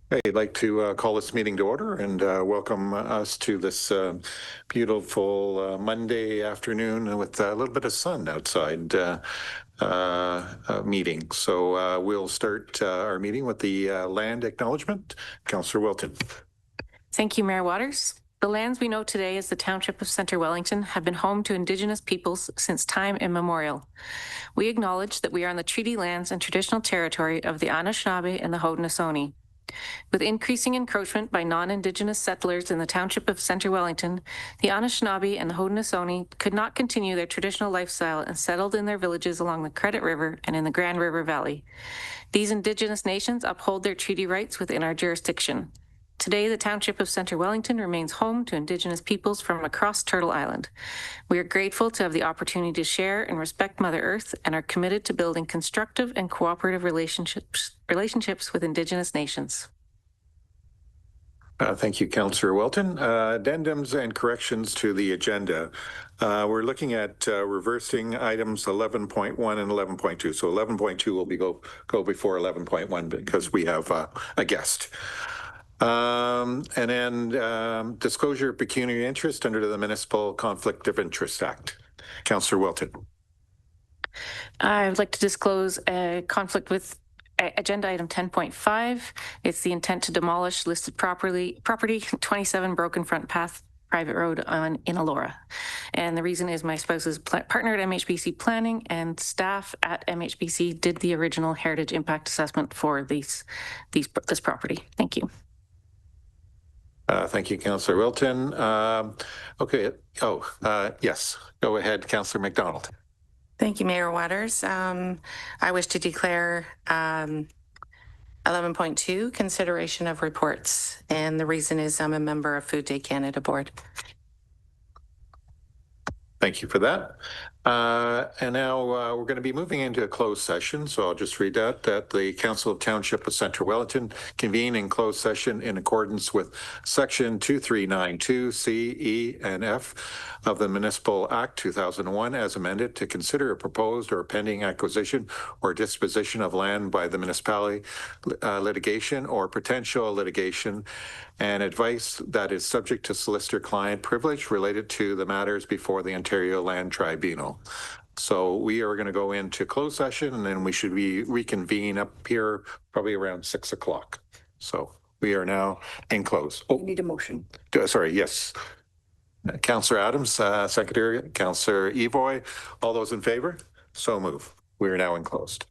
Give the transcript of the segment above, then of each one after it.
I'd like to call this meeting to order and welcome us to this beautiful Monday afternoon with a little bit of sun outside meeting. So we'll start our meeting with the land acknowledgement. Councillor Wilton. Thank you, Mayor Waters. The lands we know today as the Township of Centre Wellington have been home to Indigenous peoples since time immemorial. We acknowledge that we are on the treaty lands and traditional territory of the Anishinaabe and the Haudenosaunee. With increasing encroachment by non-Indigenous settlers in the Township of Centre Wellington, the Anishinaabe and the Haudenosaunee could not continue their traditional lifestyle and settled in their villages along the Credit River and in the Grand River Valley. These Indigenous nations uphold their treaty rights within our jurisdiction. Today, the Township of Centre Wellington remains home to Indigenous peoples from across Turtle Island. We are grateful to have the opportunity to share and respect Mother Earth and are committed to building constructive and cooperative relationships with Indigenous nations. Thank you, Councillor Wilton. Addendums and corrections to the agenda. We're looking at reversing items 11.1 and 11.2. So 11.2 will go before 11.1 because we have a guest. And then disclosure of pecuniary interest under the Municipal Conflict of Interest Act. Councillor Wilton. I would like to disclose a conflict with agenda item 10.5. It's the intent to demolish listed property 27 Broken Front Path private road in Elora. And the reason is my spouse's partner at MHBC Planning and staff at MHBC did the original heritage impact assessment for this property. Thank you. Thank you, Councillor Wilton. Okay. Yes. Go ahead, Councillor McDonald. Thank you, Mayor Waters. I wish to declare 11.2 consideration of reports, and the reason is I'm a member of Food Day Canada Board. Thank you for that. And now we're going to be moving into a closed session. So I'll just read that the Council of Township of Centre Wellington convene in closed session in accordance with Section 2392 C, E, and F of the Municipal Act 2001 as amended to consider a proposed or pending acquisition or disposition of land by the municipality, litigation or potential litigation, and advice that is subject to solicitor-client privilege related to the matters before the Ontario Land Tribunal. So we are going to go into closed session and then we should reconvene up here probably around 6 o'clock. So we are now in close. Oh, need a motion. Sorry, yes. Councillor Adams, Secretary, Councillor Evoy, all those in favor? So move. We are now in closed.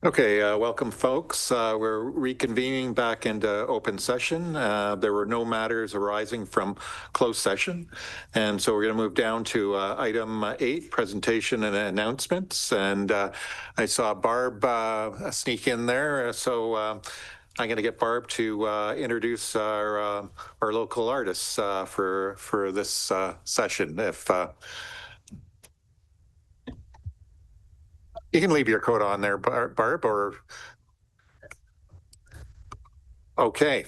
Okay, welcome, folks. We're reconvening back into open session. There were no matters arising from closed session. And so we're going to move down to item 8, presentation and announcements. And I saw Barb sneak in there. So I'm going to get Barb to introduce our local artists for this session. If you can leave your coat on there, Barb, or okay.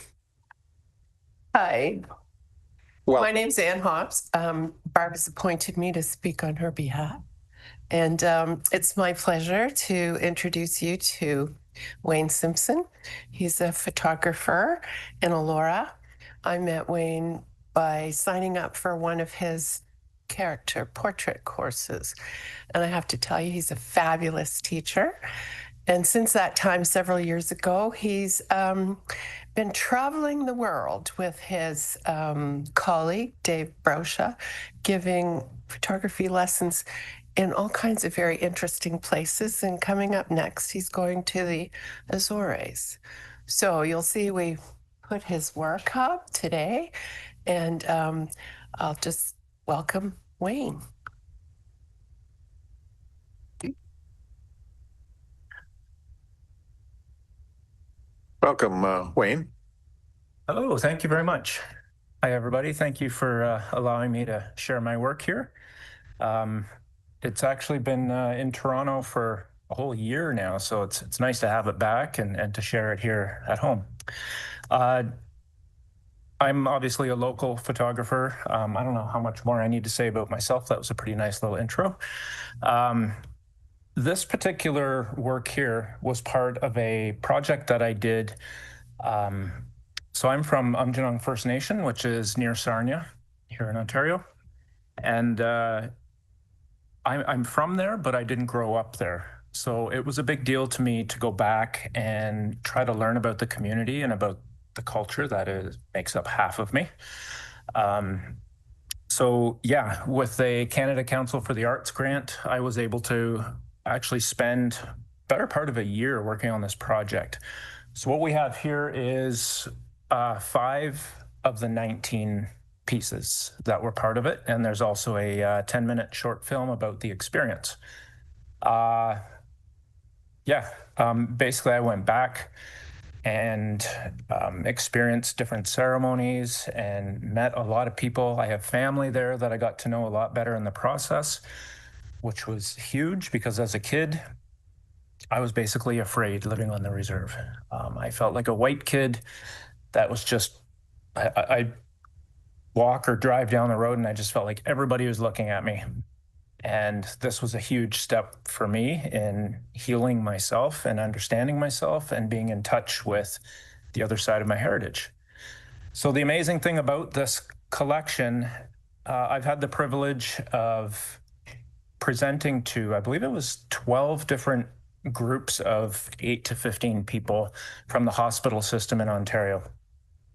Hi, Well, my name's Ann Hobbs. Barb has appointed me to speak on her behalf. And it's my pleasure to introduce you to Wayne Simpson. He's a photographer in Elora. I met Wayne by signing up for one of his character portrait courses. And I have to tell you, he's a fabulous teacher. And since that time, several years ago, he's been traveling the world with his colleague, Dave Brosha, giving photography lessons in all kinds of very interesting places. And coming up next, he's going to the Azores. So you'll see we put his work up today, and I'll just welcome Wayne. welcome, Wayne. Hello, thank you very much. Hi, everybody. Thank you for allowing me to share my work here. It's actually been in Toronto for a whole year now, so it's nice to have it back and to share it here at home. I'm obviously a local photographer. I don't know how much more I need to say about myself. That was a pretty nice little intro. This particular work here was part of a project that I did. So I'm from Aamjiwnaang First Nation, which is near Sarnia here in Ontario. And I'm from there, but I didn't grow up there. So it was a big deal to me to go back and try to learn about the community and about the culture that makes up half of me. So yeah, with the Canada Council for the Arts grant, I was able to actually spend better part of a year working on this project. So what we have here is 5 of the 19 pieces that were part of it. And there's also a 10-minute short film about the experience. Basically I went back and experienced different ceremonies and met a lot of people. I have family there that I got to know a lot better in the process, which was huge because as a kid, I was basically afraid living on the reserve. I felt like a white kid that was just, I walk or drive down the road and I just felt like everybody was looking at me. And this was a huge step for me in healing myself and understanding myself and being in touch with the other side of my heritage. So the amazing thing about this collection, I've had the privilege of presenting to, I believe it was 12 different groups of 8 to 15 people from the hospital system in Ontario.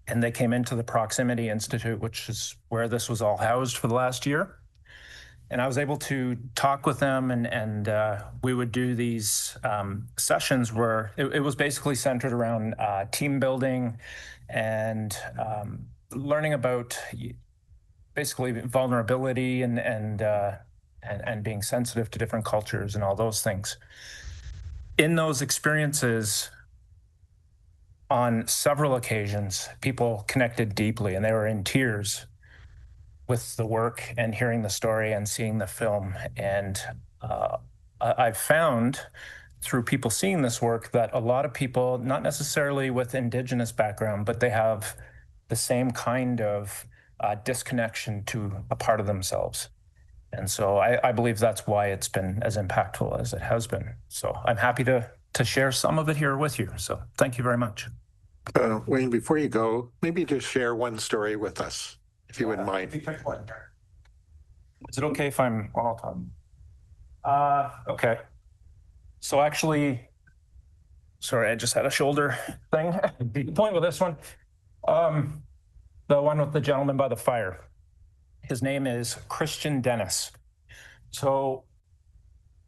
And they came into the Proximity Institute, which is where this was all housed for the last year. And I was able to talk with them and we would do these sessions where it was basically centered around team building and learning about basically vulnerability and being sensitive to different cultures and all those things. In those experiences, on several occasions, people connected deeply and they were in tears with the work and hearing the story and seeing the film. And I've found through people seeing this work that a lot of people, not necessarily with Indigenous background, but they have the same kind of disconnection to a part of themselves. And so I believe that's why it's been as impactful as it has been. So I'm happy to share some of it here with you. So thank you very much. Wayne, before you go, maybe just share one story with us, if you wouldn't mind. Is it okay if I'm all talking? Okay. So actually, sorry, I just had a shoulder thing. The point with this one, the one with the gentleman by the fire, his name is Christian Dennis. So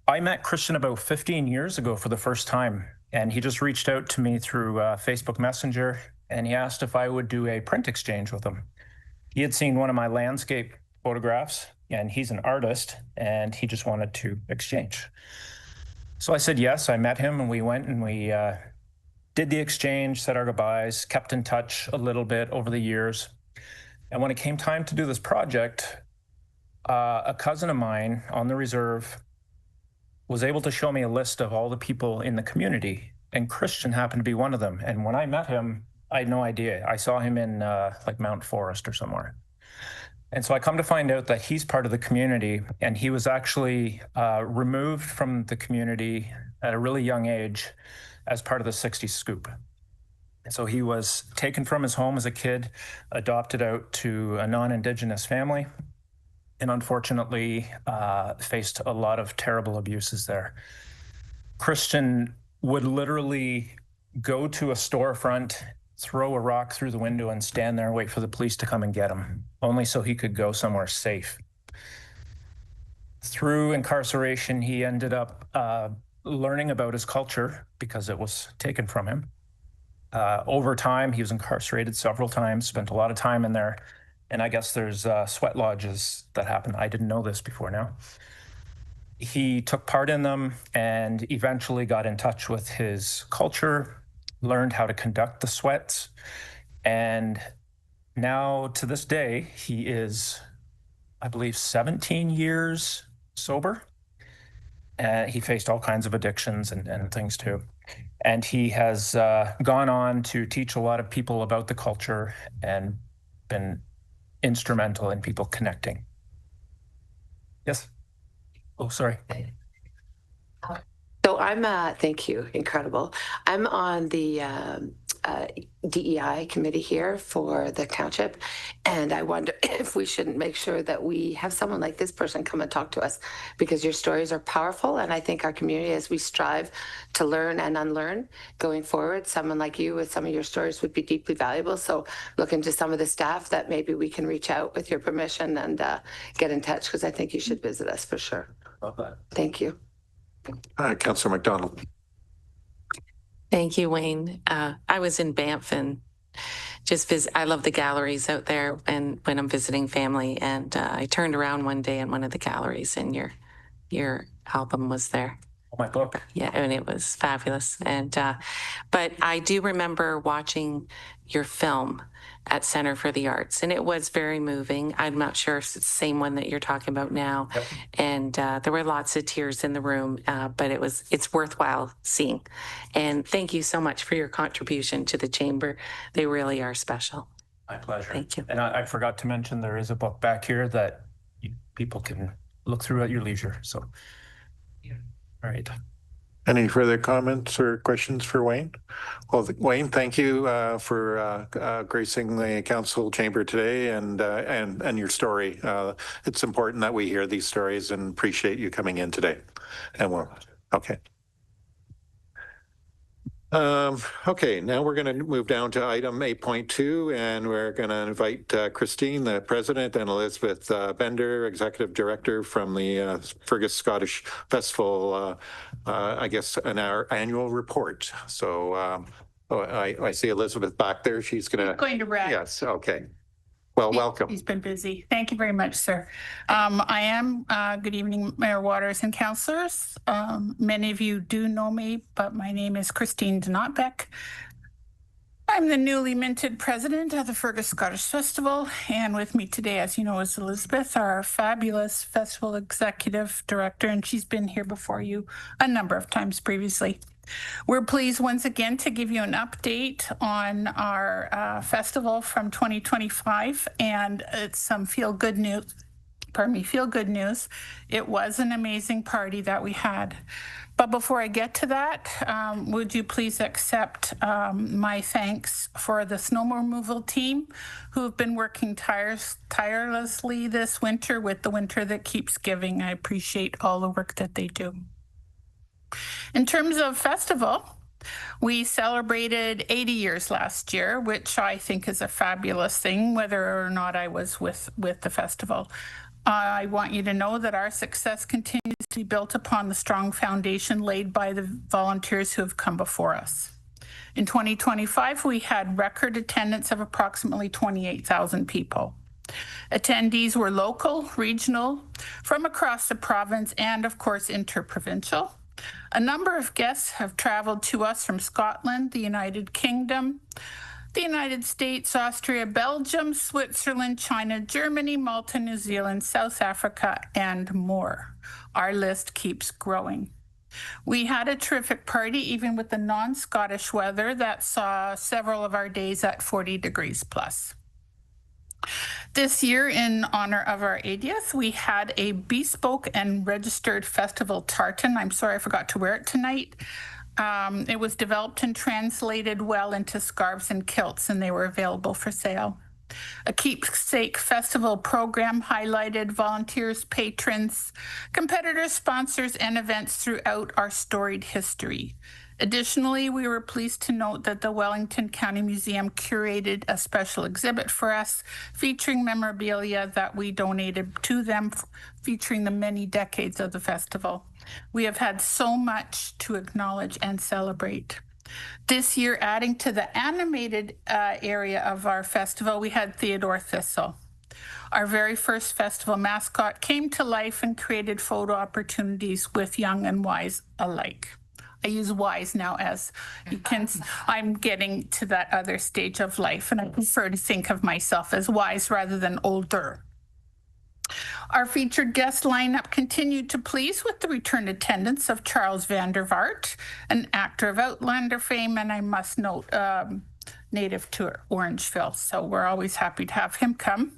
I met Christian about 15 years ago for the first time. And he just reached out to me through Facebook Messenger, and he asked if I would do a print exchange with him. He had seen one of my landscape photographs, and he's an artist, and he just wanted to exchange. So I said yes. I met him, and we went and we did the exchange, said our goodbyes, kept in touch a little bit over the years. And when it came time to do this project, a cousin of mine on the reserve was able to show me a list of all the people in the community, and Christian happened to be one of them. And when I met him, I had no idea. I saw him in like Mount Forest or somewhere. And so I come to find out that he's part of the community, and he was actually removed from the community at a really young age as part of the 60s scoop. So he was taken from his home as a kid, adopted out to a non-Indigenous family, and unfortunately faced a lot of terrible abuses there. Christian would literally go to a storefront, throw a rock through the window, and stand there and wait for the police to come and get him, only so he could go somewhere safe. Through incarceration, he ended up learning about his culture because it was taken from him. Over time, he was incarcerated several times, spent a lot of time in there. And I guess there's sweat lodges that happen. I didn't know this before now. He took part in them and eventually got in touch with his culture, learned how to conduct the sweats. And now to this day, he is, I believe, 17 years sober. He faced all kinds of addictions and things too. And he has gone on to teach a lot of people about the culture and been instrumental in people connecting. Yes. Oh, sorry. So I'm, thank you, incredible. I'm on the DEI committee here for the township, and I wonder if we shouldn't make sure that we have someone like this person come and talk to us, because your stories are powerful, and I think our community, as we strive to learn and unlearn going forward, someone like you with some of your stories would be deeply valuable. So look into some of the staff that maybe we can reach out with your permission and get in touch, because I think you should visit us for sure. Love that. Thank you. Councillor McDonald. Thank you, Wayne. I was in Banff and I love the galleries out there, and when I'm visiting family, and I turned around one day in one of the galleries and your album was there. Oh, my book. Yeah, and it was fabulous. And but I do remember watching your film at Center for the Arts, and it was very moving. I'm not sure if it's the same one that you're talking about now. Yep. And there were lots of tears in the room, but it's worthwhile seeing. And thank you so much for your contribution to the chamber. They really are special. My pleasure. Thank you. And I forgot to mention there is a book back here that people can look through at your leisure. So, all right. Any further comments or questions for Wayne? Well, Wayne, thank you for gracing the council chamber today and your story. It's important that we hear these stories, and appreciate you coming in today. And we're okay. Okay, now we're going to move down to item 8.2, and we're going to invite Christine, the president, and Elizabeth Bender, executive director from the Fergus Scottish Festival, I guess, our annual report. So I see Elizabeth back there. She's going to wrap. Yes, okay. Well, welcome. He's been busy. Thank you very much, sir. I am, good evening, Mayor Waters and councillors. Many of you do know me, but my name is Christine de Notbeck. I'm the newly minted president of the Fergus Scottish Festival, and with me today, as you know, is Elizabeth, our fabulous festival executive director, and she's been here before you a number of times previously. We're pleased once again to give you an update on our festival from 2025, and it's some feel-good news. Feel-good news. It was an amazing party that we had. But before I get to that, would you please accept my thanks for the snow removal team who have been working tirelessly this winter with the winter that keeps giving. I appreciate all the work that they do. In terms of festival, we celebrated 80 years last year, which I think is a fabulous thing, whether or not I was with the festival. I want you to know that our success continues to be built upon the strong foundation laid by the volunteers who have come before us. In 2025, we had record attendance of approximately 28,000 people. Attendees were local, regional, from across the province, and of course, interprovincial. A number of guests have traveled to us from Scotland, the United Kingdom, the United States, Austria, Belgium, Switzerland, China, Germany, Malta, New Zealand, South Africa, and more. Our list keeps growing. We had a terrific party, even with the non-Scottish weather that saw several of our days at 40 degrees plus. This year, in honor of our 80th, we had a bespoke and registered festival tartan. I'm sorry I forgot to wear it tonight. It was developed and translated well into scarves and kilts, and they were available for sale. A keepsake festival program highlighted volunteers, patrons, competitors, sponsors, and events throughout our storied history. Additionally, we were pleased to note that the Wellington County Museum curated a special exhibit for us featuring memorabilia that we donated to them, featuring the many decades of the festival. We have had so much to acknowledge and celebrate. This year, adding to the animated area of our festival, we had Theodore Thistle. Our very first festival mascot came to life and created photo opportunities with young and wise alike. I use wise now as you can, I'm getting to that other stage of life, and I prefer to think of myself as wise rather than older. Our featured guest lineup continued to please with the return attendance of Charles van der Vaart, an actor of Outlander fame, and I must note, native to Orangeville. So we're always happy to have him come.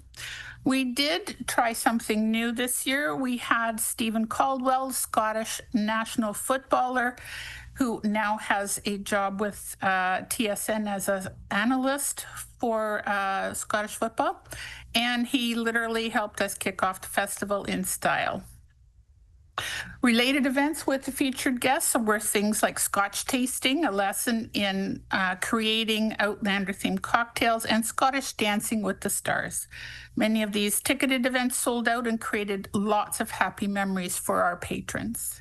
We did try something new this year. We had Stephen Caldwell, Scottish national footballer, who now has a job with TSN as an analyst for Scottish football. And he literally helped us kick off the festival in style. Related events with the featured guests were things like Scotch tasting, a lesson in creating Outlander-themed cocktails, and Scottish dancing with the stars. Many of these ticketed events sold out and created lots of happy memories for our patrons.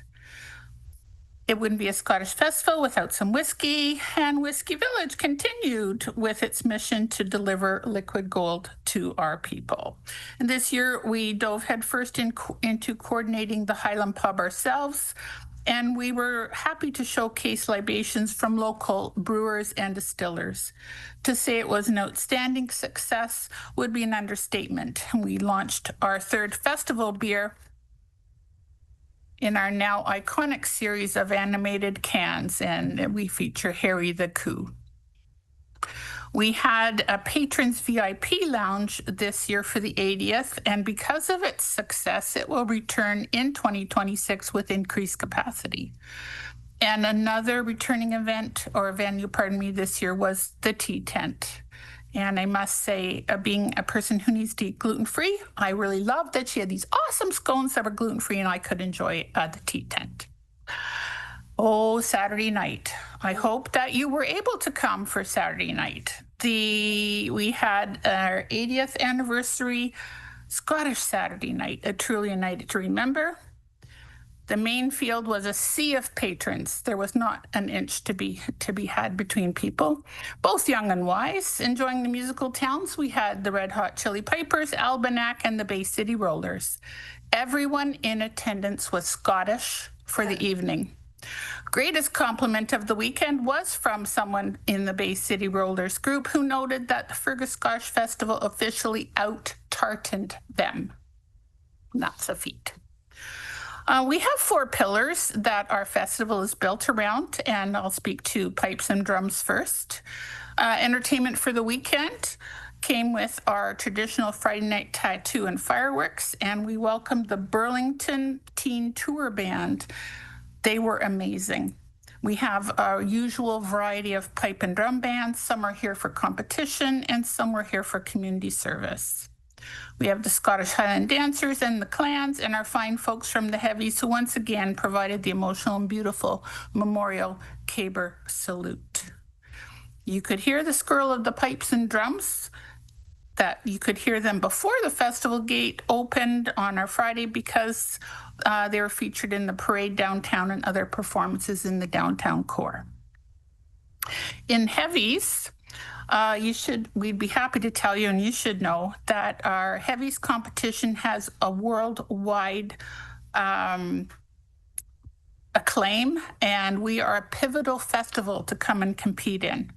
It wouldn't be a Scottish festival without some whiskey, and Whiskey Village continued with its mission to deliver liquid gold to our people. And this year, we dove headfirst into coordinating the Highland Pub ourselves, and we were happy to showcase libations from local brewers and distillers. To say it was an outstanding success would be an understatement. We launched our third festival beer in our now iconic series of animated cans, and we feature Harry the Coo. We had a patrons VIP lounge this year for the 80th, and because of its success, it will return in 2026 with increased capacity. And another returning event or venue, this year was the Tea Tent. And I must say, being a person who needs to eat gluten-free, I really loved that she had these awesome scones that were gluten-free, and I could enjoy the Tea Tent. Oh, Saturday night. I hope that you were able to come for Saturday night. We had our 80th anniversary Scottish Saturday night, truly a night to remember. The main field was a sea of patrons. There was not an inch to be had between people, both young and wise. Enjoying the musical towns, we had the Red Hot Chili Pipers, Albanac, and the Bay City Rollers. Everyone in attendance was Scottish for the evening. Greatest compliment of the weekend was from someone in the Bay City Rollers group who noted that the Fergus Scotch Festival officially out-tartaned them. That's a feat. We have 4 pillars that our festival is built around, and I'll speak to pipes and drums first. Entertainment for the weekend came with our traditional Friday night tattoo and fireworks, and we welcomed the Burlington Teen Tour Band. They were amazing. We have our usual variety of pipe and drum bands. Some are here for competition, and some were here for community service. We have the Scottish Highland Dancers and the Clans, and our fine folks from the Heavies, who once again provided the emotional and beautiful memorial caber salute. You could hear the skirl of the pipes and drums that you could hear them before the festival gate opened on our Friday because they were featured in the parade downtown and other performances in the downtown core. In heavies, we'd be happy to tell you, and you should know, that our heavies competition has a worldwide acclaim, and we are a pivotal festival to come and compete in.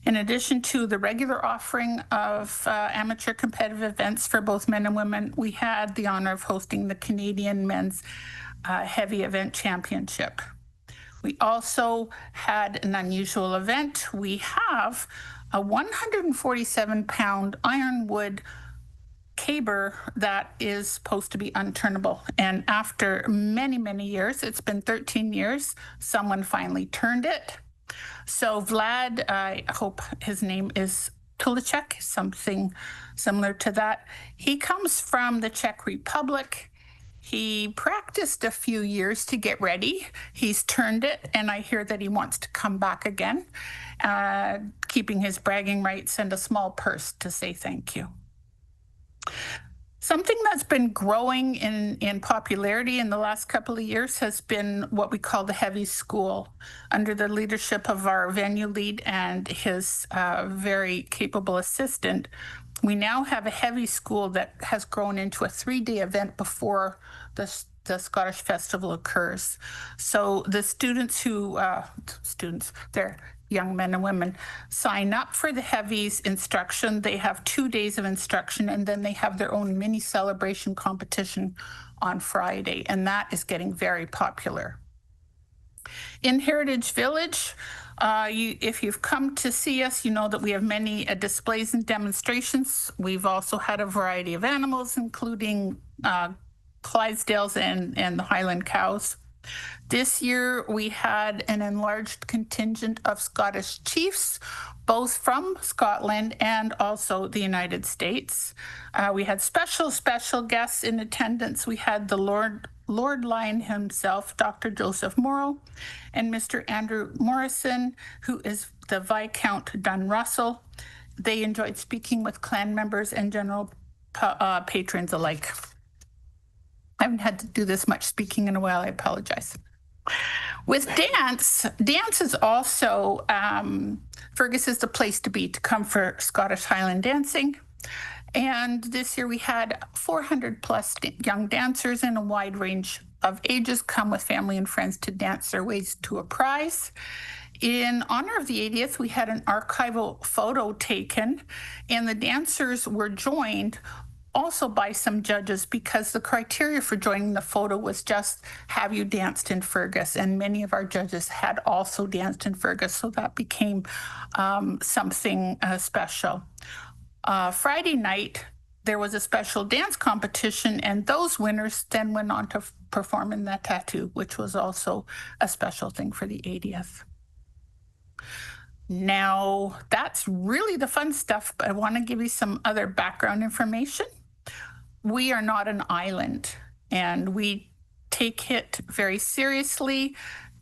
In addition to the regular offering of amateur competitive events for both men and women, we had the honor of hosting the Canadian Men's Heavy Event Championship. We also had an unusual event. We have a 147-pound ironwood caber that is supposed to be unturnable. And after many, many years, it's been 13 years, someone finally turned it. So Vlad, I hope his name is Tulicek, something similar to that. He comes from the Czech Republic. He practiced a few years to get ready. He's turned it, and I hear that he wants to come back again, keeping his bragging rights and a small purse to say thank you. Something that's been growing in popularity in the last couple of years has been what we call the Heavy School, under the leadership of our venue lead and his very capable assistant. We now have a Heavy School that has grown into a 3-day event before the Scottish Festival occurs. So the students who, they're young men and women, sign up for the Heavies instruction. They have 2 days of instruction, and then they have their own mini celebration competition on Friday, and that is getting very popular. In Heritage Village, if you've come to see us, you know that we have many displays and demonstrations. We've also had a variety of animals, including Clydesdales and the Highland cows. This year, we had an enlarged contingent of Scottish chiefs, both from Scotland and also the United States. We had special guests in attendance. We had the Lord Lyon himself, Dr. Joseph Morrow, and Mr. Andrew Morrison, who is the Viscount Dun Russell. They enjoyed speaking with clan members and general patrons alike. I haven't had to do this much speaking in a while, I apologize. With dance is also, Fergus is the place to be to come for Scottish Highland dancing. And this year we had 400 plus young dancers in a wide range of ages come with family and friends to dance their ways to a prize. In honor of the 80th, we had an archival photo taken, and the dancers were joined also by some judges, because the criteria for joining the photo was just, have you danced in Fergus? And many of our judges had also danced in Fergus, so that became something special. Friday night, there was a special dance competition, and those winners then went on to perform in the tattoo, which was also a special thing for the 80th. Now, that's really the fun stuff, but I want to give you some other background information. We are not an island, and we take it very seriously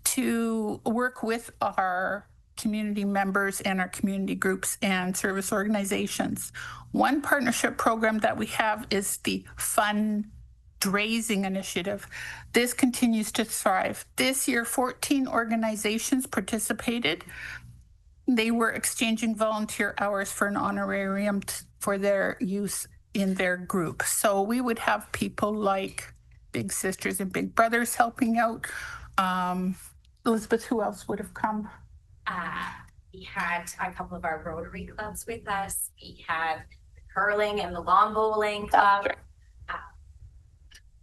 to work with our community members and our community groups and service organizations. One partnership program that we have is the Fundraising Initiative. This continues to thrive. This year, 14 organizations participated. They were exchanging volunteer hours for an honorarium for their use in their group. So we would have people like Big Sisters and Big Brothers helping out. Elizabeth, who else would have come? We had a couple of our Rotary clubs with us. We had the curling and the lawn bowling club.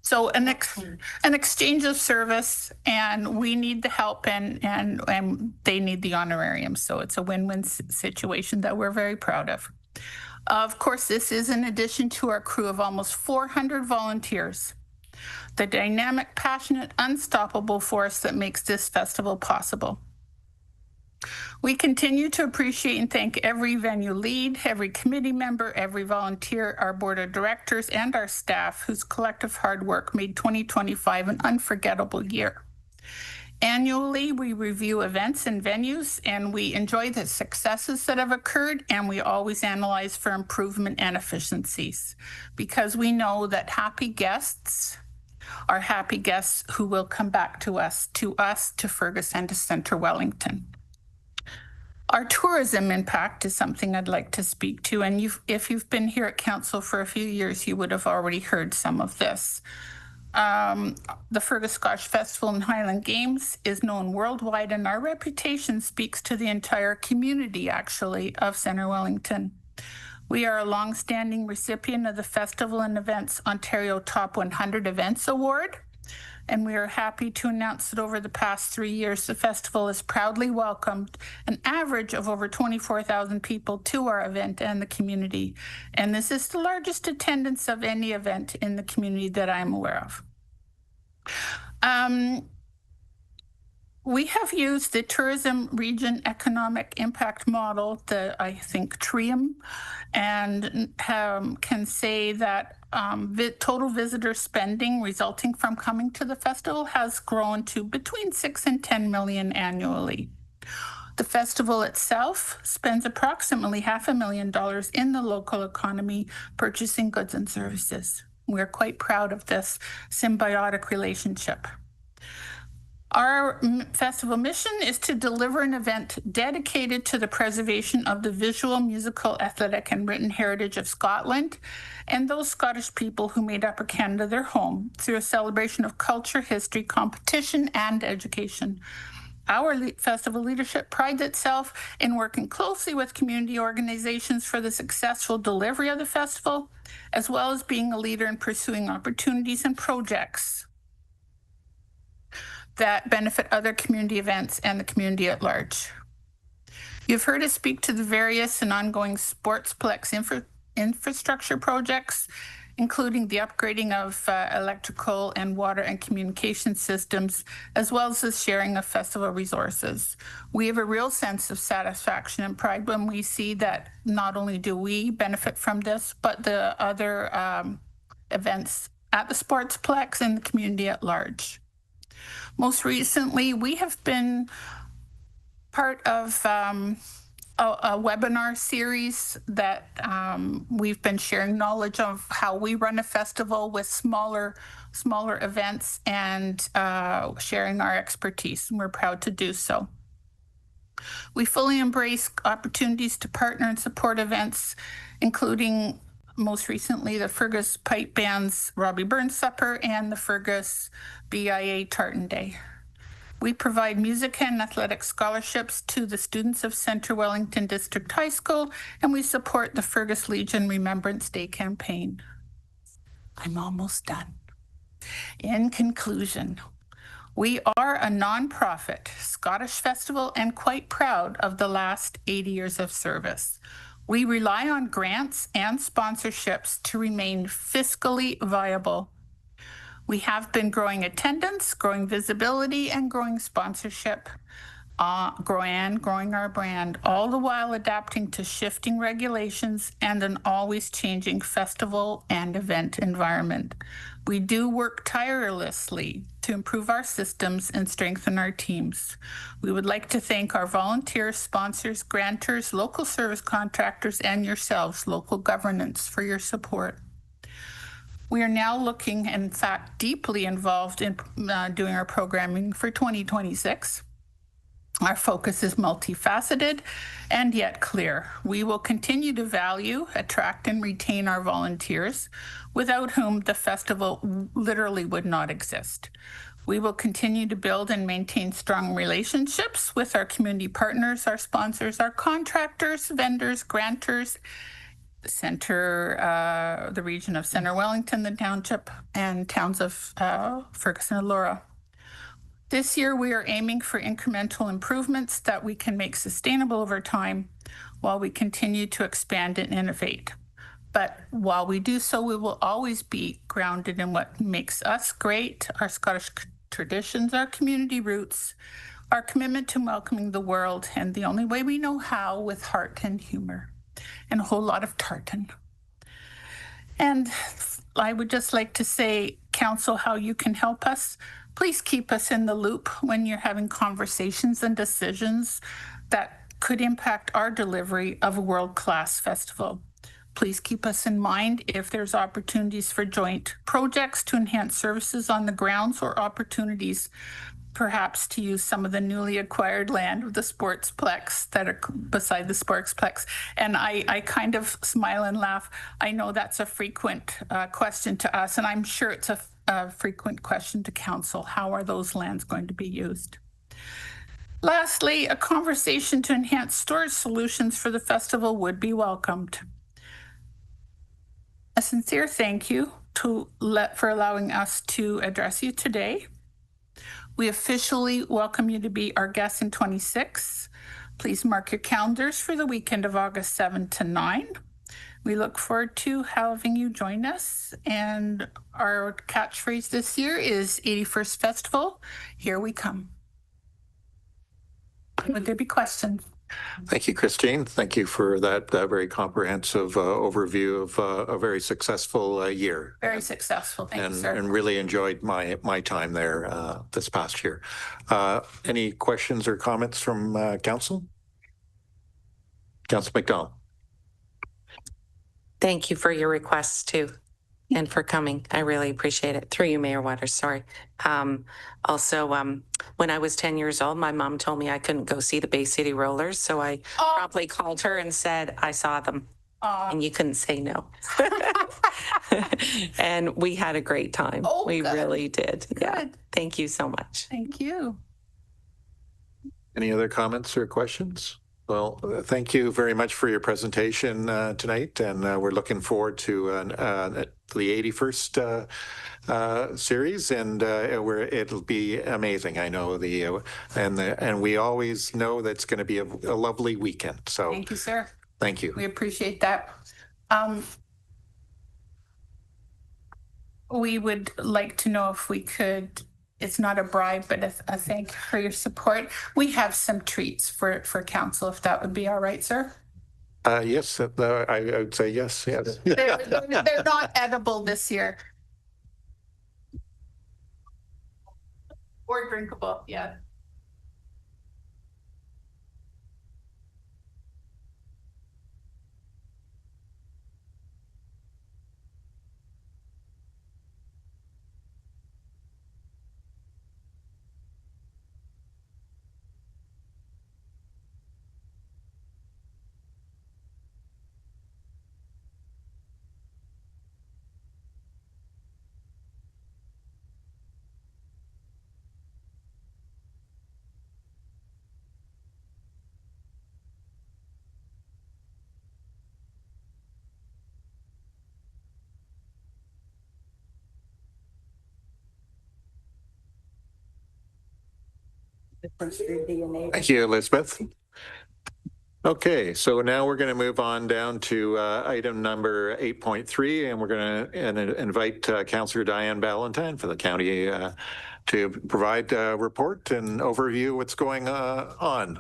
So an exchange of service, and we need the help, and they need the honorarium. So it's a win-win situation that we're very proud of. Of course, this is in addition to our crew of almost 400 volunteers, the dynamic, passionate, unstoppable force that makes this festival possible. We continue to appreciate and thank every venue lead, every committee member, every volunteer, our board of directors, and our staff whose collective hard work made 2025 an unforgettable year. Annually, we review events and venues, and we enjoy the successes that have occurred, and we always analyze for improvement and efficiencies, because we know that happy guests are happy guests who will come back to us, to Fergus, and to Centre Wellington. Our tourism impact is something I'd like to speak to, and if you've been here at Council for a few years, you would have already heard some of this. The Fergus Scottish Festival and Highland Games is known worldwide, and our reputation speaks to the entire community, actually, of Centre Wellington. We are a long-standing recipient of the Festival and Events Ontario Top 100 Events Award, and we are happy to announce that over the past 3 years, the festival has proudly welcomed an average of over 24,000 people to our event and the community. And this is the largest attendance of any event in the community that I'm aware of. We have used the Tourism Region Economic Impact Model, I think TREAM, and can say that total visitor spending resulting from coming to the festival has grown to between 6 and 10 million annually. The festival itself spends approximately $500,000 in the local economy purchasing goods and services. We're quite proud of this symbiotic relationship. Our festival mission is to deliver an event dedicated to the preservation of the visual, musical, athletic, and written heritage of Scotland and those Scottish people who made Upper Canada their home through a celebration of culture, history, competition, and education. Our festival leadership prides itself in working closely with community organizations for the successful delivery of the festival, as well as being a leader in pursuing opportunities and projects that benefit other community events and the community at large. You've heard us speak to the various and ongoing Sportsplex infrastructure projects, including the upgrading of electrical and water and communication systems, as well as the sharing of festival resources. We have a real sense of satisfaction and pride when we see that not only do we benefit from this, but the other events at the Sportsplex and the community at large. Most recently, we have been part of a webinar series that we've been sharing knowledge of how we run a festival with smaller events and sharing our expertise, and we're proud to do so. We fully embrace opportunities to partner and support events, including most recently the Fergus Pipe Band's Robbie Burns Supper and the Fergus BIA Tartan Day. We provide music and athletic scholarships to the students of Centre Wellington District High School, and we support the Fergus Legion Remembrance Day campaign. I'm almost done. In conclusion, we are a nonprofit Scottish festival and quite proud of the last 80 years of service. We rely on grants and sponsorships to remain fiscally viable. We have been growing attendance, growing visibility, and growing sponsorship, growing our brand, all the while adapting to shifting regulations and an always changing festival and event environment. We do work tirelessly to improve our systems and strengthen our teams. We would like to thank our volunteers, sponsors, grantors, local service contractors, and yourselves, local governance, for your support. We are now looking, in fact, deeply involved in doing our programming for 2026. Our focus is multifaceted and yet clear. We will continue to value, attract, and retain our volunteers, without whom the festival literally would not exist. We will continue to build and maintain strong relationships with our community partners, our sponsors, our contractors, vendors, grantors, the region of Centre Wellington, the township, and towns of Ferguson and Laura. This year, we are aiming for incremental improvements that we can make sustainable over time while we continue to expand and innovate. But while we do so, we will always be grounded in what makes us great, our Scottish traditions, our community roots, our commitment to welcoming the world, and the only way we know how, with heart and humor, and a whole lot of tartan. And I would just like to say, council how you can help us. Please keep us in the loop when you're having conversations and decisions that could impact our delivery of a world-class festival. Please keep us in mind if there's opportunities for joint projects to enhance services on the grounds, or opportunities perhaps to use some of the newly acquired land of the Sportsplex that are beside the Sportsplex. And I kind of smile and laugh. I know that's a frequent question to us, and I'm sure it's a frequent question to council. How are those lands going to be used? Lastly, a conversation to enhance storage solutions for the festival would be welcomed. A sincere thank you for allowing us to address you today. We officially welcome you to be our guest in 26. Please mark your calendars for the weekend of August 7 to 9. We look forward to having you join us. And our catchphrase this year is 81st Festival, here we come. Would there be questions? Thank you, Christine. Thank you for that very comprehensive overview of a very successful year. Very successful. Thank you, sir. And really enjoyed my time there this past year. Any questions or comments from council? Council McDonald. Thank you for your requests too, and for coming. I really appreciate it. Through you, Mayor Waters, sorry. Also, when I was 10 years old, my mom told me I couldn't go see the Bay City Rollers, so I promptly called her and said I saw them, and you couldn't say no. And we had a great time. We really did. Good. Yeah. Thank you so much. Thank you. Any other comments or questions? Well, thank you very much for your presentation tonight, and we're looking forward to the 81st series, and it'll be amazing. I know and we always know that it's going to be a lovely weekend. So Thank you, sir. Thank you. We appreciate that. We would like to know if we could, it's not a bribe, but a thank you for your support. We have some treats for council, if that would be all right, sir. Yes, I would say yes. They're not edible this year. Or drinkable, yeah. Thank you, Elizabeth. Okay, so now we're going to move on down to item number 8.3, and we're going to invite Councillor Diane Ballantyne for the county to provide a report and overview of what's going on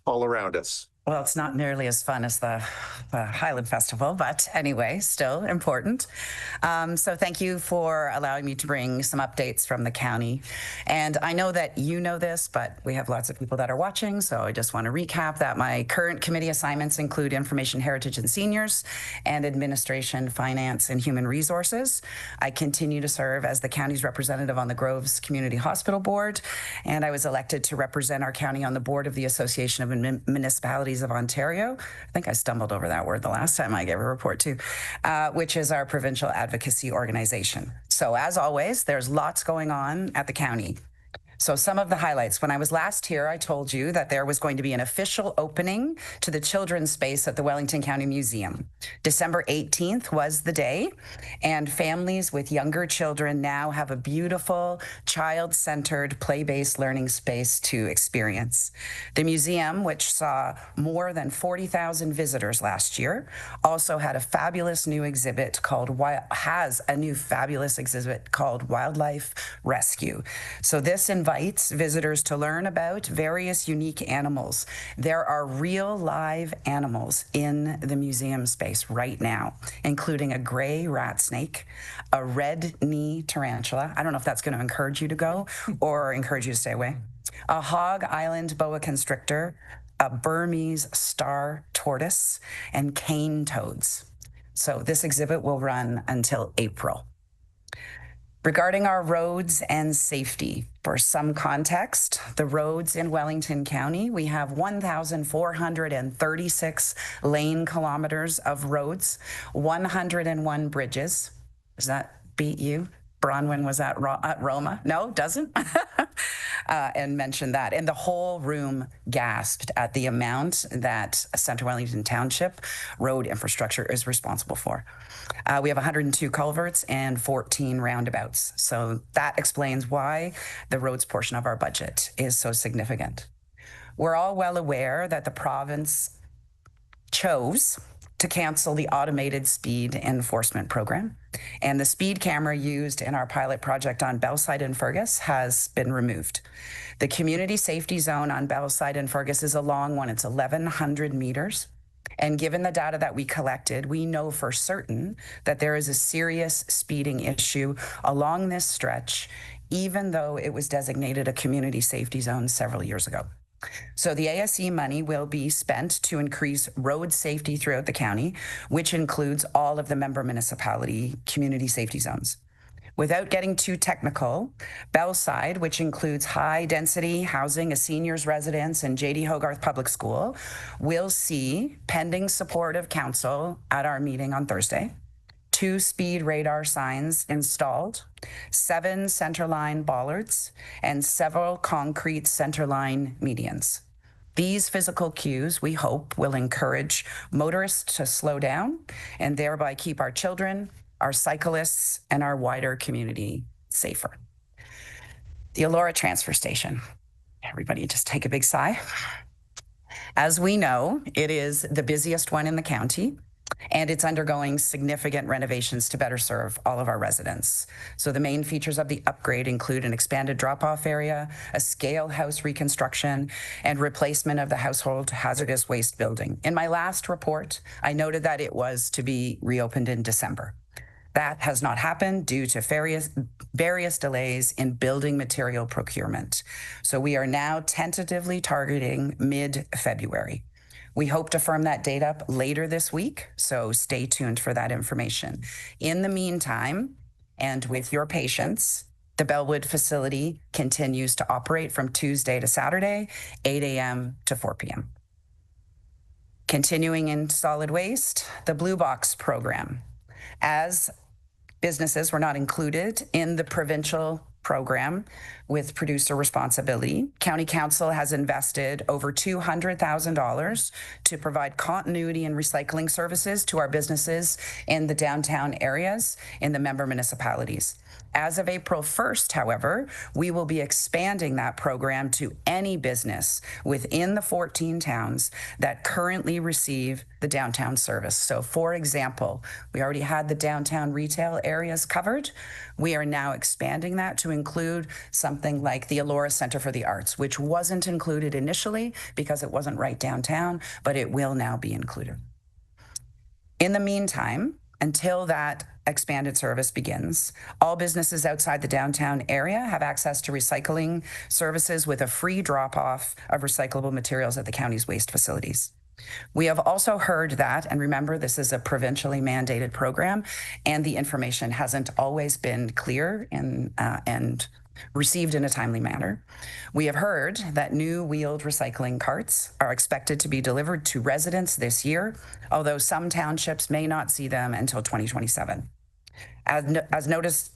all around us. Well, it's not nearly as fun as the Highland Festival, but anyway, still important. So thank you for allowing me to bring some updates from the county. And I know that you know this, but we have lots of people that are watching. So I just want to recap that my current committee assignments include Information Heritage and Seniors and Administration, Finance, and Human Resources. I continue to serve as the county's representative on the Groves Community Hospital Board, and I was elected to represent our county on the board of the Association of Municipalities of Ontario. I think I stumbled over that word the last time I gave a report too, which is our provincial advocacy organization. So as always, there's lots going on at the county. So some of the highlights. When I was last here, I told you that there was going to be an official opening to the children's space at the Wellington County Museum. December 18th was the day, and families with younger children now have a beautiful child-centered play-based learning space to experience. The museum, which saw more than 40,000 visitors last year, also had a fabulous new exhibit called Wildlife Rescue. So this involves invites visitors to learn about various unique animals. There are real live animals in the museum space right now, including a gray rat snake, a red knee tarantula. I don't know if that's going to encourage you to go or encourage you to stay away. A hog island boa constrictor, a Burmese star tortoise, and cane toads. So this exhibit will run until April. Regarding our roads and safety, for some context, the roads in Wellington County, we have 1,436 lane kilometers of roads, 101 bridges. Does that beat you? Bronwyn was at Roma. No, doesn't? And mentioned that. And the whole room gasped at the amount that Centre Wellington Township road infrastructure is responsible for. We have 102 culverts and 14 roundabouts. So that explains why the roads portion of our budget is so significant. We're all well aware that the province chose to cancel the automated speed enforcement program. And the speed camera used in our pilot project on Bellside and Fergus has been removed. The community safety zone on Bellside and Fergus is a long one. It's 1,100 meters. And given the data that we collected, we know for certain that there is a serious speeding issue along this stretch, even though it was designated a community safety zone several years ago. So the ASE money will be spent to increase road safety throughout the county, which includes all of the member municipality community safety zones. Without getting too technical, Bellside, which includes high-density housing, a seniors residence, and J.D. Hogarth Public School, will see, pending support of council at our meeting on Thursday, 2 speed radar signs installed, 7 centerline bollards, and several concrete centerline medians. These physical cues, we hope, will encourage motorists to slow down and thereby keep our children, our cyclists, and our wider community safer. The Elora transfer station. Everybody just take a big sigh. As we know, it is the busiest one in the county, and it's undergoing significant renovations to better serve all of our residents. So the main features of the upgrade include an expanded drop-off area, a scale house reconstruction, and replacement of the household hazardous waste building. In my last report, I noted that it was to be reopened in December. That has not happened due to various delays in building material procurement. So we are now tentatively targeting mid-February. We hope to firm that date up later this week, so stay tuned for that information. In the meantime, and with your patience, the Bellwood facility continues to operate from Tuesday to Saturday, 8 a.m. to 4 p.m. Continuing in solid waste, the Blue Box program. As businesses were not included in the provincial program with producer responsibility, County Council has invested over $200,000 to provide continuity and recycling services to our businesses in the downtown areas in the member municipalities. As of April 1st, however, we will be expanding that program to any business within the 14 towns that currently receive the downtown service. So for example, we already had the downtown retail areas covered. We are now expanding that to include something like the Elora Center for the Arts, which wasn't included initially because it wasn't right downtown, but it will now be included. In the meantime, until that expanded service begins, all businesses outside the downtown area have access to recycling services with a free drop-off of recyclable materials at the county's waste facilities. We have also heard that, and remember, this is a provincially mandated program, and the information hasn't always been clear and received in a timely manner. We have heard that new wheeled recycling carts are expected to be delivered to residents this year, although some townships may not see them until 2027. As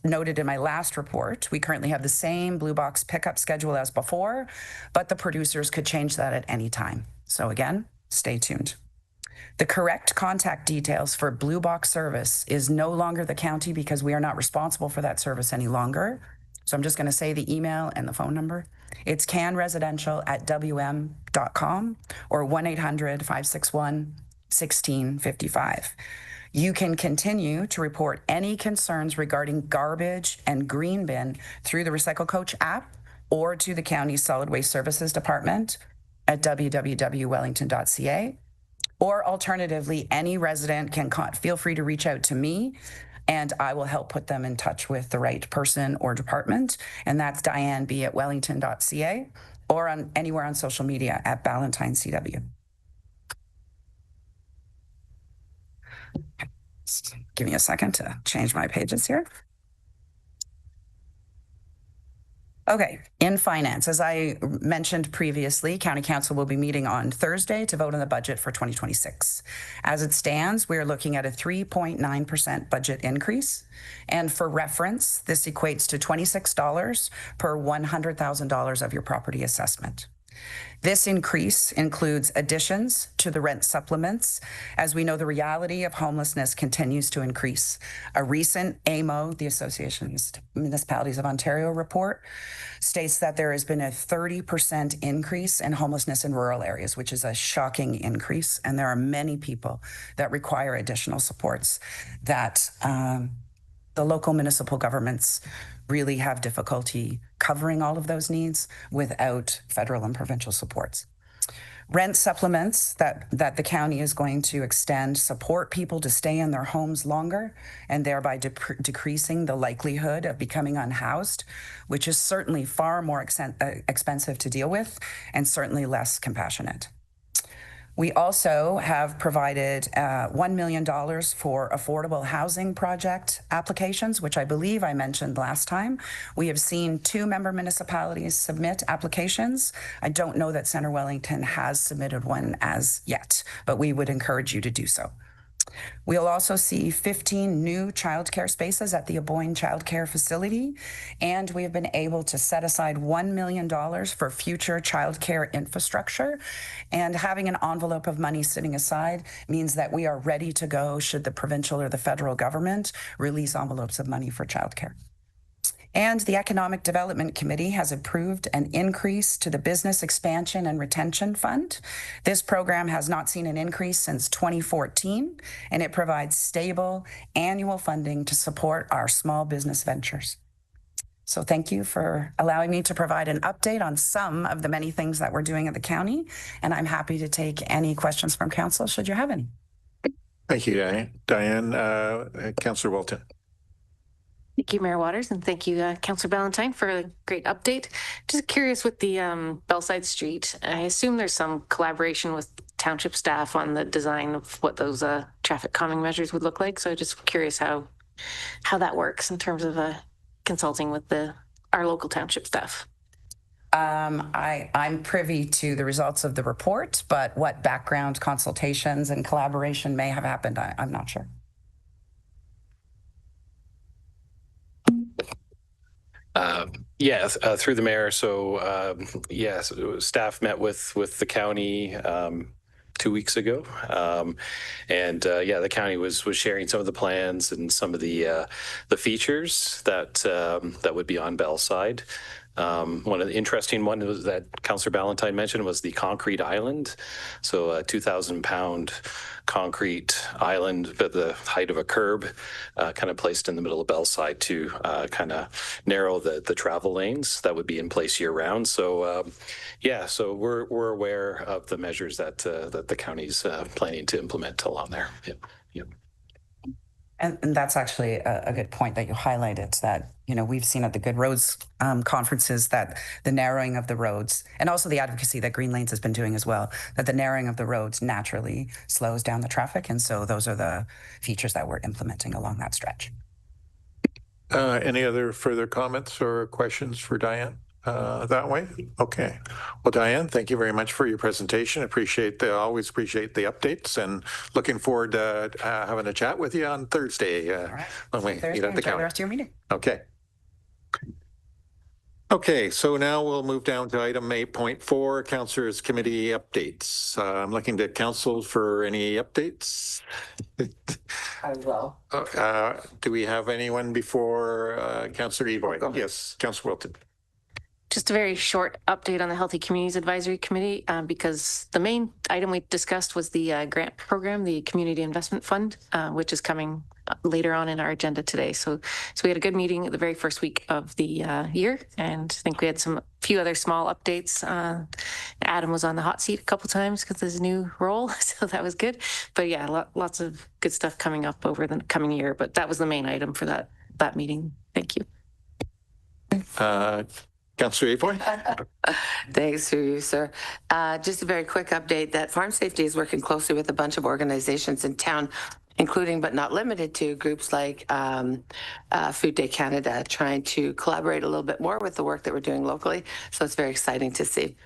noted in my last report, we currently have the same Blue Box pickup schedule as before, but the producers could change that at any time. So again, stay tuned. The correct contact details for Blue Box service is no longer the county because we are not responsible for that service any longer. So I'm just going to say the email and the phone number. It's canresidential@wm.com or 1-800-561-1655. You can continue to report any concerns regarding garbage and green bin through the Recycle Coach app or to the county's Solid Waste Services Department at www.wellington.ca. Or alternatively, any resident can feel free to reach out to me and I will help put them in touch with the right person or department. And that's Diane B at wellington.ca or anywhere on social media at Ballantyne CW. Just give me a second to change my pages here. Okay, in finance, as I mentioned previously, County Council will be meeting on Thursday to vote on the budget for 2026. As it stands, we are looking at a 3.9% budget increase. And for reference, this equates to $26 per $100,000 of your property assessment. This increase includes additions to the rent supplements, as we know the reality of homelessness continues to increase. A recent AMO, the Association of Municipalities of Ontario report, states that there has been a 30% increase in homelessness in rural areas, which is a shocking increase. And there are many people that require additional supports that the local municipal governments really have difficulty covering all of those needs without federal and provincial supports. Rent supplements that the county is going to extend support people to stay in their homes longer and thereby decreasing the likelihood of becoming unhoused, which is certainly far more expensive to deal with and certainly less compassionate. We also have provided $1 million for affordable housing project applications, which I believe I mentioned last time. We have seen 2 member municipalities submit applications. I don't know that Centre Wellington has submitted one as yet, but we would encourage you to do so. We'll also see 15 new childcare spaces at the Aboyne Childcare Facility, and we have been able to set aside $1 million for future childcare infrastructure. And having an envelope of money sitting aside means that we are ready to go should the provincial or the federal government release envelopes of money for childcare. And the Economic Development Committee has approved an increase to the Business Expansion and Retention Fund. This program has not seen an increase since 2014, and it provides stable annual funding to support our small business ventures. So thank you for allowing me to provide an update on some of the many things that we're doing at the county, and I'm happy to take any questions from council should you have any. Thank you, Diane. Councillor Walton. Thank you, Mayor Waters, and thank you, Councillor Ballantyne, for a great update. Just curious with the Bellside Street, I assume there's some collaboration with township staff on the design of what those traffic calming measures would look like. So just curious how that works in terms of consulting with our local township staff. I'm privy to the results of the report, but what background consultations and collaboration may have happened, I'm not sure. Through the mayor. So staff met with the county 2 weeks ago, the county was sharing some of the plans and some of the features that would be on Bellside. One of the interesting ones was that Councillor Ballantyne mentioned was the concrete island. So a 2,000-pound concrete island at the height of a curb, kind of placed in the middle of Bellside to kind of narrow the travel lanes that would be in place year round. So so we're aware of the measures that the county's planning to implement along there. Yep. And that's actually a good point that you highlighted, that, we've seen at the Good Roads conferences that the narrowing of the roads, and also the advocacy that Green Lanes has been doing as well, that the narrowing of the roads naturally slows down the traffic. And so those are the features that we're implementing along that stretch. Any other further comments or questions for Diane? That way? Okay. Well, Diane, thank you very much for your presentation. Always appreciate the updates, and looking forward to having a chat with you on Thursday. All right. When we meet at the county. The rest of your meeting. Okay. Okay, so now we'll move down to item 8.4, Councillors Committee updates. I'm looking to council for any updates. I will. Do we have anyone before Councillor Evoy? Yes, Councillor Wilton. Just a very short update on the Healthy Communities Advisory Committee, because the main item we discussed was the grant program, the Community Investment Fund, which is coming later on in our agenda today. So we had a good meeting the very first week of the year, and I think we had few other small updates. Adam was on the hot seat a couple times because of his new role, so that was good. But yeah, lots of good stuff coming up over the coming year. But that was the main item for that meeting. Thank you. Councillor Avoy. Thanks to you, sir. Just a very quick update that Farm Safety is working closely with a bunch of organizations in town, including but not limited to groups like Food Day Canada, trying to collaborate a little bit more with the work that we're doing locally. So it's very exciting to see.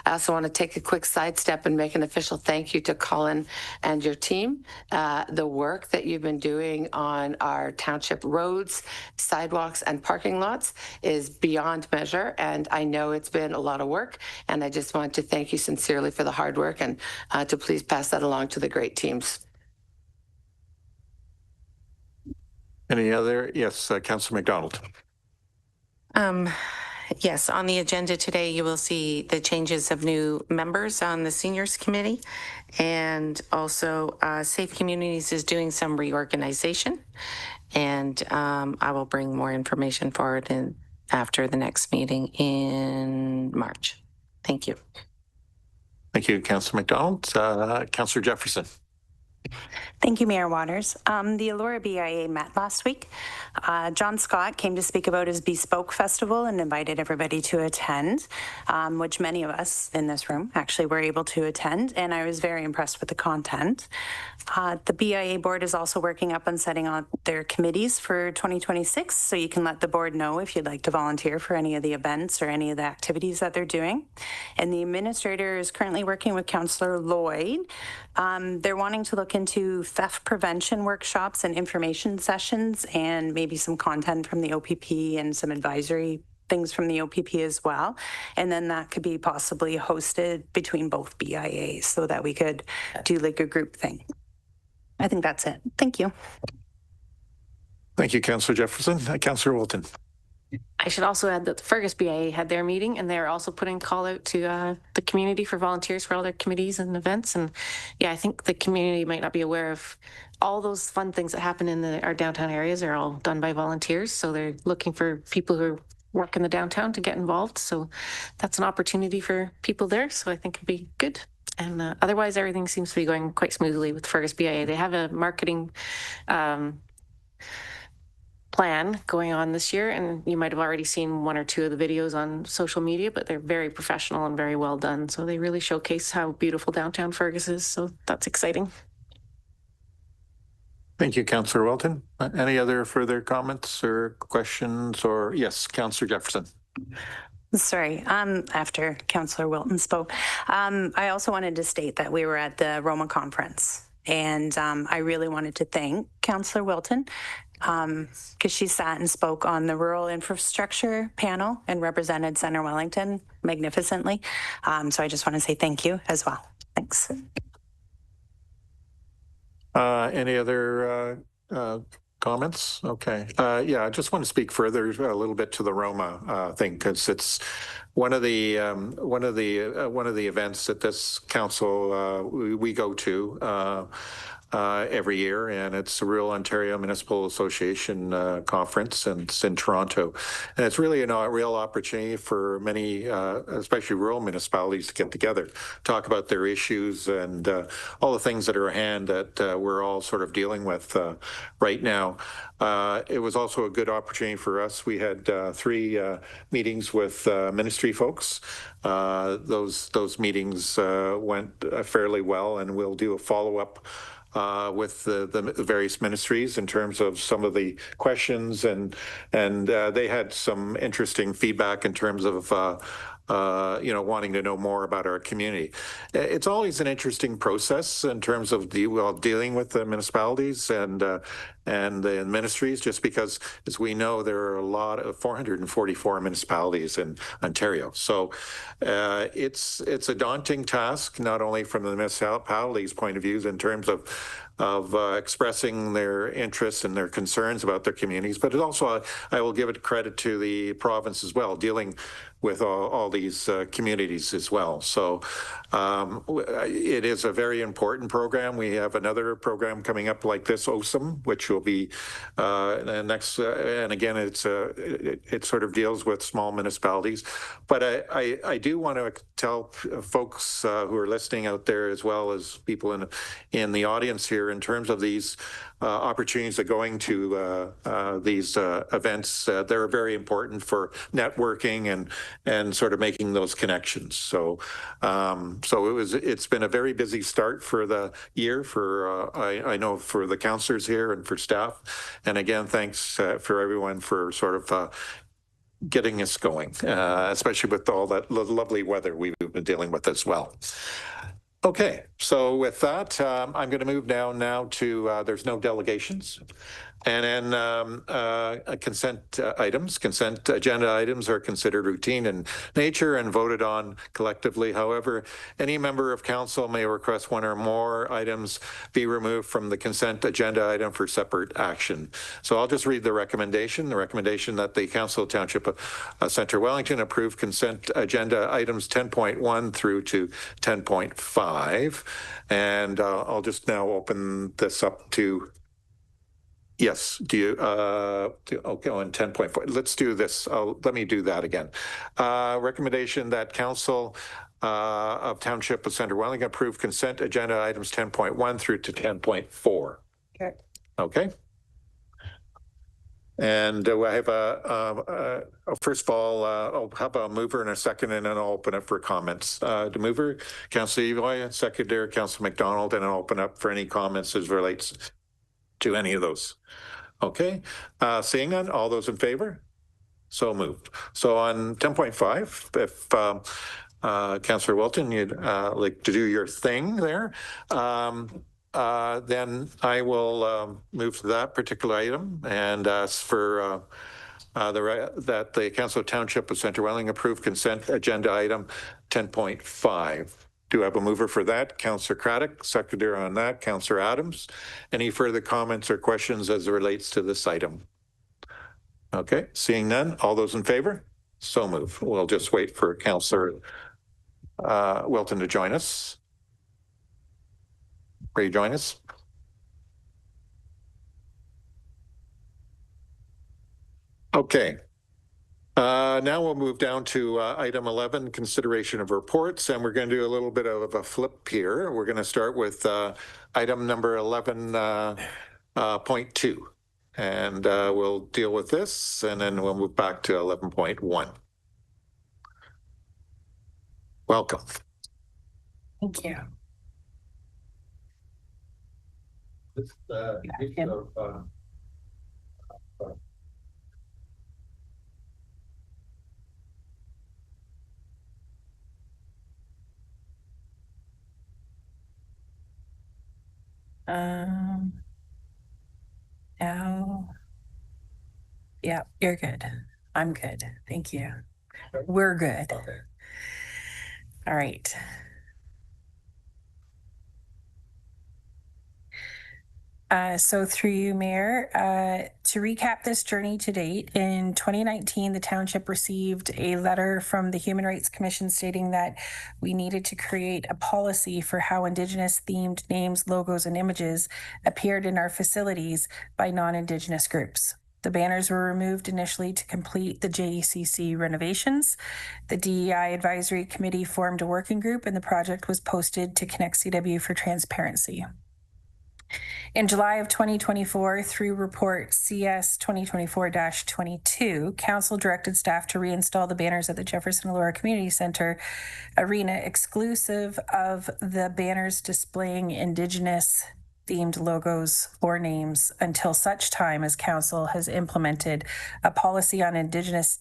I also want to take a quick sidestep and make an official thank you to Colin and your team. The work that you've been doing on our township roads, sidewalks, and parking lots is beyond measure. And I know it's been a lot of work. And I just want to thank you sincerely for the hard work and to please pass that along to the great teams. Any other? Yes, Councillor McDonald. Yes, on the agenda today, you will see the changes of new members on the Seniors Committee. And also Safe Communities is doing some reorganization. And I will bring more information forward after the next meeting in March. Thank you. Thank you, Councillor McDonald. Councillor Jefferson. Thank you, Mayor Waters. The Elora BIA met last week. John Scott came to speak about his Bespoke Festival and invited everybody to attend, which many of us in this room actually were able to attend, and I was very impressed with the content. The BIA board is also working up on setting up their committees for 2026, so you can let the board know if you'd like to volunteer for any of the events or any of the activities that they're doing. And the administrator is currently working with Councillor Lloyd. They're wanting to look into theft prevention workshops and information sessions, and maybe some content from the OPP and some advisory things from the OPP as well. And then that could be possibly hosted between both BIAs so that we could do like a group thing. I think that's it. Thank you. Thank you, Councillor Jefferson. Councillor Wilton. I should also add that the Fergus BIA had their meeting, and they're also putting call out to the community for volunteers for all their committees and events. And yeah, I think the community might not be aware of all those fun things that happen in our downtown areas are all done by volunteers. So they're looking for people who work in the downtown to get involved. So that's an opportunity for people there. So I think it'd be good. And otherwise, everything seems to be going quite smoothly with Fergus BIA. They have a marketing plan going on this year, and you might have already seen one or two of the videos on social media, but they're very professional and very well done. So they really showcase how beautiful downtown Fergus is. So that's exciting. Thank you, Councillor Wilton. Any other further comments or questions? Or yes, Councillor Jefferson. Sorry, after Councillor Wilton spoke, I also wanted to state that we were at the Roma conference, and I really wanted to thank Councillor Wilton because she sat and spoke on the rural infrastructure panel and represented Centre Wellington magnificently. So I just want to say thank you as well. Thanks. Any other comments? Okay. Yeah, I just want to speak further a little bit to the Roma thing, because it's one of the events that this council we go to every year, and it's the Rural Ontario Municipal Association conference, and it's in Toronto. And it's really a real opportunity for many, especially rural municipalities, to get together, talk about their issues and all the things that are at hand that we're all sort of dealing with right now. It was also a good opportunity for us. We had 3 meetings with ministry folks. Those meetings went fairly well, and we'll do a follow-up with the various ministries in terms of some of the questions, and they had some interesting feedback in terms of wanting to know more about our community. It's always an interesting process in terms of dealing with the municipalities and the ministries, just because, as we know, there are a lot of 444 municipalities in Ontario. So it's a daunting task, not only from the municipalities' point of view in terms of expressing their interests and their concerns about their communities. But it also, I will give it credit to the province as well, dealing with all these communities as well. So it is a very important program. We have another program coming up like this, OSAM, which will be next. And again, it sort of deals with small municipalities. But I do want to tell folks who are listening out there, as well as people in the audience here, in terms of these opportunities of going to these events, they're very important for networking and sort of making those connections. So it's been a very busy start for the year for I know for the councillors here and for staff. And again, thanks for everyone for sort of getting us going, especially with all that lovely weather we've been dealing with as well. Okay, so with that, I'm going to move down now to there's no delegations. And then consent items. Consent agenda items are considered routine in nature and voted on collectively. However, any member of council may request one or more items be removed from the consent agenda item for separate action. So I'll just read the recommendation. The recommendation that the Council of Township of Centre Wellington approve consent agenda items 10.1 through to 10.5. And I'll just now open this up to yes. Do you, okay, on 10.4, let's do this. Let me do that again. Recommendation that Council of Township of Centre Wellington approve consent agenda items 10.1 through to 10.4. Okay. Okay. And I have first of all, I'll have a mover and a second, and then I'll open up for comments. The mover, Councillor Evoy, seconder, Councillor McDonald, and I'll open up for any comments as relates to any of those. Okay, seeing none, all those in favor? So moved. So on 10.5, if Councillor Wilton, you'd like to do your thing there, then I will move to that particular item and ask for that the Council of Township of Centre Wellington approve consent agenda item 10.5. Do I have a mover for that? Councillor Craddock, seconder on that. Councillor Adams. Any further comments or questions as it relates to this item? Okay, seeing none. All those in favor? So move. We'll just wait for Councillor Wilton to join us. Will you join us? Okay. Now we'll move down to item 11, consideration of reports, and we're going to do a little bit of a flip here. We're going to start with item number 11.2, and we'll deal with this, and then we'll move back to 11.1. Welcome. Thank you. Now, yeah, you're good. I'm good. Thank you. We're good. Okay. All right. So through you, Mayor, to recap this journey to date, in 2019, the township received a letter from the Human Rights Commission stating that we needed to create a policy for how Indigenous themed names, logos, and images appeared in our facilities by non-Indigenous groups. The banners were removed initially to complete the JECC renovations. The DEI Advisory Committee formed a working group, and the project was posted to Connect CW for transparency. In July of 2024, through report CS 2024-22, Council directed staff to reinstall the banners at the Jefferson Elora Community Center arena, exclusive of the banners displaying Indigenous themed logos or names, until such time as Council has implemented a policy on Indigenous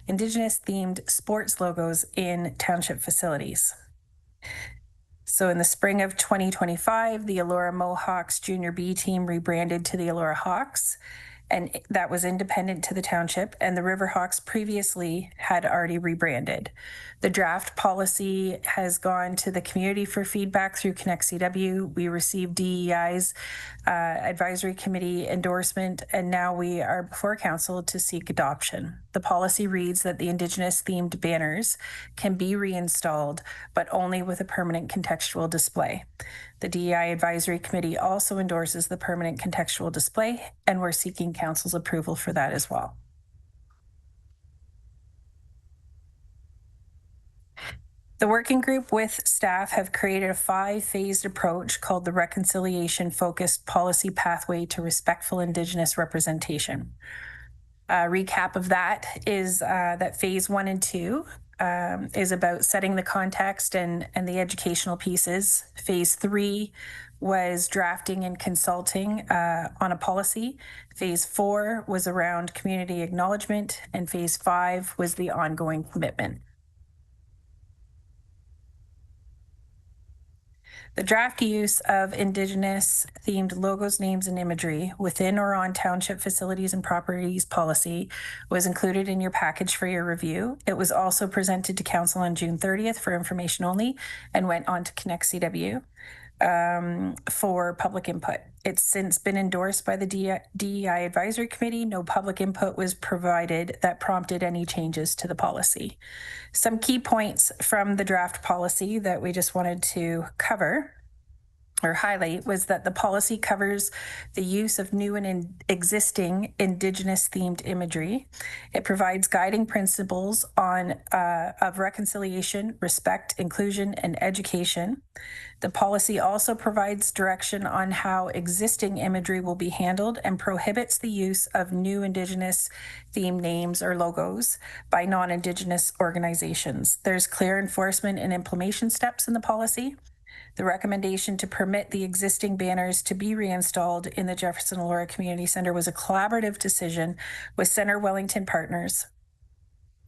themed sports logos in township facilities. So in the spring of 2025, the Elora Mohawks Junior B team rebranded to the Elora Hawks, and that was independent to the township, and the Riverhawks previously had already rebranded. The draft policy has gone to the community for feedback through Connect CW. We received DEI's advisory committee endorsement, and now we are before council to seek adoption. The policy reads that the Indigenous themed banners can be reinstalled, but only with a permanent contextual display. The DEI advisory committee also endorses the permanent contextual display, and we're seeking council's approval for that as well. The working group with staff have created a 5-phased approach called the Reconciliation-Focused Policy Pathway to Respectful Indigenous Representation. A recap of that is that phase 1 and 2 is about setting the context and the educational pieces. Phase 3 was drafting and consulting on a policy. Phase 4 was around community acknowledgement, and phase 5 was the ongoing commitment. The draft use of Indigenous themed logos, names, and imagery within or on township facilities and properties policy was included in your package for your review. It was also presented to council on June 30th for information only and went on to Connect CW for public input. It's since been endorsed by the DEI Advisory Committee. No public input was provided that prompted any changes to the policy. Some key points from the draft policy that we just wanted to cover or highlight was that the policy covers the use of new and existing Indigenous themed imagery. It provides guiding principles of reconciliation, respect, inclusion, and education. The policy also provides direction on how existing imagery will be handled and prohibits the use of new Indigenous themed names or logos by non-Indigenous organizations. There's clear enforcement and implementation steps in the policy. The recommendation to permit the existing banners to be reinstalled in the Jefferson Elora Community Centre was a collaborative decision with Centre Wellington partners,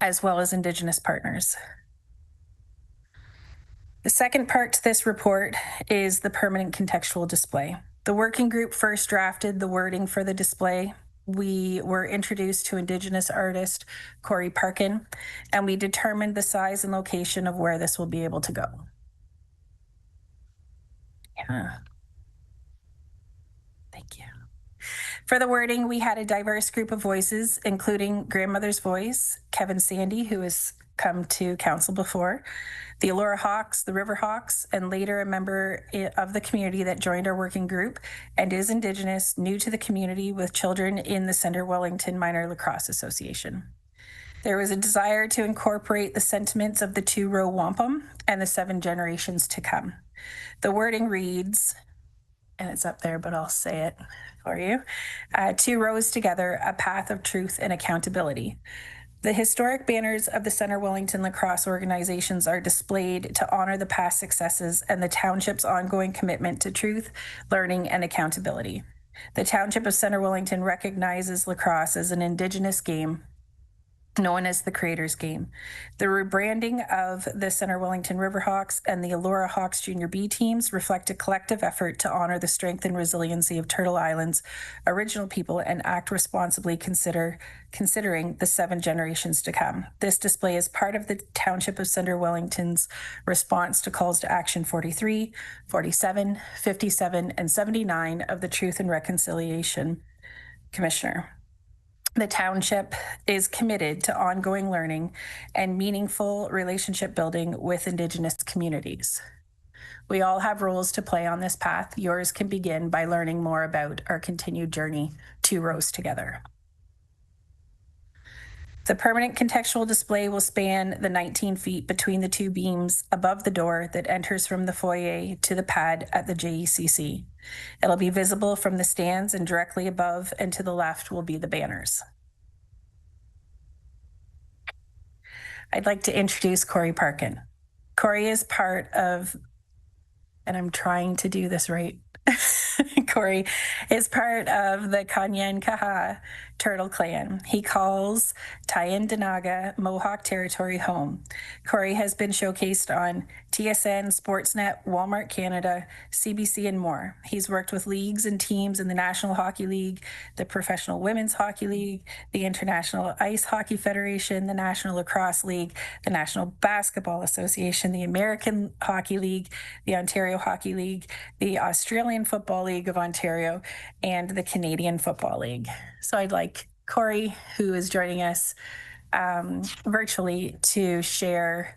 as well as Indigenous partners. The second part to this report is the permanent contextual display. The working group first drafted the wording for the display. We were introduced to Indigenous artist Corey Parkin, and we determined the size and location of where this will be able to go. Thank you. For the wording, we had a diverse group of voices, including Grandmother's Voice, Kevin Sandy, who has come to council before, the Elora Hawks, the Riverhawks, and later a member of the community that joined our working group and is Indigenous, new to the community with children in the Centre Wellington Minor Lacrosse Association. There was a desire to incorporate the sentiments of the 2 row wampum and the 7 generations to come. The wording reads, and it's up there, but I'll say it for you. 2 rows together, a path of truth and accountability. The historic banners of the Centre Wellington Lacrosse organizations are displayed to honor the past successes and the township's ongoing commitment to truth, learning, and accountability. The township of Centre Wellington recognizes lacrosse as an Indigenous game known as the Creator's Game. The rebranding of the Centre Wellington Riverhawks and the Elora Hawks Junior B teams reflect a collective effort to honor the strength and resiliency of Turtle Island's original people and act responsibly considering the 7 generations to come. This display is part of the Township of Centre Wellington's response to calls to action 43, 47, 57, and 79 of the Truth and Reconciliation Commissioner. The township is committed to ongoing learning and meaningful relationship building with Indigenous communities. We all have roles to play on this path. Yours can begin by learning more about our continued journey 2 rows together. The permanent contextual display will span the 19 feet between the 2 beams above the door that enters from the foyer to the pad at the JECC. It'll be visible from the stands, and directly above and to the left will be the banners. I'd like to introduce Corey Parkin. Corey is part of, and I'm trying to do this right, Corey is part of the Kanyen'kehá:ka Turtle Clan. He calls Tyendinaga Mohawk territory home. Corey has been showcased on TSN, Sportsnet, Walmart Canada, CBC, and more. He's worked with leagues and teams in the National Hockey League, the Professional Women's Hockey League, the International Ice Hockey Federation, the National Lacrosse League, the National Basketball Association, the American Hockey League, the Ontario Hockey League, the Australian Football League of Ontario, and the Canadian Football League. So I'd like Corey, who is joining us virtually, to share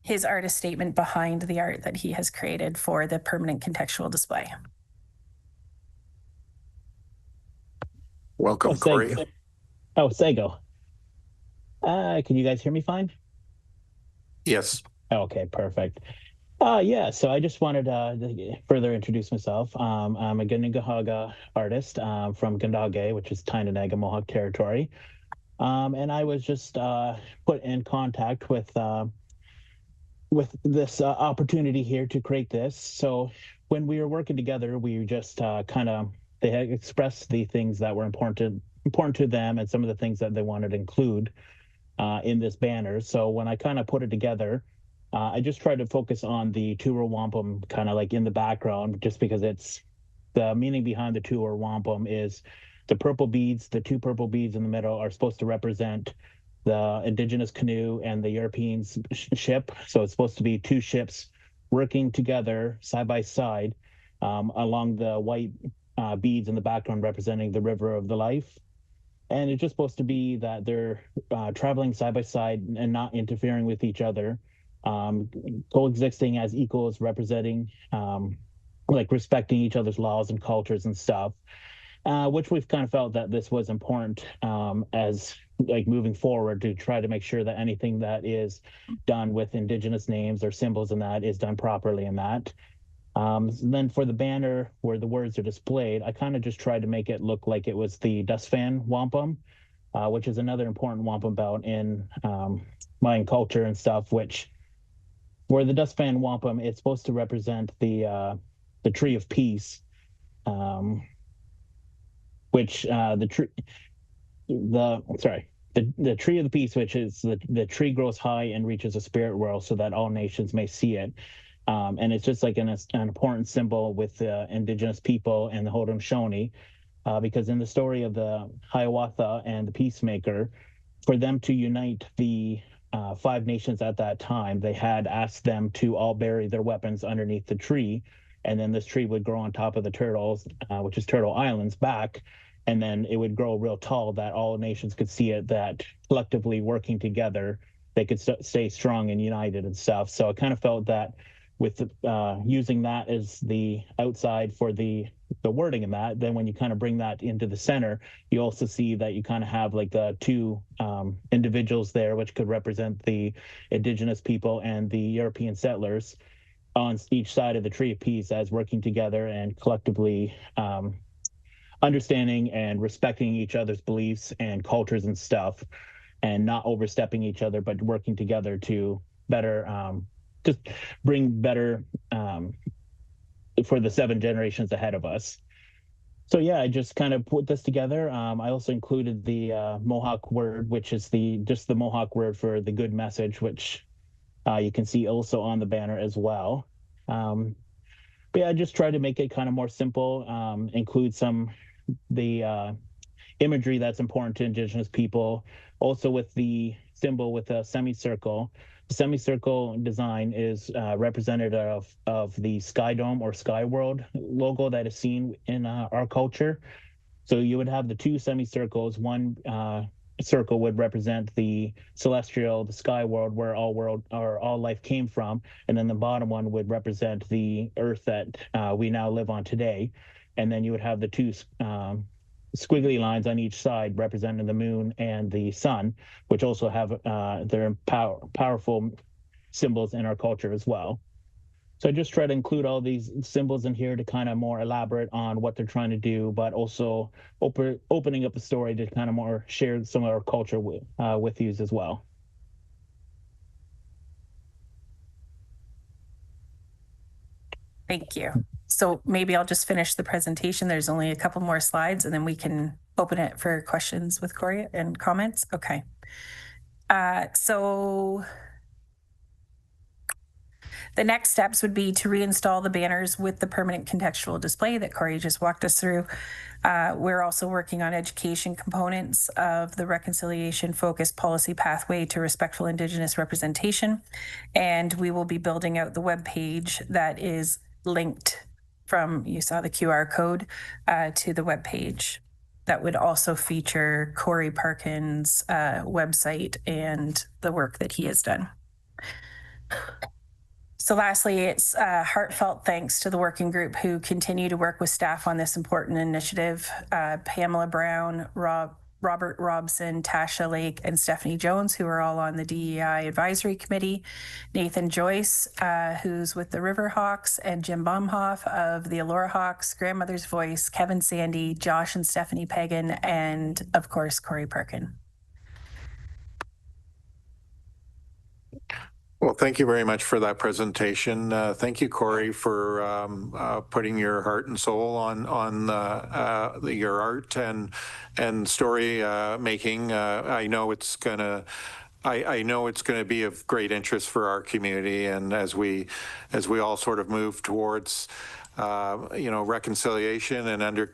his artist statement behind the art that he has created for the permanent contextual display. Welcome, Corey. Oh, Sego. Can you guys hear me fine? Yes. Okay, perfect. Yeah, so I just wanted to further introduce myself. I'm a Kanyen'kehá:ka artist from Gundage, which is Tyendinaga Mohawk territory. And I was just put in contact with this opportunity here to create this. So when we were working together, we just they had expressed the things that were important to them and some of the things that they wanted to include in this banner. So when I kind of put it together, I just tried to focus on the Tuwar Wampum kind of like in the background, just because it's the meaning behind the Tuwar Wampum is the purple beads, the two purple beads in the middle are supposed to represent the Indigenous canoe and the European ship. So it's supposed to be two ships working together side by side along the white beads in the background representing the River of the Life. And it's just supposed to be that they're traveling side by side and not interfering with each other. Coexisting as equals, representing like respecting each other's laws and cultures and stuff, which we've kind of felt that this was important as like moving forward to try to make sure that anything that is done with Indigenous names or symbols in that is done properly in that. Then for the banner where the words are displayed, I kind of just tried to make it look like it was the Dustfan Wampum, which is another important wampum belt in Mayan culture and stuff, which where the Dustfan Wampum, it's supposed to represent the Tree of Peace, which the Tree of the Peace, which is the tree grows high and reaches a spirit world so that all nations may see it. And it's just like an important symbol with the Indigenous people and the Haudenosaunee, because in the story of the Hiawatha and the Peacemaker, for them to unite the 5 nations at that time, they had asked them to all bury their weapons underneath the tree, and then this tree would grow on top of the turtles, which is Turtle Islands, back, and then it would grow real tall that all nations could see it, that collectively working together, they could stay strong and united and stuff. So I kind of felt that with using that as the outside for the wording in that, then when you kind of bring that into the center, you also see that you kind of have like the two individuals there, which could represent the Indigenous people and the European settlers on each side of the Tree of Peace as working together and collectively understanding and respecting each other's beliefs and cultures and stuff, and not overstepping each other, but working together to better just bring better for the 7 generations ahead of us. So yeah, I just kind of put this together. I also included the Mohawk word, which is just the Mohawk word for the good message, which you can see also on the banner as well. But yeah, I just tried to make it kind of more simple, include the imagery that's important to Indigenous people, also with the symbol with a semicircle. The semicircle design is representative of the Sky Dome or Sky World logo that is seen in our culture. So you would have the 2 semicircles. One circle would represent the celestial, the sky world, where all life came from, and then the bottom one would represent the Earth that we now live on today. And then you would have the 2 squiggly lines on each side representing the moon and the sun, which also have their powerful symbols in our culture as well. So I just try to include all these symbols in here to kind of more elaborate on what they're trying to do, but also opening up a story to kind of more share some of our culture with you as well. Thank you. So maybe I'll just finish the presentation. There's only a couple more slides and then we can open it for questions with Corey and comments. Okay. So the next steps would be to reinstall the banners with the permanent contextual display that Corey just walked us through. We're also working on education components of the reconciliation focused policy pathway to respectful Indigenous representation. And we will be building out the web page that is linked from, you saw the QR code, to the web page. That would also feature Corey Parkin's website and the work that he has done. So lastly, it's heartfelt thanks to the working group who continue to work with staff on this important initiative. Pamela Brown, Robert Robson, Tasha Lake, and Stephanie Jones, who are all on the DEI Advisory Committee. Nathan Joyce, who's with the Riverhawks, and Jim Baumhoff of the Allura Hawks, Grandmother's Voice, Kevin Sandy, Josh and Stephanie Pagan, and of course, Corey Parkin. Well, thank you very much for that presentation. Thank you, Corey, for putting your heart and soul on your art and story making. I know it's gonna be of great interest for our community, and as we all sort of move towards reconciliation and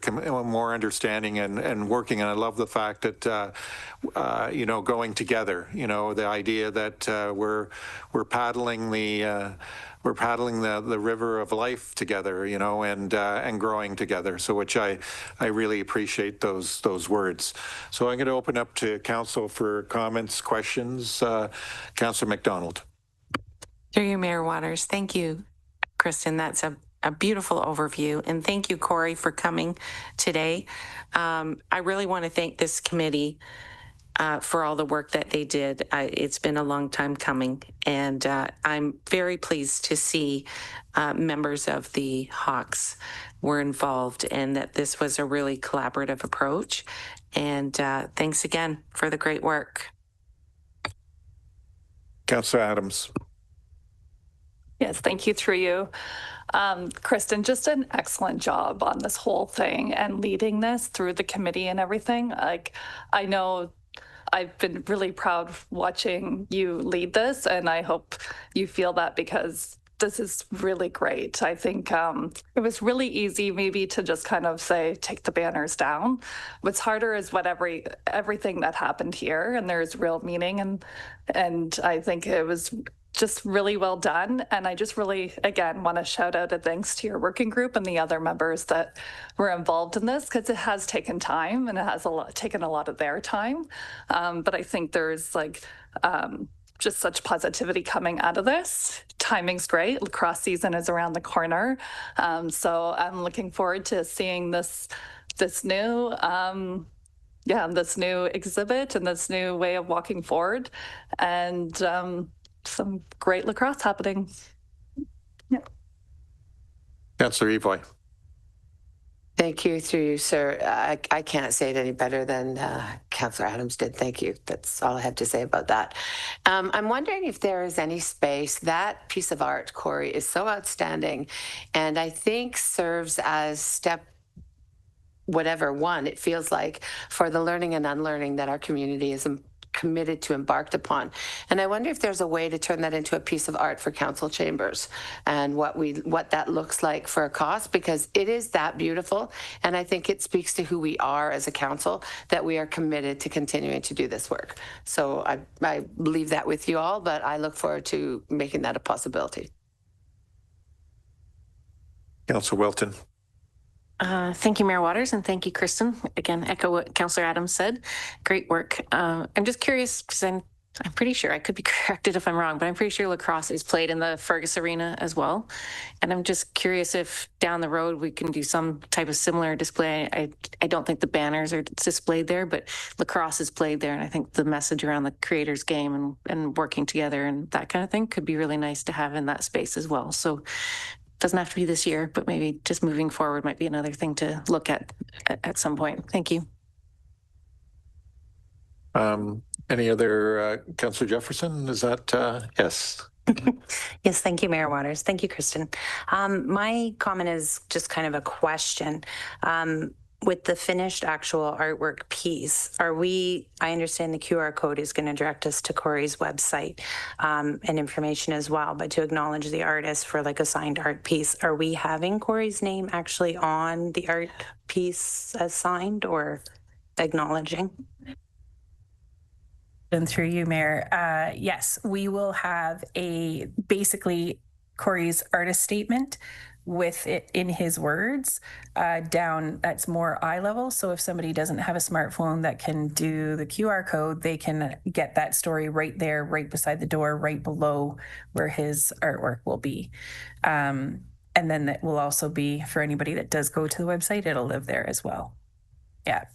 more understanding and working. And I love the fact that, going together, the idea that we're paddling the river of life together, and growing together. So which I really appreciate those words. So I'm going to open up to council for comments, questions. Councillor McDonald. Through you, Mayor Waters. Thank you, Kristen. That's a beautiful overview. And thank you, Corey, for coming today. I really want to thank this committee for all the work that they did. It's been a long time coming. And I'm very pleased to see members of the Hawks were involved and that this was a really collaborative approach. And thanks again for the great work. Councillor Adams. Yes, thank you, through you. Kristen, just an excellent job on this whole thing and leading this through the committee and everything. Like, I know I've been really proud watching you lead this, and I hope you feel that because this is really great. I think it was really easy maybe to just kind of say, take the banners down. What's harder is everything that happened here, and there's real meaning, and I think it was just really well done. And I just really, again, want to shout out a thanks to your working group and the other members that were involved in this, because it has taken time and it has taken a lot of their time. But I think there's just such positivity coming out of this. Timing's great. Lacrosse season is around the corner. So I'm looking forward to seeing this new this new exhibit and this new way of walking forward, and some great lacrosse happening. Yeah. Councillor Evoy. Thank you, through you, sir. I can't say it any better than Councillor Adams did. Thank you. That's all I have to say about that. I'm wondering if there is any space. That piece of art, Corey, is so outstanding, and I think serves as step one, it feels like, for the learning and unlearning that our community is committed to embarked upon. And I wonder if there's a way to turn that into a piece of art for council chambers and what that looks like for a cost, because it is that beautiful. And I think it speaks to who we are as a council, that we are committed to continuing to do this work. So I leave that with you all, but I look forward to making that a possibility. Councillor Wilton. Thank you, Mayor Waters, and thank you, Kristen. Again, echo what Councillor Adams said. Great work. I'm just curious, because I'm pretty sure, I could be corrected if I'm wrong, but I'm pretty sure lacrosse is played in the Fergus Arena as well. And I'm just curious if down the road we can do some type of similar display. I don't think the banners are displayed there, but lacrosse is played there. And I think the message around the creators game and working together and that kind of thing could be really nice to have in that space as well. So doesn't have to be this year, but maybe just moving forward might be another thing to look at some point. Thank you. Any other, Councillor Jefferson? Is that, yes. Yes, thank you, Mayor Waters. Thank you, Kristen. My comment is just kind of a question. With the finished actual artwork piece, I understand the QR code is going to direct us to Corey's website and information as well, but to acknowledge the artist for like a signed art piece, are we having Corey's name actually on the art piece as signed or acknowledging? And through you, Mayor, yes, we will have basically Corey's artist statement with it in his words down. That's more eye level. So if somebody doesn't have a smartphone that can do the QR code, they can get that story right there, right beside the door, right below where his artwork will be. And then that will also be for anybody that does go to the website, it'll live there as well. Yeah.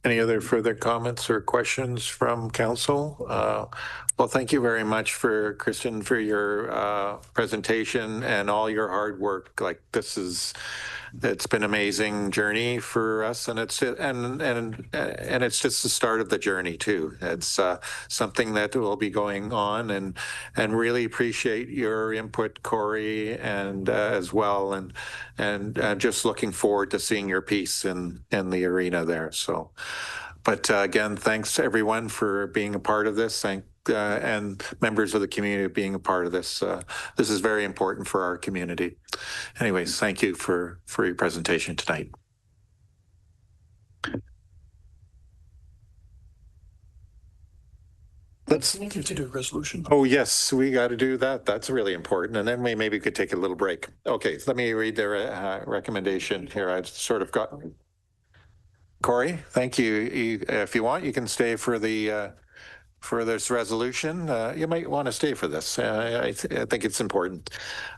Any other further comments or questions from council? Well, thank you very much for Kristen for your presentation and all your hard work. Like it's been an amazing journey for us, and it's just the start of the journey too. It's something that will be going on, and really appreciate your input, Corey, and as well, and just looking forward to seeing your piece in the arena there. So, but again, thanks everyone for being a part of this. And members of the community being a part of this. This is very important for our community. Anyways, thank you for your presentation tonight. Let's need to do a resolution. Oh, yes, we got to do that. That's really important. And then we maybe could take a little break. Okay, let me read the recommendation here. I sort of got Corey, thank you. If you want, you can stay for this resolution. You might want to stay for this. I think it's important.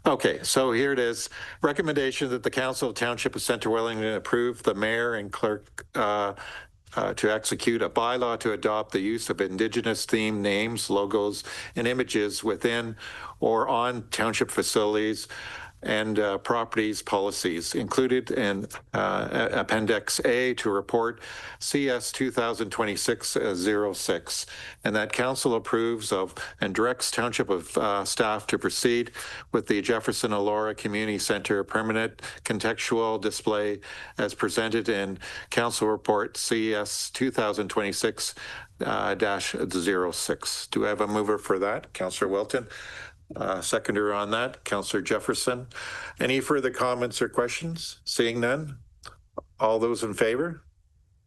Okay, so here it is. Recommendation that the Council of Township of Centre Wellington approve the mayor and clerk to execute a bylaw to adopt the use of Indigenous themed names, logos, and images within or on township facilities and properties policies included in Appendix A to report CS 2026-06, and that council approves of and directs Township of staff to proceed with the Jefferson Elora Community Center permanent contextual display as presented in Council Report CS 2026-06. Do I have a mover for that? Councillor Wilton. Seconder on that, Councillor Jefferson. Any further comments or questions? Seeing none, all those in favor?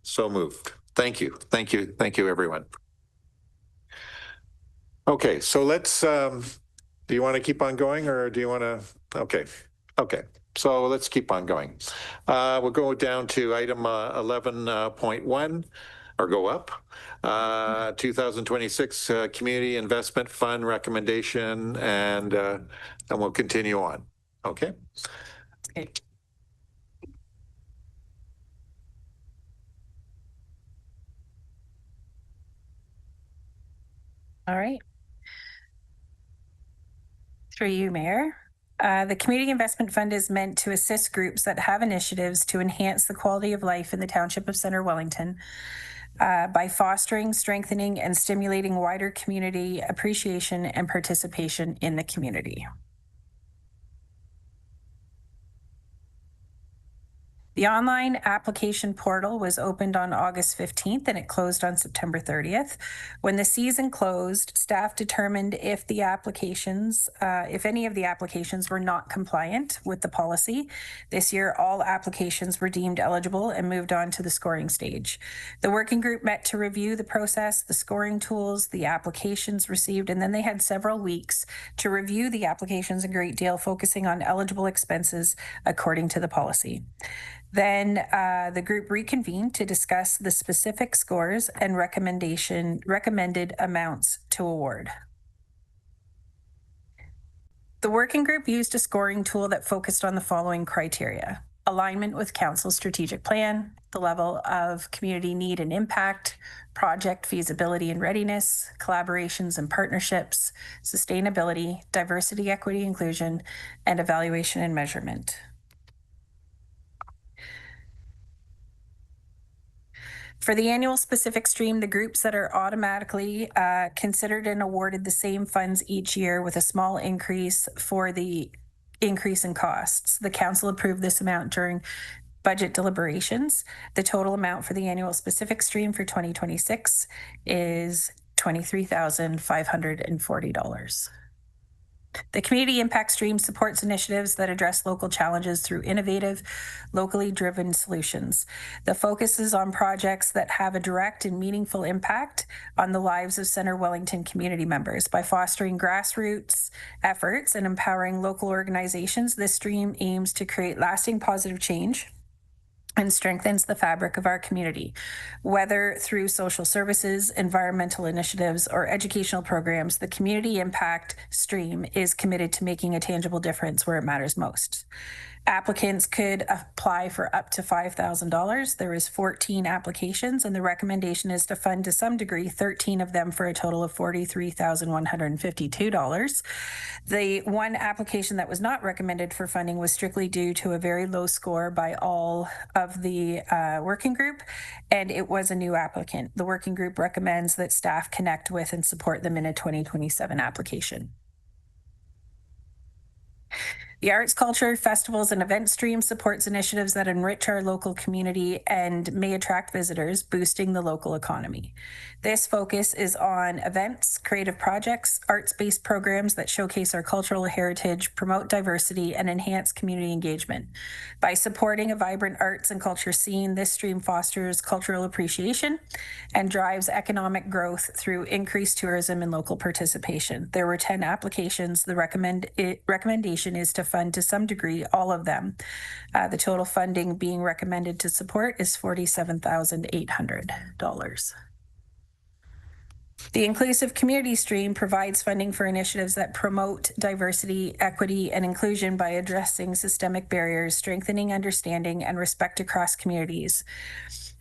So moved. Thank you. Thank you. Thank you, everyone. Okay, so let's, do you want to keep on going or do you want to, okay. So let's keep on going. We'll go down to item 11.1. Or go up. 2026 Community Investment Fund recommendation, and we'll continue on. Okay. All right. Through you, Mayor. The Community Investment Fund is meant to assist groups that have initiatives to enhance the quality of life in the Township of Centre Wellington by fostering, strengthening, and stimulating wider community appreciation and participation in the community. The online application portal was opened on August 15th and it closed on September 30th. When the season closed, staff determined if any of the applications were not compliant with the policy. This year, all applications were deemed eligible and moved on to the scoring stage. The working group met to review the process, the scoring tools, the applications received, and then they had several weeks to review the applications in great deal, focusing on eligible expenses according to the policy. Then the group reconvened to discuss the specific scores and recommended amounts to award. The working group used a scoring tool that focused on the following criteria: alignment with council's strategic plan, the level of community need and impact, project feasibility and readiness, collaborations and partnerships, sustainability, diversity, equity, inclusion, and evaluation and measurement. For the annual specific stream, the groups that are automatically considered and awarded the same funds each year with a small increase for the increase in costs. The council approved this amount during budget deliberations. The total amount for the annual specific stream for 2026 is $23,540. The Community Impact Stream supports initiatives that address local challenges through innovative, locally driven solutions. The focus is on projects that have a direct and meaningful impact on the lives of Centre Wellington community members. By fostering grassroots efforts and empowering local organizations, this stream aims to create lasting positive change and strengthens the fabric of our community, whether through social services, environmental initiatives, or educational programs. The Community Impact Stream is committed to making a tangible difference where it matters most. Applicants could apply for up to $5,000. There is 14 applications, and the recommendation is to fund to some degree 13 of them for a total of $43,152. The one application that was not recommended for funding was strictly due to a very low score by all of the working group, and it was a new applicant. The working group recommends that staff connect with and support them in a 2027 application. The Arts, Culture, Festivals, and Event Stream supports initiatives that enrich our local community and may attract visitors, boosting the local economy. This focus is on events, creative projects, arts-based programs that showcase our cultural heritage, promote diversity, and enhance community engagement. By supporting a vibrant arts and culture scene, this stream fosters cultural appreciation and drives economic growth through increased tourism and local participation. There were 10 applications. The recommendation is to fund to some degree all of them. The total funding being recommended to support is $47,800. The Inclusive Community Stream provides funding for initiatives that promote diversity, equity, and inclusion by addressing systemic barriers, strengthening understanding and respect across communities,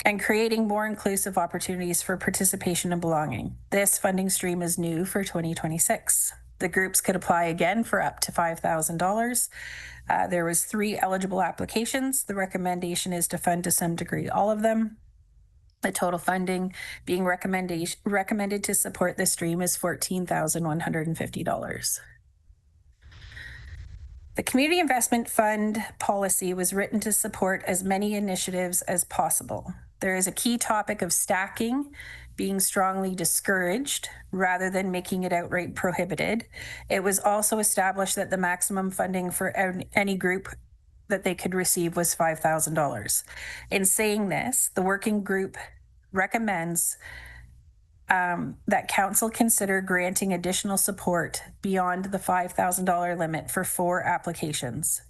and creating more inclusive opportunities for participation and belonging. This funding stream is new for 2026. The groups could apply again for up to $5,000. There was 3 eligible applications. The recommendation is to fund to some degree all of them. The total funding being recommended to support this stream is $14,150. The Community Investment Fund policy was written to support as many initiatives as possible. There is a key topic of stacking being strongly discouraged rather than making it outright prohibited. It was also established that the maximum funding for any group that they could receive was $5,000. In saying this, the working group recommends that council consider granting additional support beyond the $5,000 limit for 4 applications.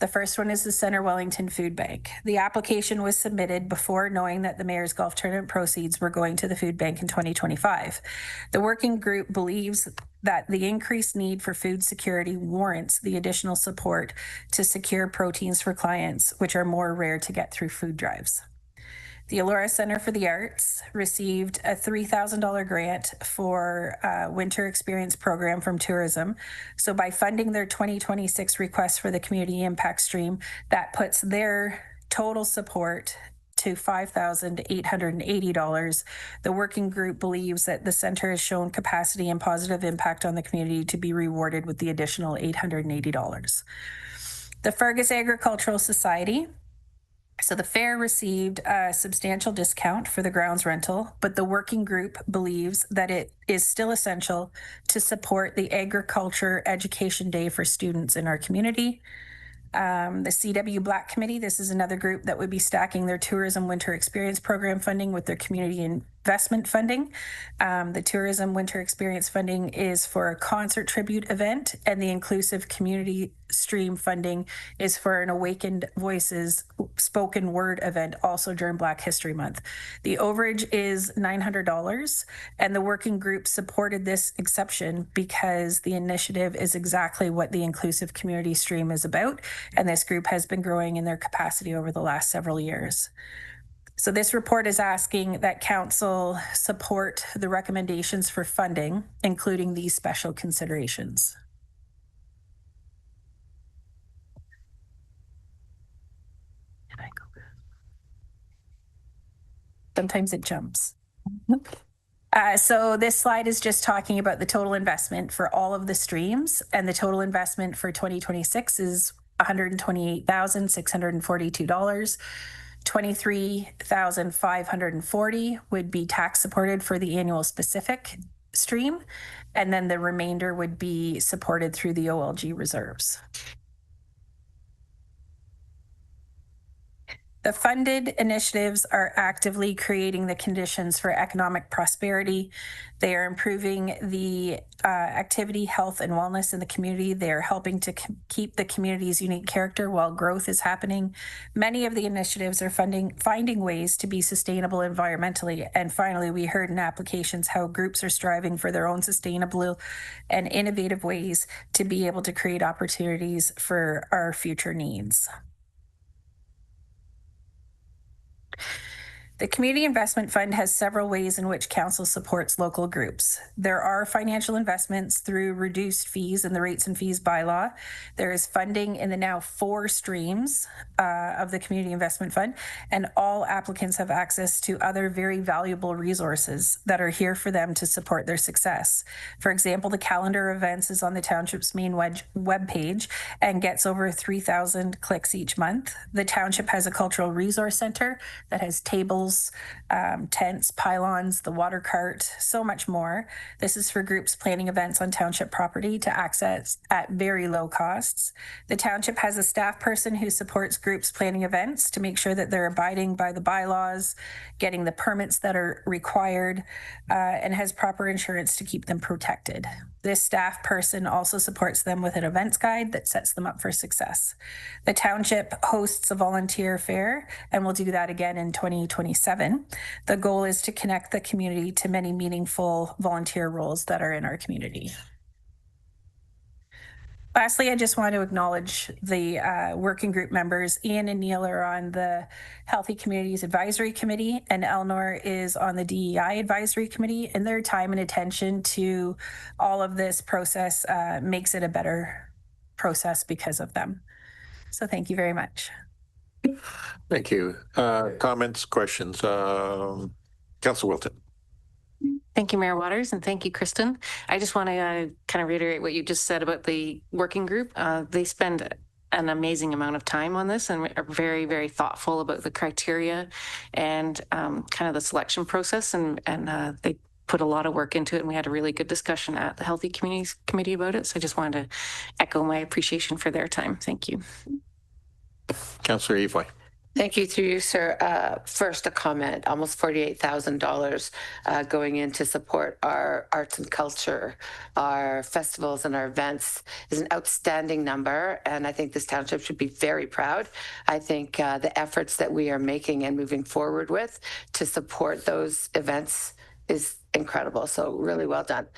The first one is the Centre Wellington Food Bank. The application was submitted before knowing that the Mayor's Golf Tournament proceeds were going to the food bank in 2025. The working group believes that the increased need for food security warrants the additional support to secure proteins for clients, which are more rare to get through food drives. The Elora Centre for the Arts received a $3,000 grant for a winter experience program from tourism. So by funding their 2026 request for the Community Impact Stream, that puts their total support to $5,880. The working group believes that the centre has shown capacity and positive impact on the community to be rewarded with the additional $880. The Fergus Agricultural Society. So the fair received a substantial discount for the grounds rental, but the working group believes that it is still essential to support the Agriculture Education Day for students in our community. The CW Black Committee, this is another group that would be stacking their tourism winter experience program funding with their community investment funding. The tourism winter experience funding is for a concert tribute event, and the inclusive community stream funding is for an Awakened Voices spoken word event also during Black History Month. The overage is $900, and the working group supported this exception because the initiative is exactly what the inclusive community stream is about, and this group has been growing in their capacity over the last several years. So this report is asking that council support the recommendations for funding, including these special considerations. Sometimes it jumps. So this slide is just talking about the total investment for all of the streams, and the total investment for 2026 is $128,642. $23,540 would be tax supported for the annual specific stream, and then the remainder would be supported through the OLG reserves. The funded initiatives are actively creating the conditions for economic prosperity. They are improving the activity, health, and wellness in the community. They are helping to keep the community's unique character while growth is happening. Many of the initiatives are finding ways to be sustainable environmentally. And finally, we heard in applications how groups are striving for their own sustainable and innovative ways to be able to create opportunities for our future needs. The Community Investment Fund has several ways in which Council supports local groups. There are financial investments through reduced fees in the rates and fees bylaw. There is funding in the now 4 streams of the Community Investment Fund, and all applicants have access to other very valuable resources that are here for them to support their success. For example, the calendar of events is on the Township's main webpage and gets over 3,000 clicks each month. The Township has a cultural resource center that has tables, tents, pylons, the water cart, so much more. This is for groups planning events on Township property to access at very low costs. The Township has a staff person who supports groups planning events to make sure that they're abiding by the bylaws, getting the permits that are required, and has proper insurance to keep them protected. This staff person also supports them with an events guide that sets them up for success. The Township hosts a volunteer fair and will do that again in 2027. The goal is to connect the community to many meaningful volunteer roles that are in our community. Lastly, I just want to acknowledge the working group members. Ian and Neil are on the Healthy Communities Advisory Committee, and Eleanor is on the DEI Advisory Committee, and their time and attention to all of this process makes it a better process because of them. So thank you very much. Thank you. Comments, questions? Councillor Wilton. Thank you, Mayor Waters, and thank you, Kristen. I just want to kind of reiterate what you just said about the working group. They spend an amazing amount of time on this and are very, very thoughtful about the criteria and kind of the selection process. And they put a lot of work into it, and we had a really good discussion at the Healthy Communities Committee about it. So I just wanted to echo my appreciation for their time. Thank you. Councillor Evoy. Thank you, through you, sir. First, a comment, almost $48,000 going in to support our arts and culture, our festivals and our events is an outstanding number. And I think this township should be very proud. I think the efforts that we are making and moving forward with to support those events is incredible. So really well done.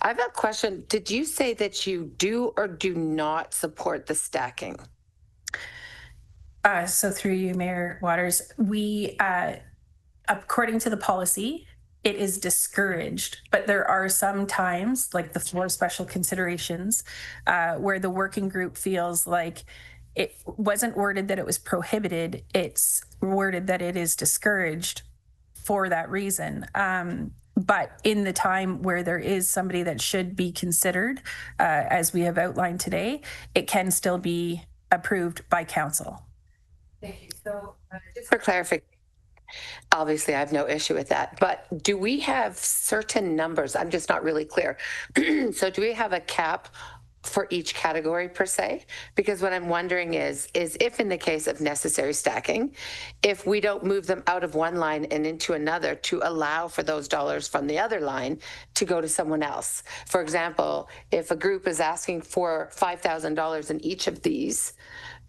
I have a question. Did you say that you do or do not support the stacking? So through you, Mayor Waters, we, according to the policy, it is discouraged, but there are some times, like the 4 special considerations, where the working group feels like it wasn't worded that it was prohibited, it's worded that it is discouraged for that reason. But in the time where there is somebody that should be considered, as we have outlined today, it can still be approved by council. Thank you. So just for clarification, obviously I have no issue with that, but do we have certain numbers? I'm just not really clear. So do we have a cap for each category per se? Because what I'm wondering is if in the case of necessary stacking, if we don't move them out of one line and into another to allow for those dollars from the other line to go to someone else. For example, if a group is asking for $5,000 in each of these,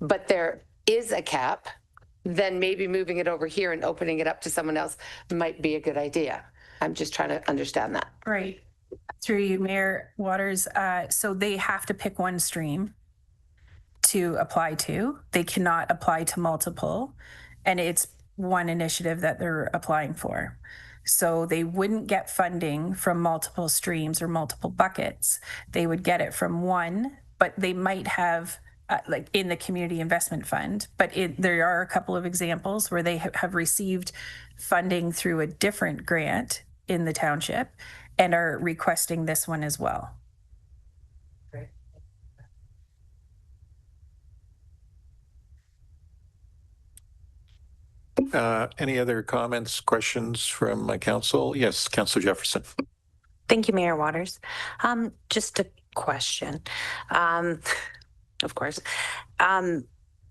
but there is a cap, then maybe moving it over here and opening it up to someone else might be a good idea. I'm just trying to understand that. Right. Through you, Mayor Waters. So they have to pick one stream to apply to. They cannot apply to multiple, and it's one initiative that they're applying for. So they wouldn't get funding from multiple streams or multiple buckets. They would get it from one, but they might have like in the community investment fund, but there are a couple of examples where they have received funding through a different grant in the township and are requesting this one as well. Any other comments, questions from my council? Yes, Councillor Jefferson. Thank you, Mayor Waters. Just a question. Of course.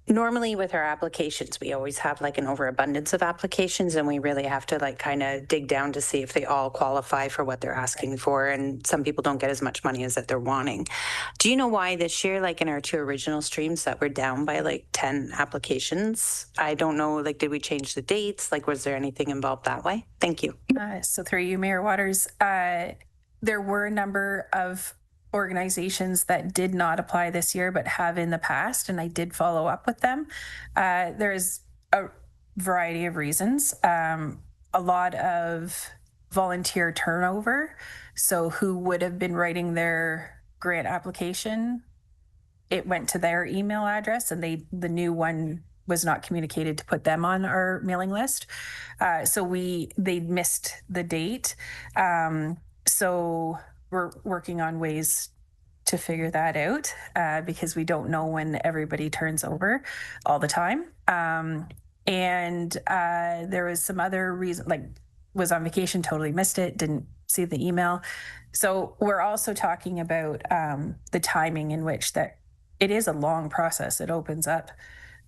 Normally with our applications, we always have like an overabundance of applications, and we really have to like kind of dig down to see if they all qualify for what they're asking for. And some people don't get as much money as that they're wanting. Do you know why this year, like in our 2 original streams, that we're down by like 10 applications? I don't know, like, did we change the dates? Like, was there anything involved that way? Thank you. So through you, Mayor Waters, there were a number of organizations that did not apply this year but have in the past, and I did follow up with them. There is a variety of reasons. A lot of volunteer turnover. So who would have been writing their grant application, it went to their email address, and the new one was not communicated to put them on our mailing list. So they missed the date. So we're working on ways to figure that out because we don't know when everybody turns over all the time. And there was some other reason, like was on vacation, totally missed it, didn't see the email. So we're also talking about the timing in which that it is a long process. It opens up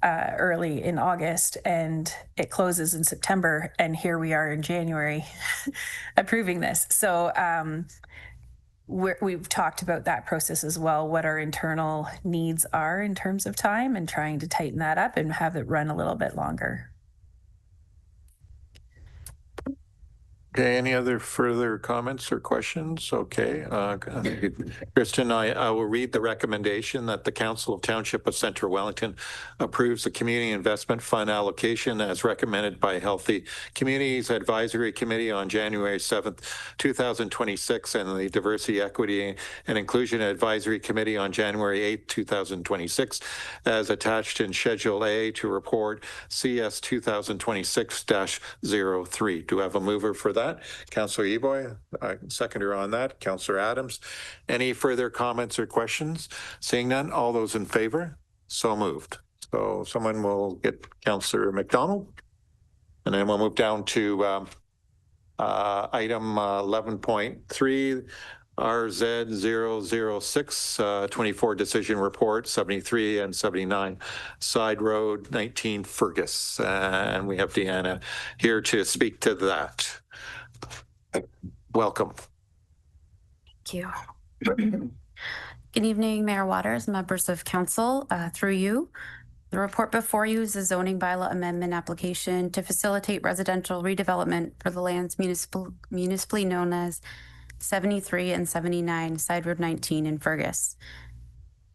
early in August and it closes in September. And here we are in January approving this. So we've talked about that process as well, what our internal needs are in terms of time, and trying to tighten that up and have it run a little bit longer. Okay, any other further comments or questions? Okay, Kristen, I will read the recommendation that the Council of Township of Centre Wellington approves the Community Investment Fund allocation as recommended by Healthy Communities Advisory Committee on January 7th, 2026, and the Diversity, Equity, and Inclusion Advisory Committee on January 8th, 2026, as attached in Schedule A to report CS 2026-03. Do I have a mover for that? Councillor Eboy, seconder on that. Councillor Adams. Any further comments or questions? Seeing none, all those in favor? So moved. So someone will get Councillor McDonald, and then we'll move down to item 11.3. RZ006 24 decision report 73 and 79 Side Road 19 Fergus, and we have Deanna here to speak to that. Welcome. Thank you. Good evening, Mayor Waters, members of council. Through you, the report before you is a zoning bylaw amendment application to facilitate residential redevelopment for the lands municipally known as 73 and 79 Side Road 19 in Fergus.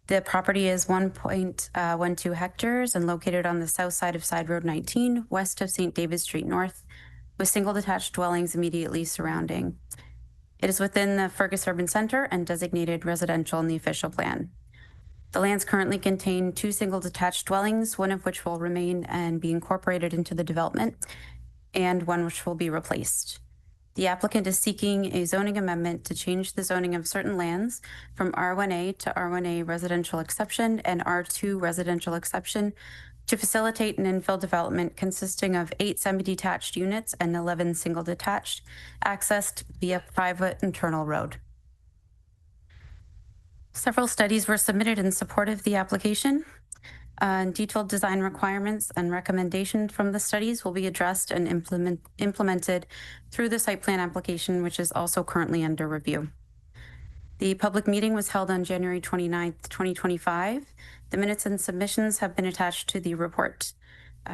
The property is 1.12 hectares and located on the south side of Side Road 19, west of St. David Street North, with single detached dwellings immediately surrounding. It is within the Fergus Urban Center and designated residential in the official plan. The lands currently contain 2 single detached dwellings, one of which will remain and be incorporated into the development, and one which will be replaced. The applicant is seeking a zoning amendment to change the zoning of certain lands from R1A to R1A residential exception and R2 residential exception to facilitate an infill development consisting of 8 semi-detached units and 11 single detached, accessed via private internal road. Several studies were submitted in support of the application. Detailed design requirements and recommendations from the studies will be addressed and implemented through the site plan application, which is also currently under review. The public meeting was held on January 29th, 2025. The minutes and submissions have been attached to the report.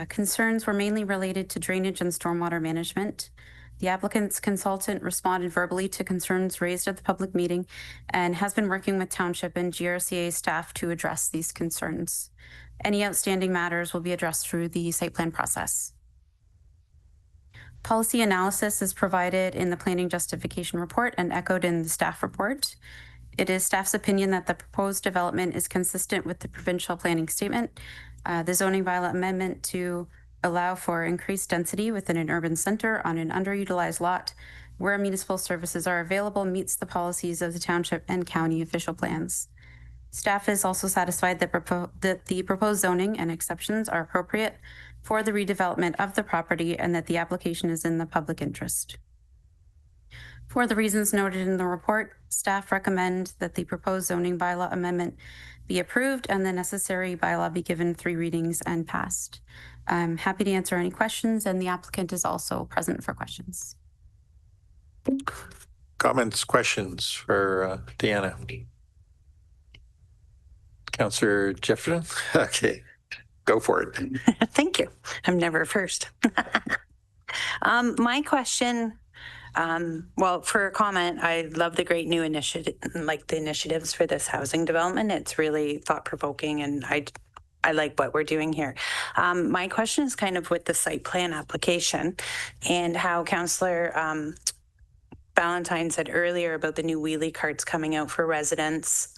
Concerns were mainly related to drainage and stormwater management. The applicant's consultant responded verbally to concerns raised at the public meeting and has been working with Township and GRCA staff to address these concerns. Any outstanding matters will be addressed through the site plan process. Policy analysis is provided in the planning justification report and echoed in the staff report. It is staff's opinion that the proposed development is consistent with the provincial planning statement. The zoning bylaw amendment to allow for increased density within an urban center on an underutilized lot where municipal services are available meets the policies of the township and county official plans. Staff is also satisfied that the proposed zoning and exceptions are appropriate for the redevelopment of the property and that the application is in the public interest. For the reasons noted in the report, staff recommend that the proposed zoning bylaw amendment be approved and the necessary bylaw be given 3 readings and passed. I'm happy to answer any questions, and the applicant is also present for questions. Comments, questions for Deanna? Councillor Jefferson? Okay, go for it. Thank you. I'm never first. My question, well, for a comment, I love the great new initiative, like the initiatives for this housing development. It's really thought-provoking, and I like what we're doing here. My question is kind of with the site plan application and how Councillor Valentine said earlier about the new wheelie carts coming out for residents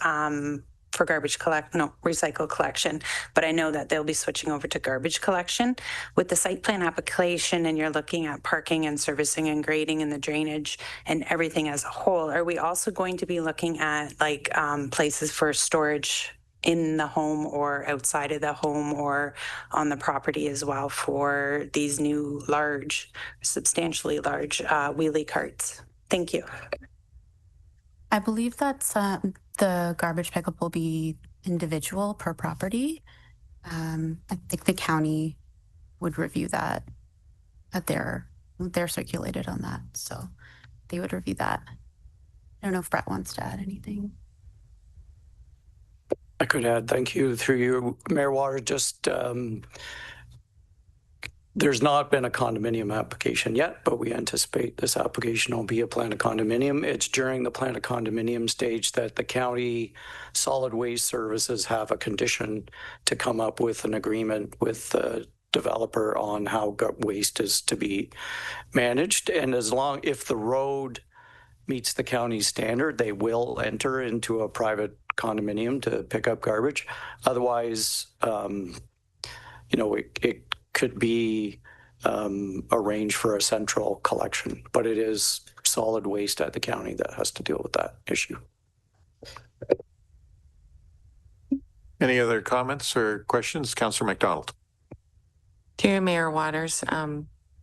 for recycle collection. But I know that they'll be switching over to garbage collection. With the site plan application and you're looking at parking and servicing and grading and the drainage and everything as a whole, are we also going to be looking at like places for storage in the home or outside of the home or on the property as well for these new substantially large wheelie carts? Thank you. I believe that's the garbage pickup will be individual per property. I think the county would review that. They're circulated on that, so they would review that. I don't know if Brett wants to add anything. I could add, thank you, through you, Mayor Waters, just there's not been a condominium application yet, but we anticipate this application will be a plan of condominium. It's during the plan of condominium stage that the county solid waste services have a condition to come up with an agreement with the developer on how waste is to be managed. And if the road meets the county standard, they will enter into a private condominium to pick up garbage. Otherwise, it could be arranged for a central collection, but it is solid waste at the county that has to deal with that issue. Any other comments or questions? Councillor McDonald. Dear Mayor Waters,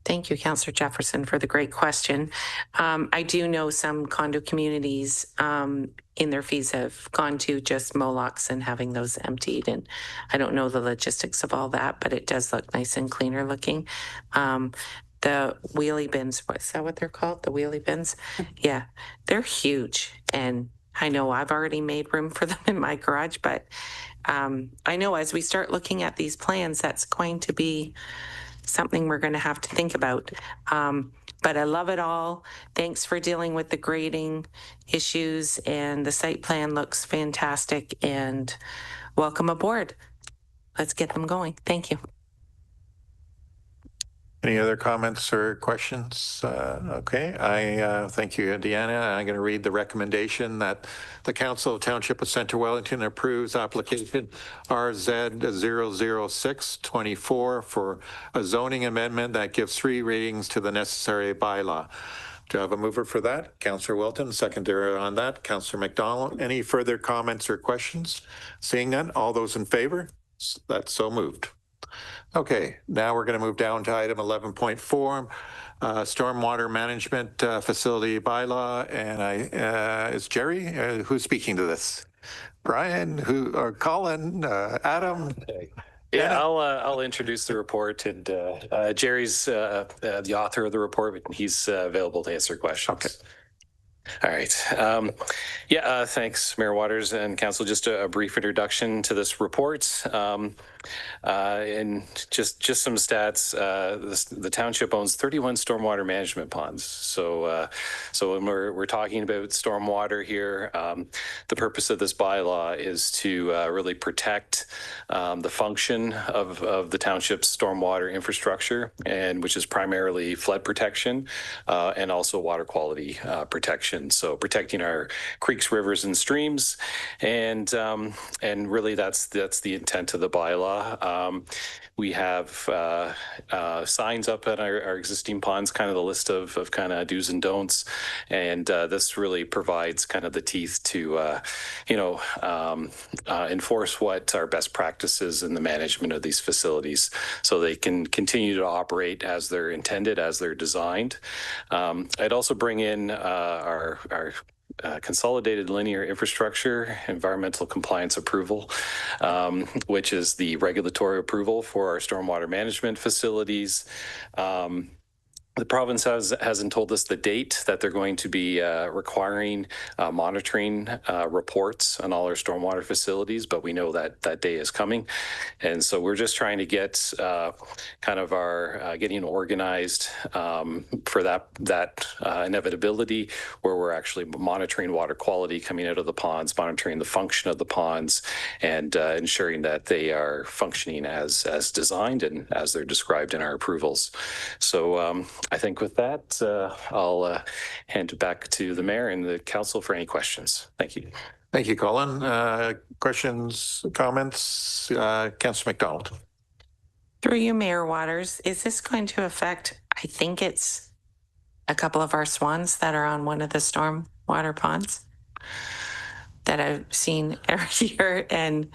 thank you, Councillor Jefferson, for the great question. I do know some condo communities in their fees have gone to just Molochs and having those emptied. And I don't know the logistics of all that, but it does look nice and cleaner looking. The wheelie bins, is that what they're called? The wheelie bins? Yeah, they're huge. And I know I've already made room for them in my garage, but I know as we start looking at these plans, that's going to be something we're going to have to think about. But I love it all. Thanks for dealing with the grading issues, and the site plan looks fantastic, and welcome aboard. Let's get them going. Thank you. Any other comments or questions? Okay, I thank you, Deanna. I'm going to read the recommendation that the Council of Township of Centre Wellington approves application RZ00624 for a zoning amendment that gives 3 readings to the necessary bylaw. Do I have a mover for that? Councillor Wilton, seconder on that. Councillor McDonald. Any further comments or questions? Seeing none, all those in favor? That's so moved. Okay, now we're going to move down to item 11.4, stormwater management facility bylaw. And is Jerry who's speaking to this? Brian, or Colin, Adam? Yeah, I'll introduce the report, and Jerry's the author of the report, but he's available to answer questions. Okay. All right. Thanks, Mayor Waters and Council. Just a brief introduction to this report. And just some stats, the township owns 31 stormwater management ponds. So when we're talking about stormwater here, the purpose of this bylaw is to really protect the function of the township's stormwater infrastructure, and which is primarily flood protection and also water quality protection. So protecting our creeks, rivers, and streams, and really that's the intent of the bylaw. We have signs up at our existing ponds, kind of the list of kind of do's and don'ts, and this really provides kind of the teeth to enforce what our best practices in the management of these facilities, so they can continue to operate as they're intended, as they're designed. I'd also bring in our consolidated linear infrastructure environmental compliance approval, which is the regulatory approval for our stormwater management facilities. The province hasn't told us the date that they're going to be requiring monitoring reports on all our stormwater facilities, but we know that that day is coming. And so we're just trying to get kind of our getting organized for that inevitability, where we're actually monitoring water quality coming out of the ponds, monitoring the function of the ponds, and ensuring that they are functioning as designed and as they're described in our approvals. So I think with that, I'll hand it back to the mayor and the council for any questions. Thank you. Thank you, Colin. Questions, comments? Councillor McDonald. Through you, Mayor Waters, is this going to affect, I think it's a couple of our swans that are on one of the stormwater ponds that I've seen every year, and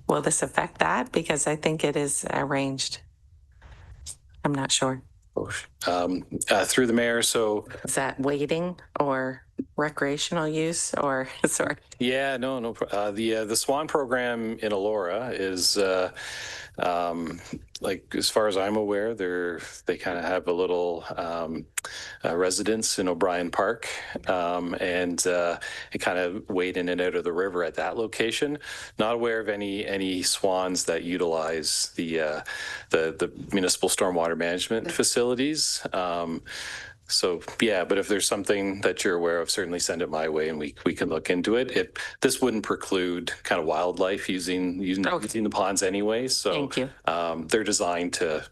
will this affect that? Because I think it is arranged. I'm not sure. Through the mayor, so is that wading or recreational use, or sorry? Yeah, no. The Swan program in Elora is like, as far as I'm aware, they kind of have a little residence in O'Brien Park, and it kind of wade in and out of the river at that location. Not aware of any swans that utilize the municipal stormwater management facilities. So yeah, but if there's something that you're aware of, certainly send it my way and we can look into it. This wouldn't preclude kind of wildlife using the ponds anyway. So thank you. They're designed to,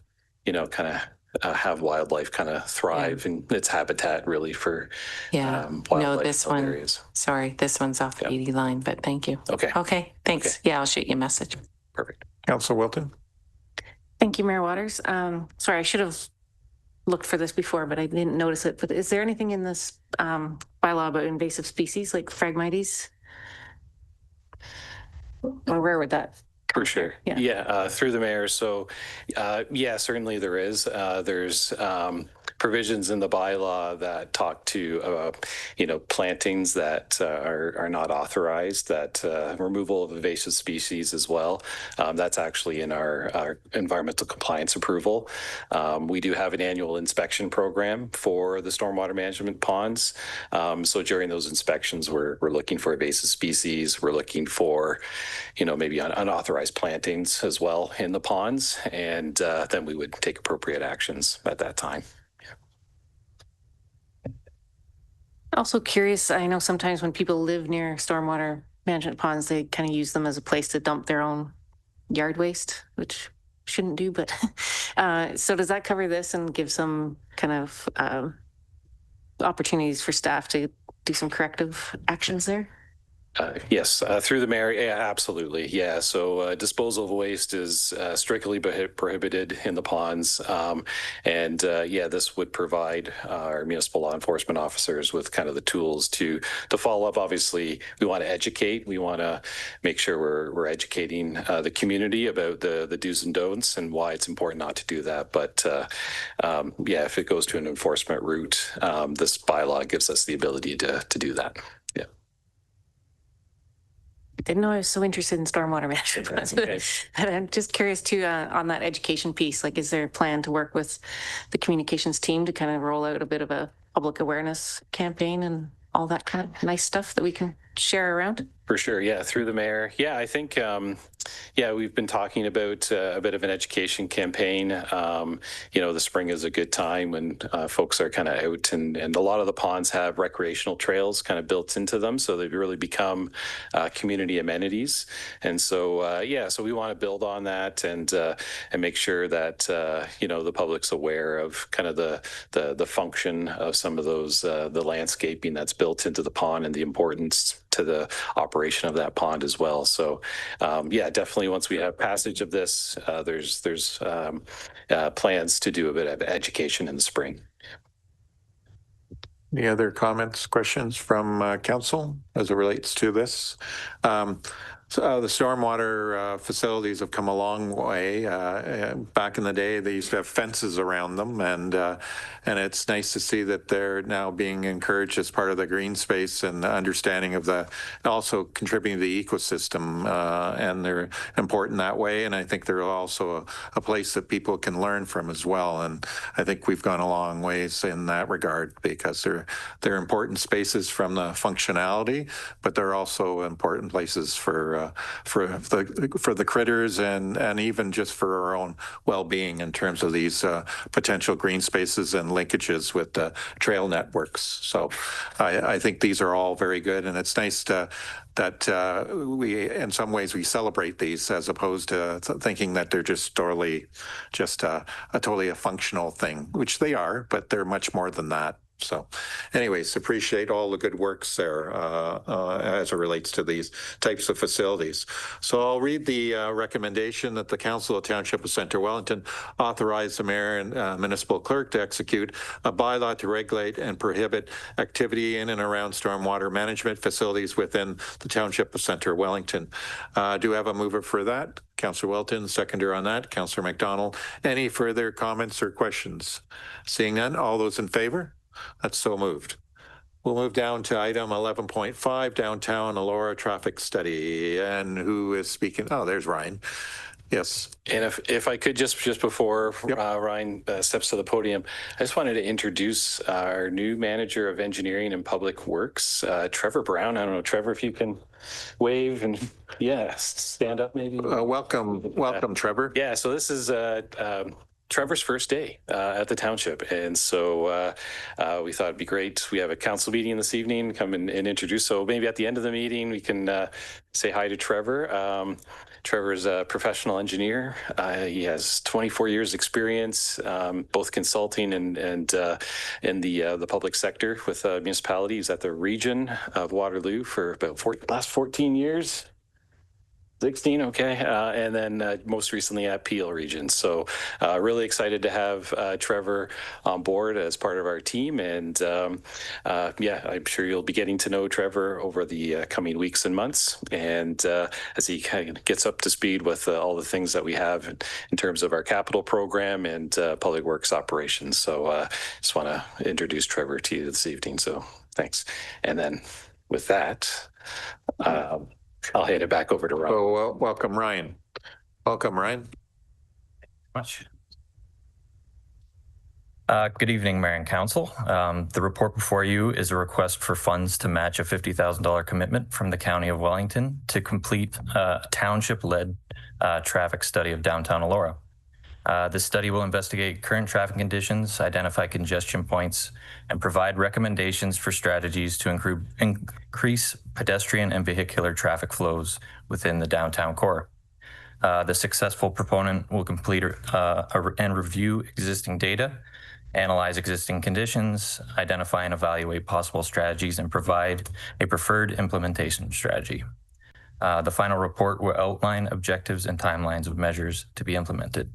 kind of have wildlife kind of thrive in its habitat, really, for wildlife. No, this one. Areas. Sorry, this one's off the 80 line, but thank you. Okay, thanks. Okay. Yeah, I'll shoot you a message. Perfect. Councillor Wilton. Thank you, Mayor Waters. Sorry, I should have looked for this before, but I didn't notice it. But is there anything in this bylaw about invasive species like Phragmites? Or where would that? For sure. Yeah. Through the mayor. So, yeah, certainly there is. There's provisions in the bylaw that talk to, plantings that are not authorized, that removal of invasive species as well. That's actually in our environmental compliance approval. We do have an annual inspection program for the stormwater management ponds. So during those inspections, we're looking for invasive species. We're looking for, maybe unauthorized plantings as well in the ponds, and then we would take appropriate actions at that time. Also curious, I know sometimes when people live near stormwater management ponds, they kind of use them as a place to dump their own yard waste, which shouldn't do, but so does that cover this and give some kind of opportunities for staff to do some corrective actions there? Yes, through the mayor, yeah, absolutely. Yeah, so disposal of waste is strictly prohibited in the ponds. This would provide our municipal law enforcement officers with kind of the tools to follow up. Obviously, we want to educate. We want to make sure we're educating the community about the do's and don'ts and why it's important not to do that. But if it goes to an enforcement route, this bylaw gives us the ability to do that. Yeah. Didn't know I was so interested in stormwater management. Okay. But I'm just curious too, on that education piece, like, is there a plan to work with the communications team to kind of roll out a bit of a public awareness campaign and all that kind of nice stuff that we can share around? For sure. Yeah. Through the mayor. Yeah. I think, we've been talking about a bit of an education campaign. The spring is a good time when folks are kind of out, and a lot of the ponds have recreational trails kind of built into them. So they've really become community amenities. And so, so we want to build on that and make sure that, the public's aware of kind of the function of some of those, the landscaping that's built into the pond and the importance to the operation of that pond as well. So, definitely once we have passage of this, there's plans to do a bit of education in the spring. Any other comments, questions from council as it relates to this? The stormwater facilities have come a long way. Back in the day, they used to have fences around them, and it's nice to see that they're now being encouraged as part of the green space and the understanding of also contributing to the ecosystem, and they're important that way. And I think they're also a place that people can learn from as well. And I think we've gone a long ways in that regard because they're important spaces from the functionality, but they're also important places for the critters and even just for our own well-being in terms of these potential green spaces and linkages with the trail networks. So I think these are all very good, and it's nice that we, in some ways, we celebrate these as opposed to thinking that they're just totally a functional thing, which they are, but they're much more than that. So anyways, appreciate all the good works there as it relates to these types of facilities. So I'll read the recommendation that the Council of Township of Centre Wellington authorize the mayor and municipal clerk to execute a bylaw to regulate and prohibit activity in and around stormwater management facilities within the Township of Centre Wellington. Do we have a mover for that? Councillor Welton, seconder on that. Councillor McDonald. Any further comments or questions? Seeing none, all those in favor? That's so moved. We'll move down to item 11.5, downtown Elora traffic study. And who is speaking? Oh, there's Ryan. Yes. And if I could just before Ryan steps to the podium, I just wanted to introduce our new manager of engineering and public works, Trevor Brown. I don't know, Trevor, if you can wave and stand up maybe. Welcome, Trevor. Yeah. So this is Trevor's first day at the township. And so we thought it'd be great. We have a council meeting this evening, come and introduce. So maybe at the end of the meeting, we can say hi to Trevor. Trevor is a professional engineer. He has 24 years experience, both consulting and in the public sector with municipalities at the region of Waterloo for about last 14 years. 16, okay. And then most recently at Peel region. So really excited to have Trevor on board as part of our team. And I'm sure you'll be getting to know Trevor over the coming weeks and months. And as he kind of gets up to speed with all the things that we have in terms of our capital program and public works operations. So just want to introduce Trevor to you this evening. So thanks. And then with that, I'll hand it back over to Ryan. So welcome, Ryan. Welcome, Ryan. Much. Good evening, Mayor and Council. The report before you is a request for funds to match a $50,000 commitment from the County of Wellington to complete a township-led traffic study of downtown Elora. This study will investigate current traffic conditions, identify congestion points, and provide recommendations for strategies to increase pedestrian and vehicular traffic flows within the downtown core. The successful proponent will complete and review existing data, analyze existing conditions, identify and evaluate possible strategies, and provide a preferred implementation strategy. The final report will outline objectives and timelines of measures to be implemented.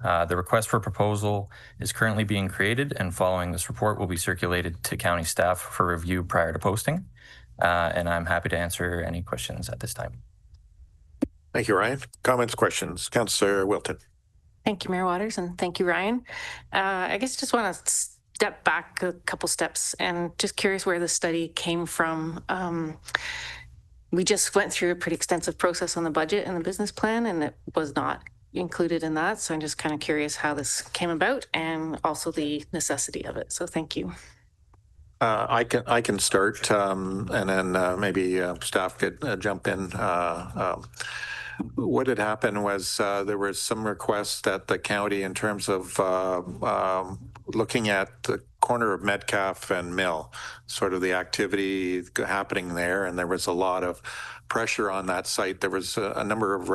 The request for proposal is currently being created, and following this report will be circulated to county staff for review prior to posting. And I'm happy to answer any questions at this time. Thank you, Ryan. Comments, questions? Councillor Wilton. Thank you, Mayor Waters, and thank you, Ryan. I guess just want to step back a couple steps and just curious where the study came from. We just went through a pretty extensive process on the budget and the business plan, and it was not included in that. So I'm just kind of curious how this came about and also the necessity of it. So thank you. I can start, and then maybe staff could jump in. What had happened was there was some requests at the county in terms of looking at the corner of Metcalf and Mill, sort of the activity happening there, and there was a lot of pressure on that site. There was a number of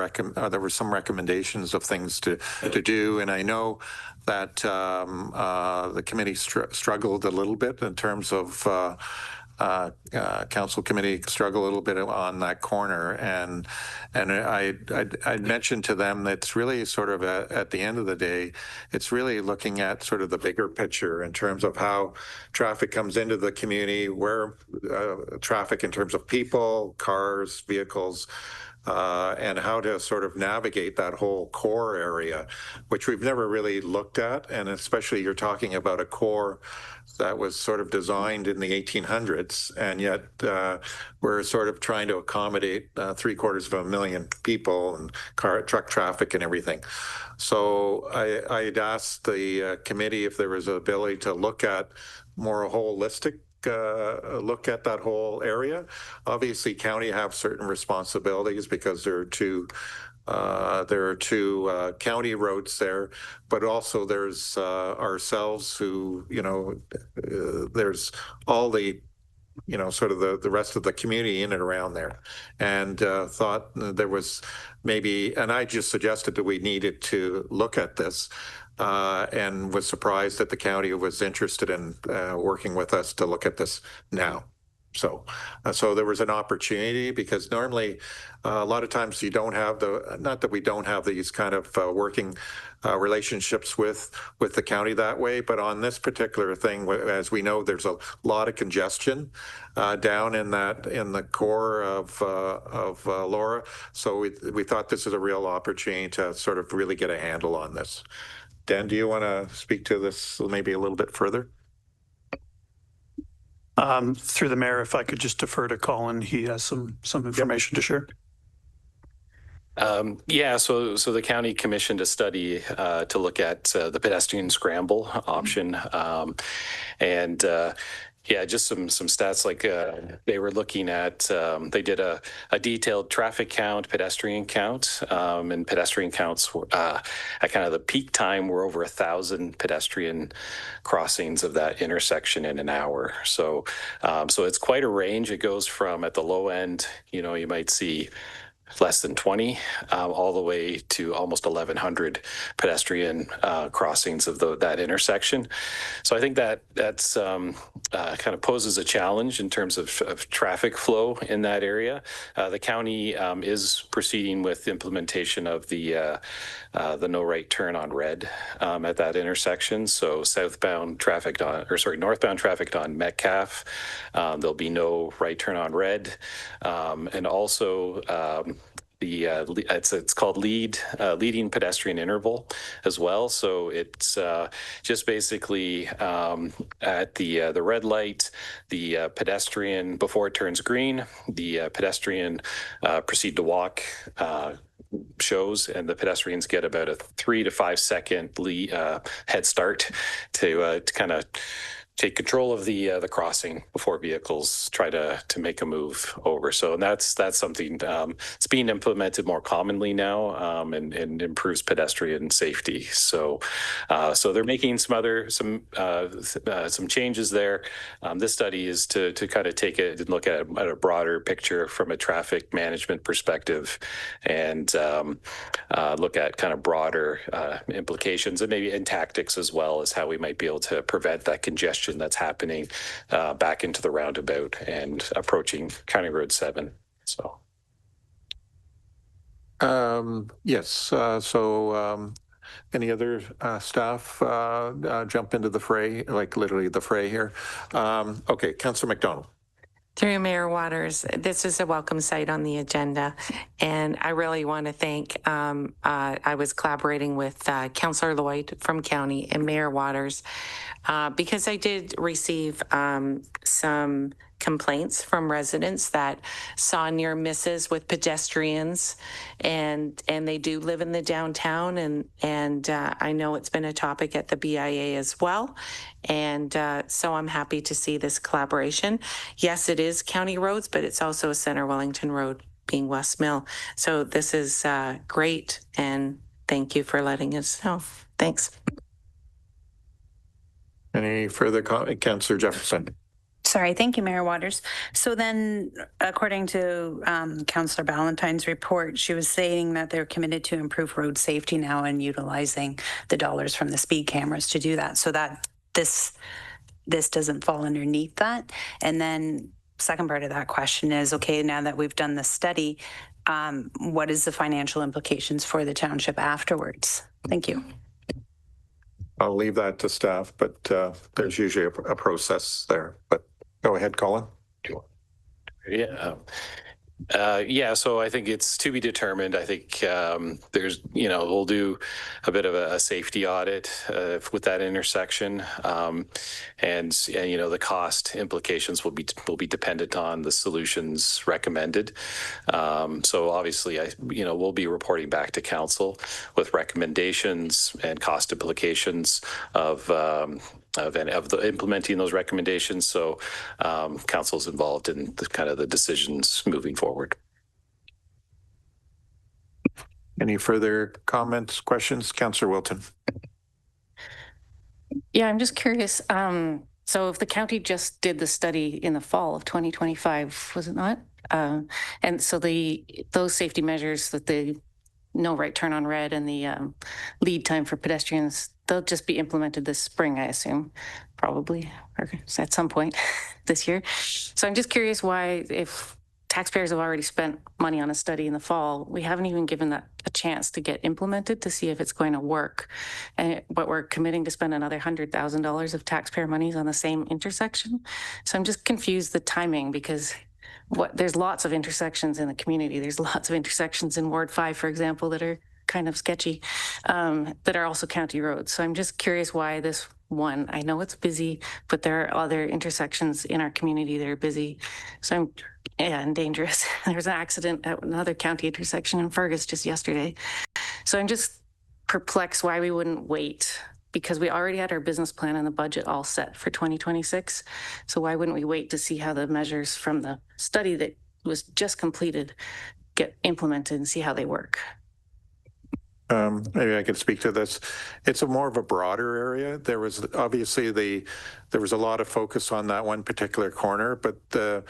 there were some recommendations of things to do, and I know that the committee struggled a little bit in terms of council committee struggle a little bit on that corner, and I mentioned to them that it's really sort of at the end of the day, it's really looking at sort of the bigger picture in terms of how traffic comes into the community, where traffic in terms of people, cars, vehicles, and how to sort of navigate that whole core area, which we've never really looked at. And especially you're talking about a core that was sort of designed in the 1800s, and yet we're sort of trying to accommodate 750,000 people and truck traffic and everything. So I'd asked the committee if there was an ability to look at more holistic look at that whole area. Obviously, county have certain responsibilities because there are two county roads there, but also there's ourselves who, there's all the, sort of the rest of the community in and around there, and thought there was maybe, and I just suggested that we needed to look at this. And was surprised that the county was interested in working with us to look at this now. So there was an opportunity, because normally a lot of times you don't have not that we don't have these kind of working relationships with the county that way, but on this particular thing, as we know, there's a lot of congestion down in the core of Laura. So we thought this is a real opportunity to sort of really get a handle on this. Dan, do you want to speak to this maybe a little bit further? Through the mayor, if I could just defer to Colin, he has some information to share. Yeah, so the county commissioned a study to look at the pedestrian scramble option, and yeah, just some stats, like they were looking at, they did a detailed traffic count, pedestrian count, and pedestrian counts at kind of the peak time were over 1,000 pedestrian crossings of that intersection in an hour. So it's quite a range. It goes from, at the low end, you might see less than 20, all the way to almost 1,100 pedestrian crossings of that intersection. So I think that's kind of poses a challenge in terms of traffic flow in that area. The county is proceeding with implementation of the no right turn on red at that intersection. So northbound traffic on Metcalf, there'll be no right turn on red, and also it's called leading pedestrian interval as well. So it's just basically at the red light, the pedestrian, before it turns green, the pedestrian proceed to walk shows, and the pedestrians get about a 3 to 5 second head start to kind of take control of the crossing before vehicles try to make a move over. So that's something it's being implemented more commonly now, and improves pedestrian safety. So they're making some changes there. This study is to kind of take it and look at a broader picture from a traffic management perspective, and look at kind of broader implications, and maybe in tactics as well, as how we might be able to prevent that congestion that's happening back into the roundabout and approaching County Road 7. So yes. So any other staff jump into the fray, like literally the fray here? Okay, Councillor McDonald. Through Mayor Waters, this is a welcome sight on the agenda, and I really want to thank, I was collaborating with Councillor Lloyd from County and Mayor Waters, because I did receive some complaints from residents that saw near misses with pedestrians, and they do live in the downtown, and I know it's been a topic at the BIA as well, and so I'm happy to see this collaboration. Yes, it is county roads, but it's also a Center Wellington road, being West Mill. So this is great, and thank you for letting us know. Thanks. Any further comment, Councillor Jefferson? Sorry, thank you, Mayor Waters. So then, according to Councillor Ballantyne's report, she was saying that they're committed to improve road safety now and utilizing the dollars from the speed cameras to do that. So that this doesn't fall underneath that. And then second part of that question is, okay, now that we've done the study, what is the financial implications for the township afterwards? Thank you. I'll leave that to staff, but there's usually a process there. But go ahead, Colin. Yeah. So I think it's to be determined. I think there's, we'll do a bit of a safety audit with that intersection, and the cost implications will be dependent on the solutions recommended. So obviously, we'll be reporting back to council with recommendations and cost implications of implementing those recommendations. So council's involved in the decisions moving forward. Any further comments, questions? Councillor Wilton. Yeah, I'm just curious. So if the county just did the study in the fall of 2025, was it not? And so those safety measures, that the no right turn on red and the lead time for pedestrians, they'll just be implemented this spring, I assume, probably, or at some point this year. So I'm just curious why, if taxpayers have already spent money on a study in the fall, we haven't even given that a chance to get implemented to see if it's going to work. But we're committing to spend another $100,000 of taxpayer monies on the same intersection. So I'm just confused the timing, because there's lots of intersections in the community. There's lots of intersections in Ward 5, for example, that are kind of sketchy, that are also county roads. So I'm just curious why this one. I know it's busy, but there are other intersections in our community that are busy. So and dangerous. There was an accident at another county intersection in Fergus just yesterday. So I'm just perplexed why we wouldn't wait, because we already had our business plan and the budget all set for 2026. So why wouldn't we wait to see how the measures from the study that was just completed get implemented and see how they work? Maybe I could speak to this. It's more of a broader area. There was obviously there was a lot of focus on that one particular corner, but the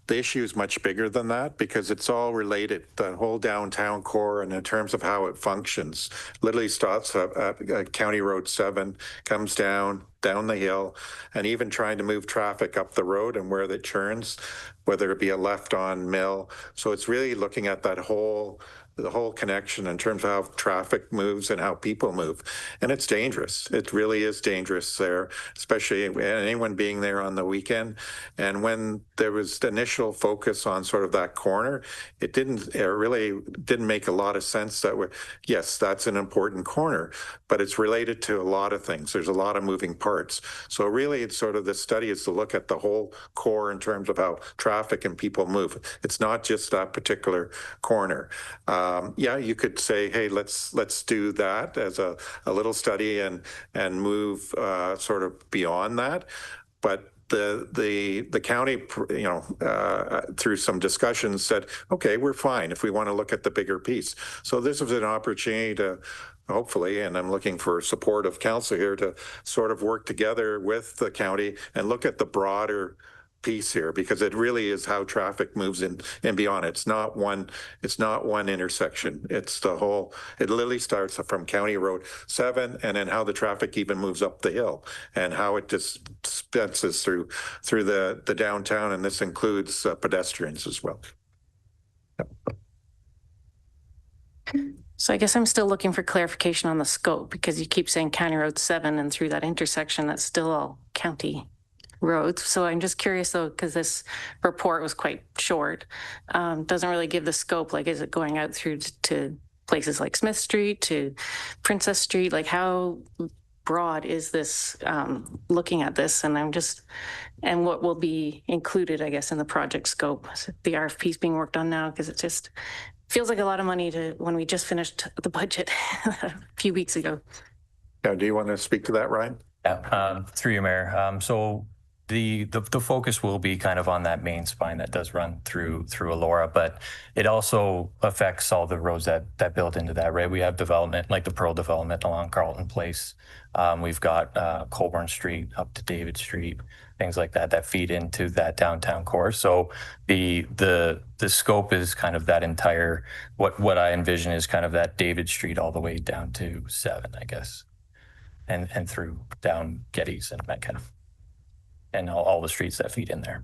issue is much bigger than that, because it's all related, the whole downtown core, and in terms of how it functions. Literally starts at County Road 7, comes down the hill, and even trying to move traffic up the road and where that turns, whether it be a left on Mill. So it's really looking at that the whole connection in terms of how traffic moves and how people move. And it's dangerous. It really is dangerous there, especially anyone being there on the weekend. And when there was the initial focus on sort of that corner, it really didn't make a lot of sense that yes, that's an important corner, but it's related to a lot of things. There's a lot of moving parts. So really, it's sort of the study is to look at the whole core in terms of how traffic and people move. It's not just that particular corner. You could say, hey, let's do that as a little study and move sort of beyond that. But the county, through some discussions said, okay, we're fine if we want to look at the bigger piece. So this was an opportunity to hopefully, and I'm looking for support of council here, to sort of work together with the county and look at the broader piece here, because it really is how traffic moves in and beyond. It's not one intersection. It's the whole, it literally starts from County Road 7, and then how the traffic even moves up the hill and how it dispenses through the downtown, and this includes pedestrians as well. So I guess I'm still looking for clarification on the scope, because you keep saying County Road 7 and through that intersection, that's still all county roads. So I'm just curious though, because this report was quite short, doesn't really give the scope. Like, is it going out through to places like Smith Street, to Princess Street? Like, how broad is this, looking at this, and and what will be included, I guess, in the project scope? So the RFP is being worked on now, because it just feels like a lot of money when we just finished the budget a few weeks ago. Now, do you want to speak to that, Ryan? Yeah, through you, Mayor. So the focus will be kind of on that main spine that does run through Elora, but it also affects all the roads that build into that, right? We have development like the Pearl development along Carlton Place. We've got Colborne Street up to David Street, things like that feed into that downtown core. So the scope is kind of that entire, what I envision is kind of that David Street all the way down to 7, I guess, and through down Geddes and Metcalfe, and all the streets that feed in there.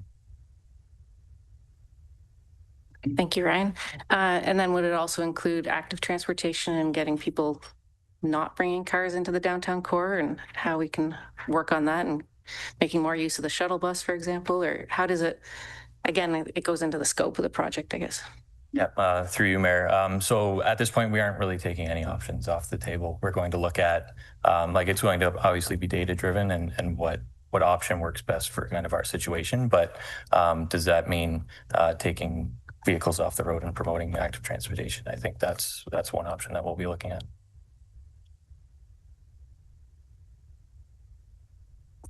Thank you, Ryan. And then would it also include active transportation and getting people not bringing cars into the downtown core, and how we can work on that and making more use of the shuttle bus, for example? Or how does it, again, it goes into the scope of the project, I guess. Yeah, through you, Mayor. So at this point, we aren't really taking any options off the table. We're going to look at, it's going to obviously be data driven and what option works best for kind of our situation. But does that mean taking vehicles off the road and promoting active transportation? I think that's one option that we'll be looking at.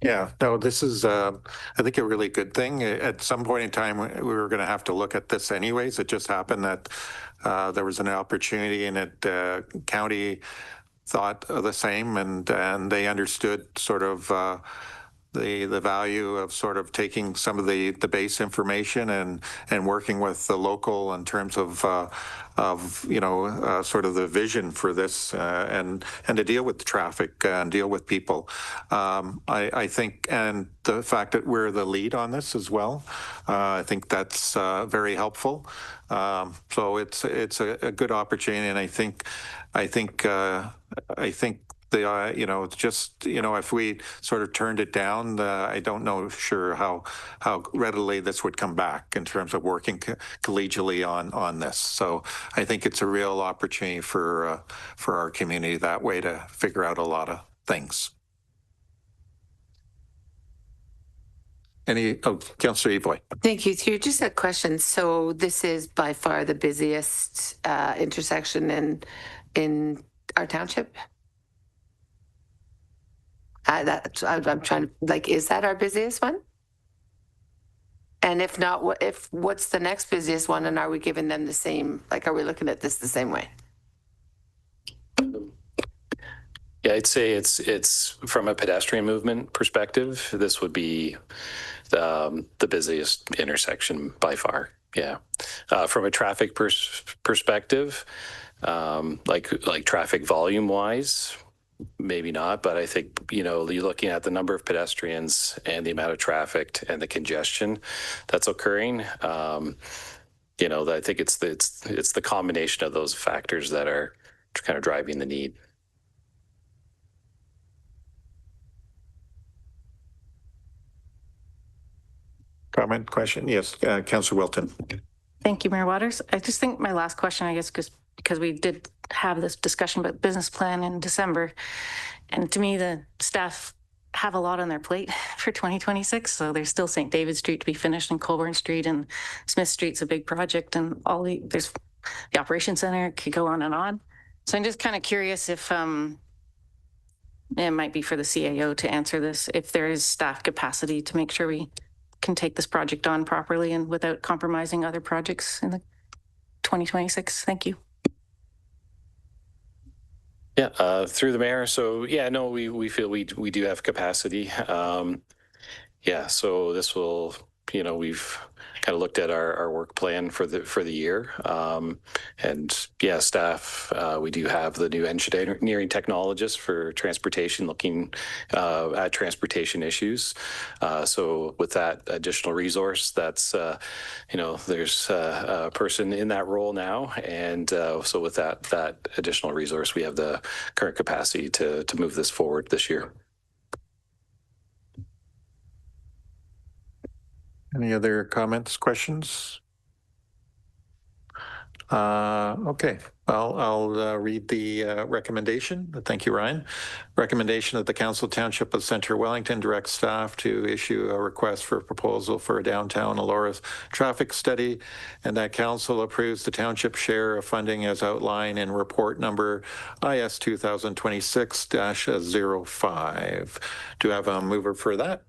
Yeah, no, this is, I think, a really good thing. At some point in time, we were going to have to look at this anyways. It just happened that there was an opportunity, and county thought the same, and they understood sort of the value of sort of taking some of the base information and working with the local in terms of sort of the vision for this and to deal with the traffic and deal with people. I think, and the fact that we're the lead on this as well, I think that's very helpful. So it's a good opportunity, and I think if we sort of turned it down, I don't know sure how readily this would come back in terms of working collegially on this. So I think it's a real opportunity for our community that way to figure out a lot of things. Councillor Evoy. Thank you. Just a question. So this is by far the busiest intersection in our township? I'm trying to, is that our busiest one? And if not, what's the next busiest one, and are we giving them the same, are we looking at this the same way? Yeah, I'd say it's from a pedestrian movement perspective, this would be the busiest intersection by far. Yeah. From a traffic perspective, like traffic volume wise, maybe not, but I think, you're looking at the number of pedestrians and the amount of traffic and the congestion that's occurring. I think it's the combination of those factors that are kind of driving the need. Comment, question? Yes, Councillor Wilton. Thank you, Mayor Waters. I just think my last question, I guess, because we did have this discussion about business plan in December, and to me, the staff have a lot on their plate for 2026. So there's still St. David Street to be finished, and Colborne Street, and Smith Street's a big project, and there's the Operations Center, could go on and on. So I'm just kind of curious if it might be for the CAO to answer this, if there is staff capacity to make sure we can take this project on properly and without compromising other projects in the 2026. Thank you. Yeah, through the mayor. So yeah, no, we feel we do have capacity. Yeah, so this will, we've kind of looked at our work plan for the year. And yeah, staff, we do have the new engineering technologist for transportation looking at transportation issues. So with that additional resource, that's, there's a person in that role now. And so with that additional resource, we have the current capacity to move this forward this year. Any other comments, questions? Okay. I'll read the recommendation. Thank you, Ryan. Recommendation that the Council Township of Centre Wellington direct staff to issue a request for proposal for a downtown Elora traffic study, and that Council approves the township share of funding as outlined in report number IS 2026-05. Do you have a mover for that?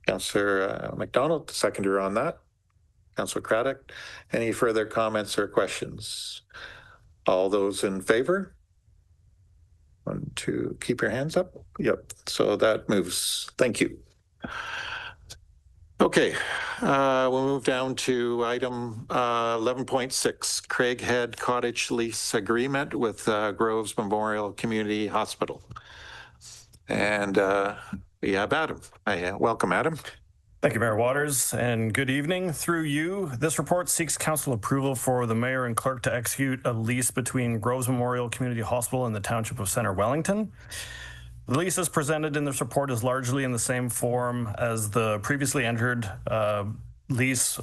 Councillor McDonald, seconder on that. Councillor Craddock, any further comments or questions? All those in favor? 1, 2, keep your hands up. Yep, so that moves. Thank you. Okay, we'll move down to item 11.6, Craighead Cottage Lease Agreement with Groves Memorial Community Hospital. And we have Adam. Welcome, Adam. Thank you, Mayor Waters, and good evening. Through you, this report seeks council approval for the mayor and clerk to execute a lease between Groves Memorial Community Hospital and the Township of Centre Wellington. The lease as presented in this report is largely in the same form as the previously entered lease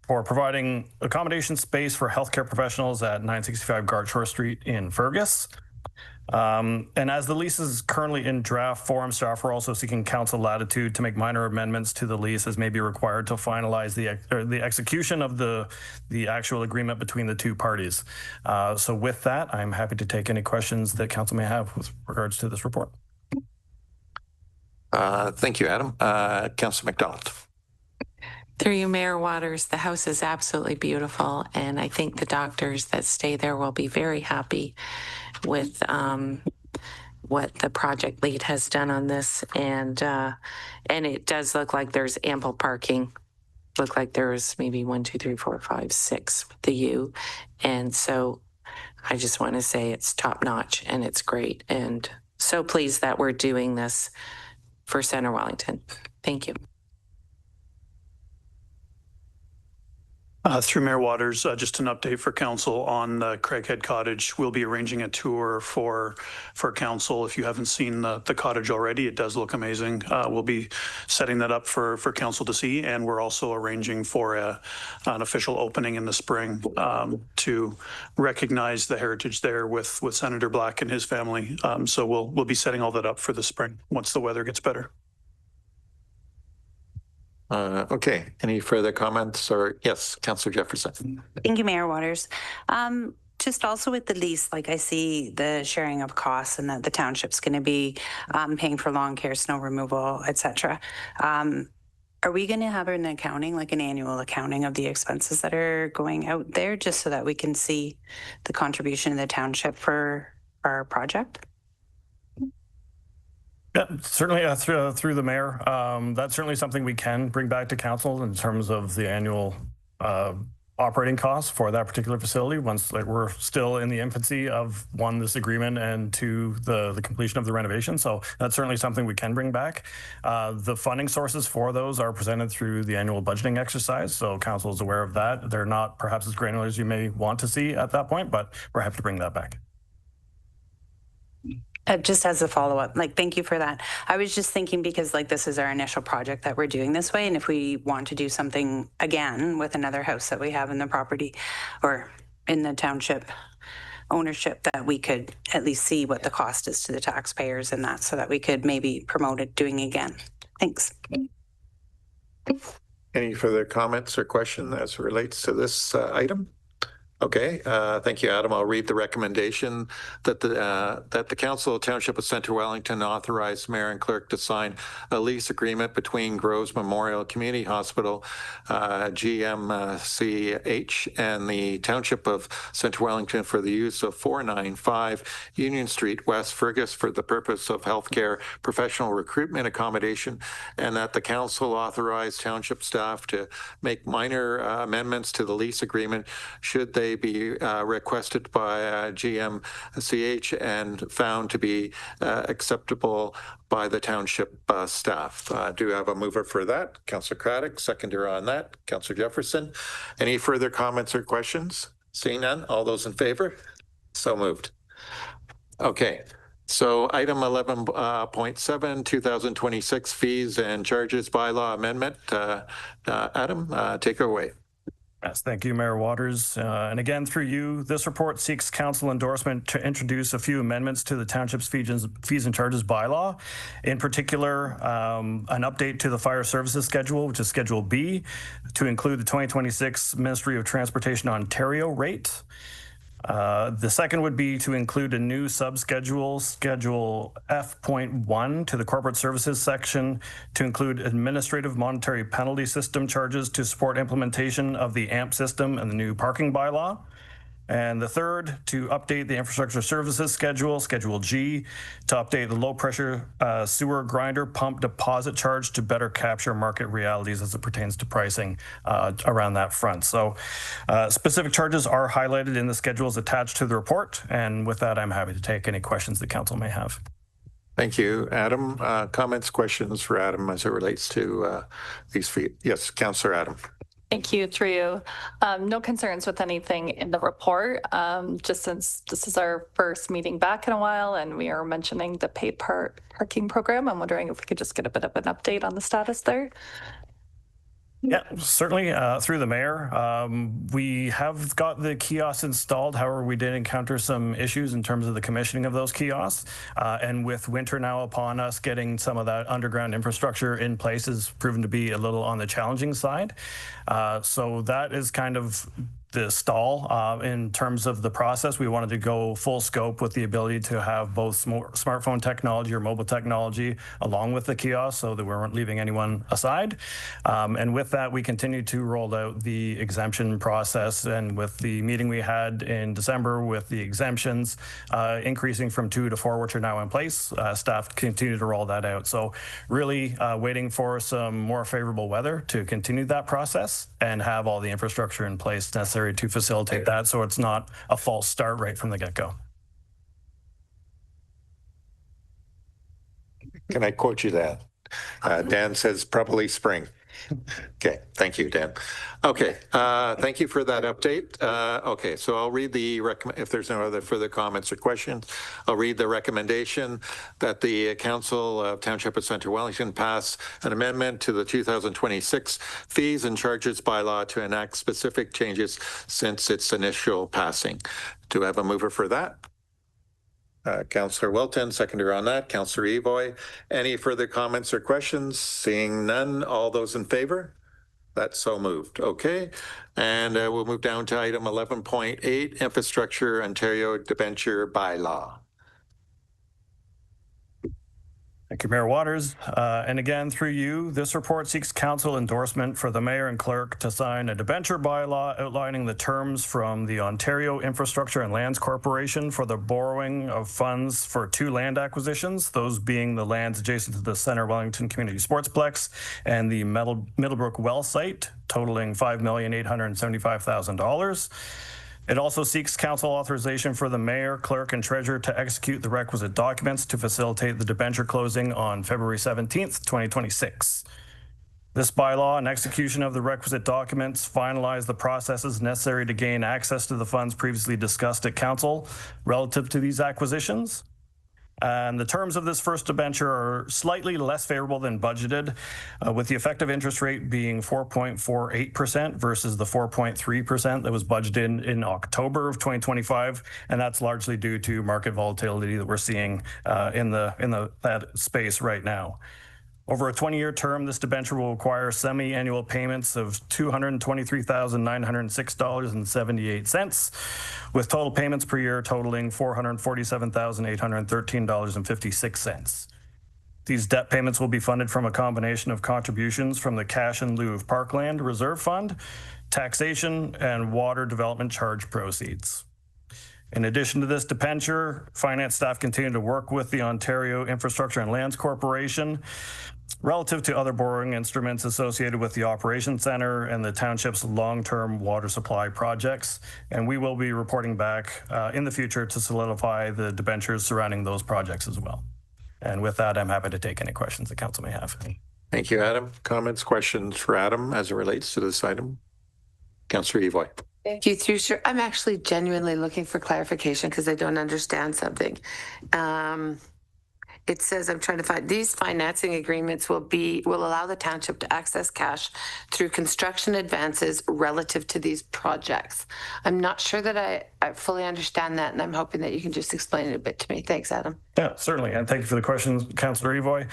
for providing accommodation space for healthcare professionals at 965 Garshore Street in Fergus. And as the lease is currently in draft form, staff are also seeking council latitude to make minor amendments to the lease as may be required to finalize the execution of the actual agreement between the two parties. So with that, I'm happy to take any questions that council may have with regards to this report. Thank you, Adam. Councillor McDonald. Through you, Mayor Waters, the house is absolutely beautiful, and I think the doctors that stay there will be very happy with what the project lead has done on this, and it does look like there's ample parking. Look like there's maybe 1, 2, 3, 4, 5, 6 with the U, and so I just want to say it's top notch and it's great, and so pleased that we're doing this for Centre Wellington. Thank you. Through Mayor Waters, just an update for council on Craighead Cottage. We'll be arranging a tour for council. If you haven't seen the cottage already, it does look amazing. We'll be setting that up for council to see, and we're also arranging for an official opening in the spring to recognize the heritage there with Senator Black and his family. So we'll be setting all that up for the spring once the weather gets better. Okay, any further comments or yes, Councillor Jefferson. Thank you, Mayor Waters. Just also with the lease, like I see the sharing of costs and that the township's going to be paying for lawn care, snow removal, etc. Are we going to have an accounting, like an annual accounting of the expenses that are going out there, just so that we can see the contribution of the township for our project? Yeah, certainly through the mayor. That's certainly something we can bring back to council in terms of the annual operating costs for that particular facility once we're still in the infancy of this agreement and to the completion of the renovation. So that's certainly something we can bring back. The funding sources for those are presented through the annual budgeting exercise. So council is aware of that. They're not perhaps as granular as you may want to see at that point, but we're happy to bring that back. Just as a follow-up, thank you for that. I was just thinking because this is our initial project that we're doing this way. And if we want to do something again with another house that we have in the property or in the township ownership, that we could at least see what the cost is to the taxpayers and that, so that we could maybe promote it doing again. Thanks. Any further comments or questions as it relates to this item? Okay, thank you, Adam. I'll read the recommendation that the Council of Township of Centre Wellington authorize mayor and clerk to sign a lease agreement between Groves Memorial Community Hospital, GMCH, and the Township of Centre Wellington for the use of 495 Union Street, West Fergus, for the purpose of healthcare professional recruitment accommodation, and that the council authorize township staff to make minor amendments to the lease agreement should they be requested by GMCH and found to be acceptable by the township staff. Do you have a mover for that? Councillor Craddock, seconder on that. Councillor Jefferson. Any further comments or questions? Seeing none, all those in favor? So moved. Okay. So item 11.7, 2026 fees and charges bylaw amendment. Adam, take it away. Yes, thank you, Mayor Waters. And again, through you, this report seeks council endorsement to introduce a few amendments to the township's fees and charges bylaw. In particular, an update to the fire services schedule, which is Schedule B, to include the 2026 Ministry of Transportation Ontario rate. The second would be to include a new subschedule, Schedule F.1, to the corporate services section to include administrative monetary penalty system charges to support implementation of the AMP system and the new parking bylaw. And the third, to update the infrastructure services schedule, Schedule G, to update the low pressure sewer grinder pump deposit charge to better capture market realities as it pertains to pricing around that front. So specific charges are highlighted in the schedules attached to the report. And with that, I'm happy to take any questions the council may have. Thank you, Adam. Comments, questions for Adam as it relates to these fees? Yes, Councillor Adam. Thank you, through you. No concerns with anything in the report, just since this is our first meeting back in a while and we are mentioning the paid parking program. I'm wondering if we could just get a bit of an update on the status there. Yeah, certainly through the mayor. We have got the kiosks installed. However, we did encounter some issues in terms of the commissioning of those kiosks. And with winter now upon us, getting some of that underground infrastructure in place has proven to be a little on the challenging side. So that is kind of the stall in terms of the process. We wanted to go full scope with the ability to have both smartphone technology or mobile technology along with the kiosk so that we weren't leaving anyone aside. And with that, we continued to roll out the exemption process. And with the meeting we had in December with the exemptions increasing from 2 to 4, which are now in place, staff continue to roll that out. So really waiting for some more favorable weather to continue that process and have all the infrastructure in place necessary to facilitate that, so it's not a false start right from the get-go. Can I quote you that? Dan says probably spring. Okay, thank you, Dan. Okay, thank you for that update. Okay, so I'll read the if there's no other further comments or questions, I'll read the recommendation that the Council of Township of Centre Wellington pass an amendment to the 2026 fees and charges bylaw to enact specific changes since its initial passing. Do I have a mover for that? Councillor Wilton, seconder on that. Councillor Evoy. Any further comments or questions? Seeing none, all those in favor? That's so moved. Okay. And we'll move down to item 11.8, Infrastructure Ontario Debenture Bylaw. Thank you, Mayor Waters. And again, through you, this report seeks council endorsement for the mayor and clerk to sign a debenture bylaw outlining the terms from the Ontario Infrastructure and Lands Corporation for the borrowing of funds for 2 land acquisitions, those being the lands adjacent to the Centre Wellington Community Sportsplex and the Middlebrook Well site, totaling $5,875,000. It also seeks council authorization for the mayor, clerk, and treasurer to execute the requisite documents to facilitate the debenture closing on February 17th, 2026. This bylaw and execution of the requisite documents finalize the processes necessary to gain access to the funds previously discussed at council relative to these acquisitions. And the terms of this first debenture are slightly less favorable than budgeted, with the effective interest rate being 4.48% versus the 4.3% that was budgeted in October of 2025. And that's largely due to market volatility that we're seeing in that space right now. Over a 20-year term, this debenture will require semi-annual payments of $223,906.78, with total payments per year totaling $447,813.56. These debt payments will be funded from a combination of contributions from the Cash in Lieu of Parkland Reserve Fund, taxation, and water development charge proceeds. In addition to this debenture, finance staff continue to work with the Ontario Infrastructure and Lands Corporation relative to other borrowing instruments associated with the Operations Centre and the township's long-term water supply projects. And we will be reporting back in the future to solidify the debentures surrounding those projects as well. And with that, I'm happy to take any questions the council may have. Thank you, Adam. Comments, questions for Adam as it relates to this item? Councillor Evoy. Thank you, through sure. I'm actually genuinely looking for clarification because I don't understand something. it says, I'm trying to find, these financing agreements will allow the township to access cash through construction advances relative to these projects. I'm not sure that I fully understand that, and I'm hoping that you can just explain it a bit to me. Thanks, Adam. Yeah, certainly. And thank you for the question, Councillor Evoy.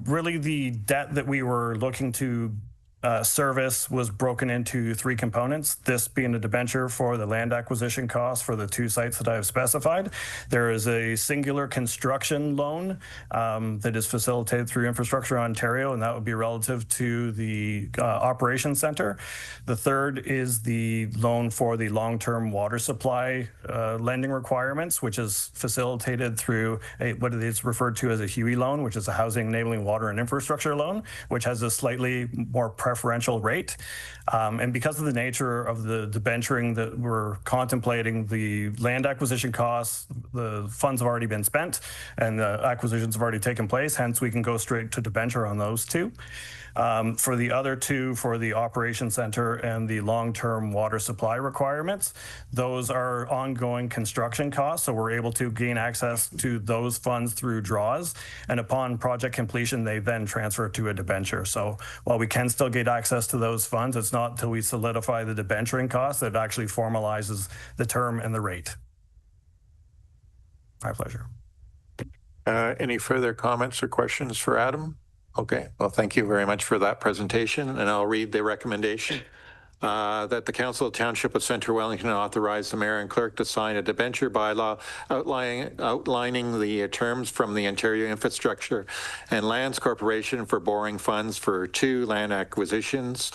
Really, the debt that we were looking to service was broken into three components, this being the debenture for the land acquisition costs for the two sites that I have specified. There is a singular construction loan that is facilitated through Infrastructure Ontario, and that would be relative to the operations center. The third is the loan for the long-term water supply lending requirements, which is facilitated through what is referred to as a HUE loan, which is a Housing Enabling Water and Infrastructure loan, which has a slightly more preferential rate. And because of the nature of the debenturing that we're contemplating, the land acquisition costs, the funds have already been spent and the acquisitions have already taken place. Hence, we can go straight to debenture on those two. For the other two, for the operations center and the long-term water supply requirements, those are ongoing construction costs. So we're able to gain access to those funds through draws. And upon project completion, they then transfer to a debenture. So while we can still get access to those funds, it's not until we solidify the debenturing cost that actually formalizes the term and the rate. My pleasure. Any further comments or questions for Adam? Okay, well, thank you very much for that presentation, and I'll read the recommendation. That the Council of Township of Centre Wellington authorize the mayor and clerk to sign a debenture bylaw outlining the terms from the Ontario Infrastructure and Lands Corporation for borrowing funds for two land acquisitions,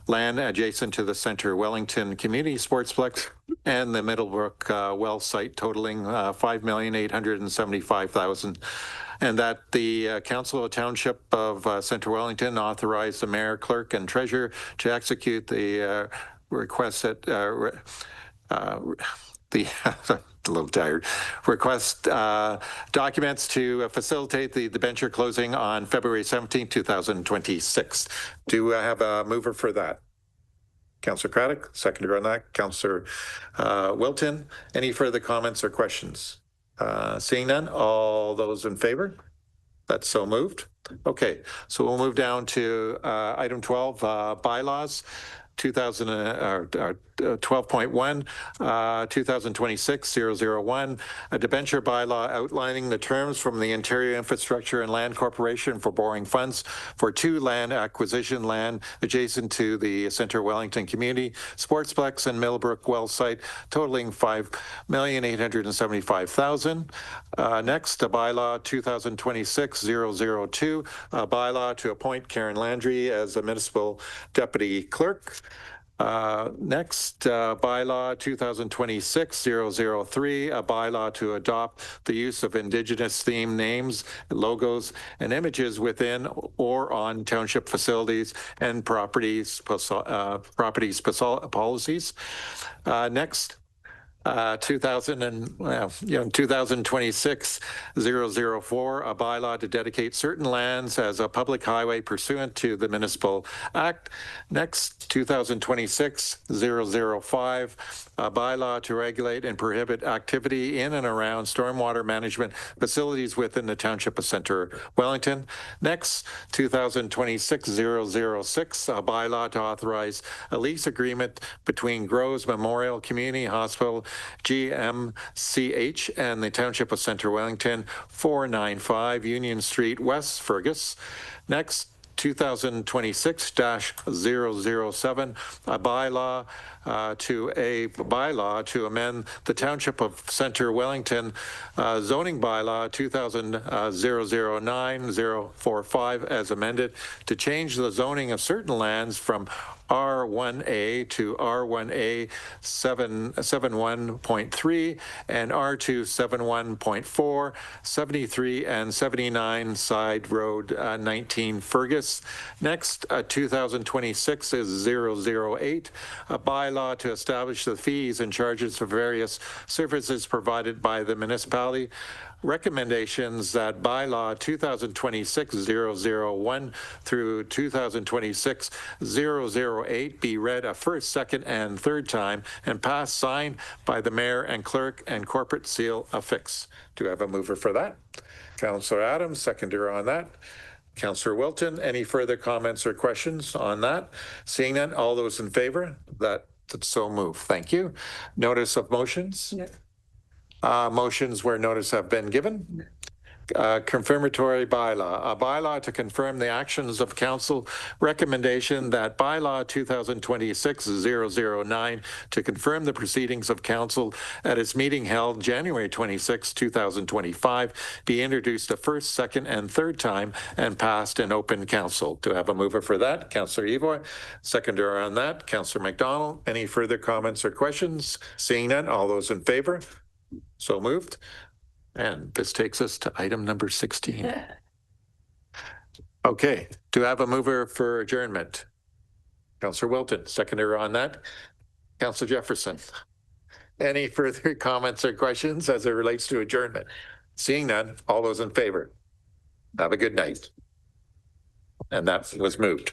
land adjacent to the Centre Wellington Community Sportsplex and the Middlebrook well site totaling $5,875,000. And that the Council of Township of Centre Wellington authorize the mayor, clerk, and treasurer to execute the request that a little tired. Request documents to facilitate the debenture closing on February 17, 2026. Do I have a mover for that? Councillor Craddock, seconder on that. Councillor Wilton. Any further comments or questions? Seeing none, all those in favor? That's so moved. Okay, so we'll move down to item 12, bylaws. 12.1, 2026-001, a debenture bylaw outlining the terms from the Ontario Infrastructure and Land Corporation for borrowing funds for two land acquisition land adjacent to the Centre Wellington Community Sportsplex and Middlebrook well site, totaling $5,875,000. Next, a bylaw 2026-002, a bylaw to appoint Karen Landry as a municipal deputy clerk. Next, bylaw 2026-003, a bylaw to adopt the use of Indigenous themed names, logos, and images within or on township facilities and properties policies. Next, 2026-004, a bylaw to dedicate certain lands as a public highway pursuant to the Municipal Act. Next, 2026-005, a bylaw to regulate and prohibit activity in and around stormwater management facilities within the Township of Centre Wellington. Next, 2026-006, a bylaw to authorize a lease agreement between Groves Memorial Community Hospital GMCH and the Township of Centre Wellington, 495 Union Street, West Fergus. Next, 2026-007, a bylaw to amend the Township of Centre Wellington zoning bylaw 2000-009-045 as amended to change the zoning of certain lands from R1A to R1A 71.3 and R2 71.4, 73 and 79 Side Road 19 Fergus. unanimous. Next, 2026 is 008, a bylaw to establish the fees and charges for various services provided by the municipality. Recommendations that bylaw 2026-001 through 2026-008 be read a first, second, and third time and passed, signed by the mayor and clerk, and corporate seal affixed. Do I have a mover for that? Councillor Adams, seconder on that. Councillor Wilton, any further comments or questions on that? Seeing none, all those in favor? That's so moved. Thank you. Notice of motions? No. Motions where notice have been given. Confirmatory bylaw, a bylaw to confirm the actions of council. Recommendation that bylaw 2026-009 to confirm the proceedings of council at its meeting held January 26, 2025 be introduced a first, second, and third time and passed in open council. Do I have a mover for that? Councillor Evoy. Seconder on that, Councillor McDonald. Any further comments or questions? Seeing none, all those in favor? So moved. And this takes us to item number 16. Okay, do I have a mover for adjournment? Councillor Wilton, seconder on that. Councillor Jefferson. Any further comments or questions as it relates to adjournment? Seeing none, all those in favor? Have a good night. And that was moved.